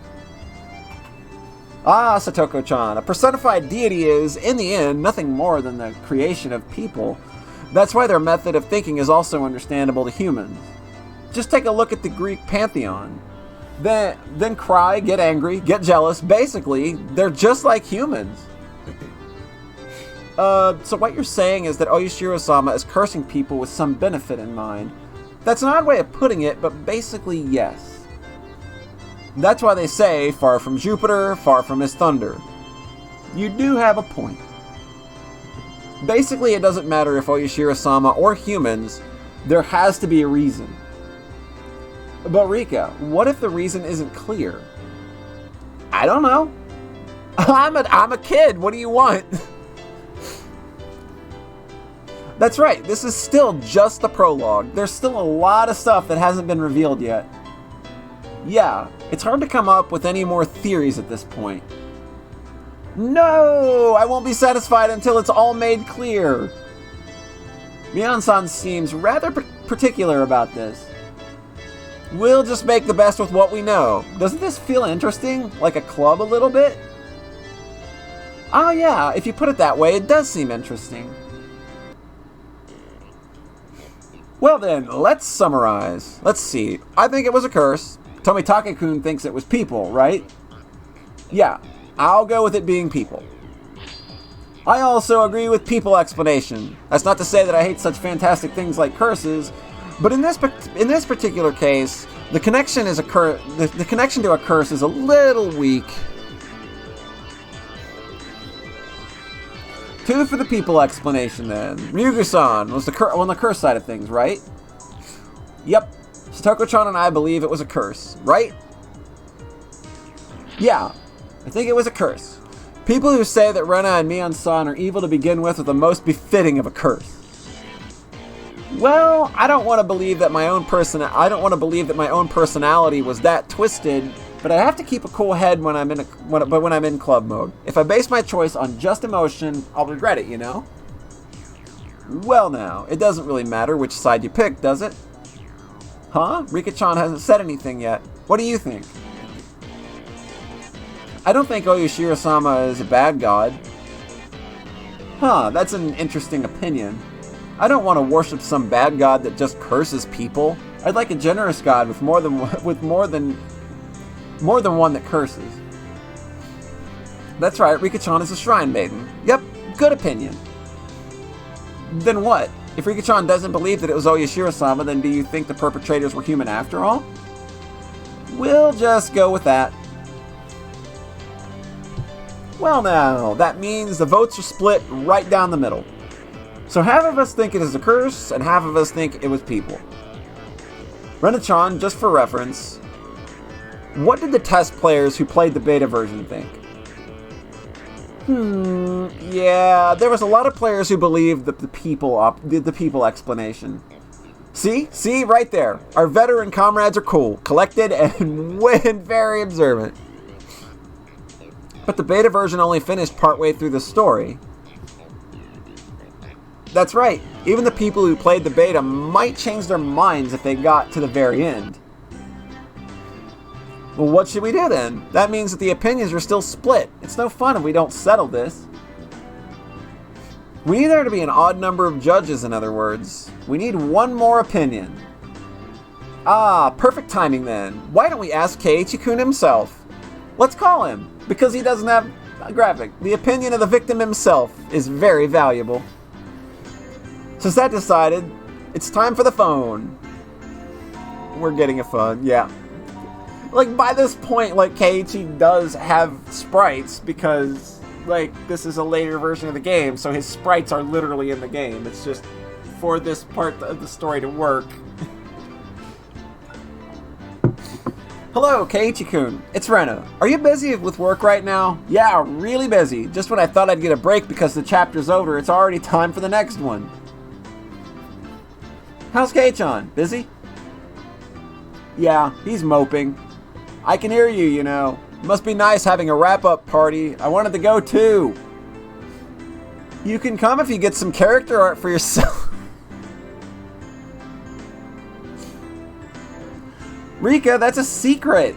Ah, Satoko-chan, a personified deity is, in the end, nothing more than the creation of people. That's why their method of thinking is also understandable to humans. Just take a look at the Greek pantheon. Then cry, get angry, get jealous. Basically, they're just like humans. So what you're saying is that Oyashiro-sama is cursing people with some benefit in mind. That's an odd way of putting it, but basically, yes. That's why they say, far from Jupiter, far from his thunder. You do have a point. Basically, it doesn't matter if Oyashiro-sama or humans, there has to be a reason. But Rika, what if the reason isn't clear? I don't know. I'm a kid, what do you want? That's right, this is still just the prologue. There's still a lot of stuff that hasn't been revealed yet. Yeah, it's hard to come up with any more theories at this point. No! I won't be satisfied until it's all made clear. Mion-san seems rather particular about this. We'll just make the best with what we know. Doesn't this feel interesting? Like a club a little bit? Oh yeah, if you put it that way, it does seem interesting. Well then, let's summarize. Let's see. I think it was a curse. Tomitake-kun thinks it was people, right? Yeah, I'll go with it being people. I also agree with people explanation. That's not to say that I hate such fantastic things like curses, but in this particular case, the connection is the connection to a curse is a little weak. 2 for the people explanation then. Ryugu-san was on the curse side of things, right? Yep. Satoko-chan and I believe it was a curse, right? Yeah, I think it was a curse. People who say that Rena and Mion-san are evil to begin with are the most befitting of a curse. Well, I don't want to believe that my own personality was that twisted, but I have to keep a cool head when I'm in club mode. If I base my choice on just emotion, I'll regret it, you know? Well now, it doesn't really matter which side you pick, does it? Huh? Rika-chan hasn't said anything yet. What do you think? I don't think Oyashiro-sama is a bad god. Huh, that's an interesting opinion. I don't want to worship some bad god that just curses people. I'd like a generous god with more than one that curses. That's right, Rika-chan is a shrine maiden. Yep, good opinion. Then what? If Rika-chan doesn't believe that it was Oyashiro-sama, then do you think the perpetrators were human after all? We'll just go with that. Well now, that means the votes are split right down the middle. So half of us think it is a curse, and half of us think it was people. Rena-chan, just for reference, what did the test players who played the beta version think? Yeah, there was a lot of players who believed the people explanation. See, right there. Our veteran comrades are cool, collected, and very observant. But the beta version only finished partway through the story. That's right, even the people who played the beta might change their minds if they got to the very end. Well, what should we do then? That means that the opinions are still split. It's no fun if we don't settle this. We need there to be an odd number of judges, in other words. We need one more opinion. Ah, perfect timing then. Why don't we ask Keiichi-kun himself? Let's call him, because he doesn't have a graphic. The opinion of the victim himself is very valuable. Since that decided, it's time for the phone. We're getting a phone, yeah. Like, by this point, like, Keiichi does have sprites because, like, this is a later version of the game, so his sprites are literally in the game. It's just for this part of the story to work. Hello, Keiichi-kun. It's Rena. Are you busy with work right now? Yeah, really busy. Just when I thought I'd get a break because the chapter's over, it's already time for the next one. How's Kei-chan? Busy? Yeah, he's moping. I can hear you, you know. Must be nice having a wrap-up party. I wanted to go too. You can come if you get some character art for yourself. Rika, that's a secret.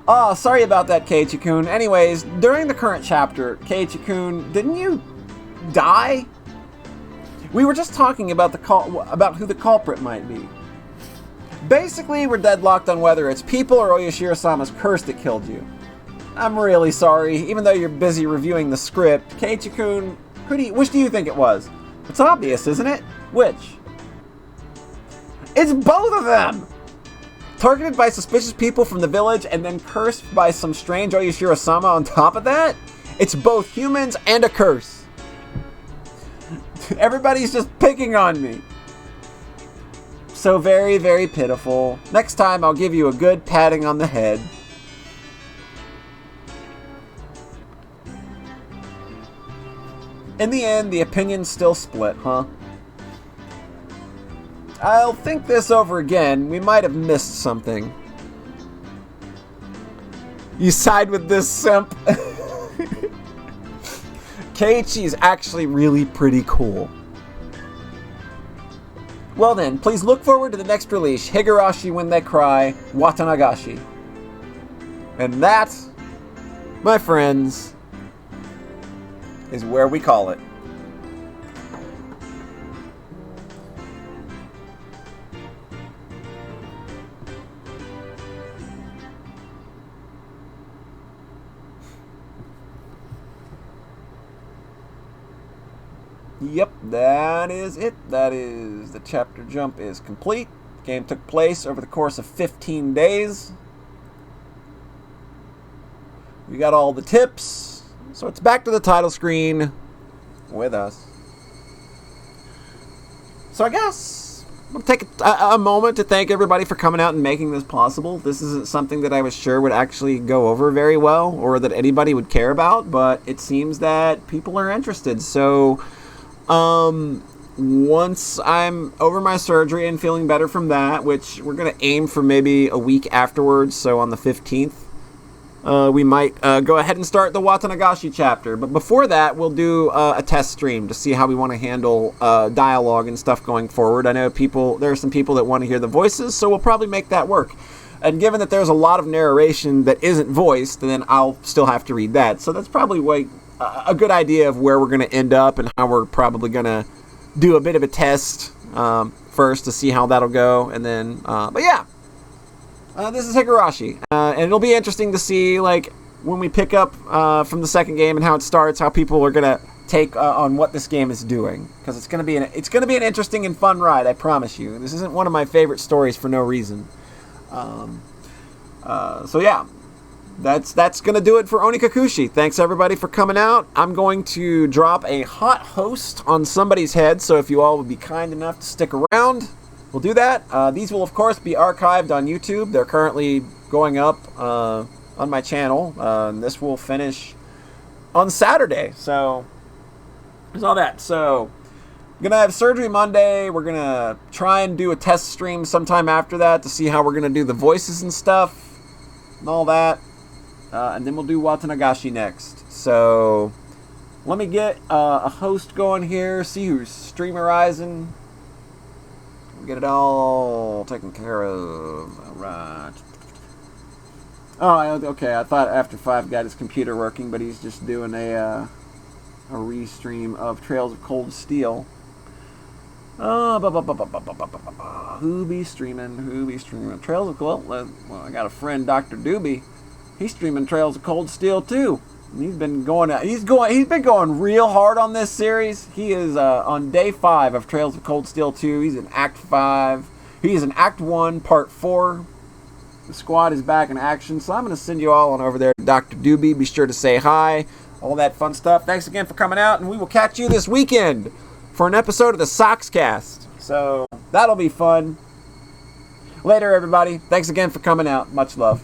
Oh, sorry about that, Keiichi-kun. Anyways, during the current chapter, Keiichi-kun, didn't you die? We were just talking about who the culprit might be. Basically, we're deadlocked on whether it's people or Oyashiro-sama's curse that killed you. I'm really sorry, even though you're busy reviewing the script. Keiichi-kun, which do you think it was? It's obvious, isn't it? Which? It's both of them! Targeted by suspicious people from the village and then cursed by some strange Oyashiro-sama on top of that? It's both humans and a curse. Everybody's just picking on me. So very, very pitiful. Next time I'll give you a good patting on the head. In the end, the opinion's still split, huh? I'll think this over again. We might have missed something. You side with this simp? Keiichi is actually really pretty cool. Well then, please look forward to the next release, Higurashi When They Cry, Watanagashi. And that, my friends, is where we call it. Yep, that is it. That is the chapter jump is complete. The game took place over the course of 15 days. We got all the tips. So it's back to the title screen with us. So I guess I'll take a moment to thank everybody for coming out and making this possible. This isn't something that I was sure would actually go over very well or that anybody would care about, but it seems that people are interested. So once I'm over my surgery and feeling better from that, which we're going to aim for maybe a week afterwards, so on the 15th, we might go ahead and start the Watanagashi chapter. But before that, we'll do a test stream to see how we want to handle dialogue and stuff going forward. I know there are some people that want to hear the voices, so we'll probably make that work. And given that there's a lot of narration that isn't voiced, then I'll still have to read that. So that's probably a good idea of where we're going to end up and how we're probably going to do a bit of a test first to see how that'll go. And then, but yeah. This is Higurashi, and it'll be interesting to see, like, when we pick up from the second game and how it starts, how people are gonna take on what this game is doing, because it's gonna be an interesting and fun ride. I promise you. This isn't one of my favorite stories for no reason. So yeah, that's gonna do it for Onikakushi. Thanks everybody for coming out. I'm going to drop a hot host on somebody's head, so if you all would be kind enough to stick around, we'll do that. These will, of course, be archived on YouTube. They're currently going up on my channel. This will finish on Saturday. So, there's all that. So, I'm going to have surgery Monday. We're going to try and do a test stream sometime after that to see how we're going to do the voices and stuff and all that. And then we'll do Watanagashi next. So, let me get a host going here. See who's streamerizing. Get it all taken care of. All right. Oh, okay. I thought After 5 got his computer working, but he's just doing a restream of Trails of Cold Steel. Who be streaming? Trails of Cold. Well, I got a friend, Dr. Doobie. He's streaming Trails of Cold Steel too. He's been going real hard on this series. He is on day 5 of Trails of Cold Steel 2. He's in Act 5. He's in Act 1, Part 4. The squad is back in action, so I'm going to send you all on over there to Dr. Doobie. Be sure to say hi, all that fun stuff. Thanks again for coming out, and we will catch you this weekend for an episode of the Sockscast. So that'll be fun. Later, everybody. Thanks again for coming out. Much love.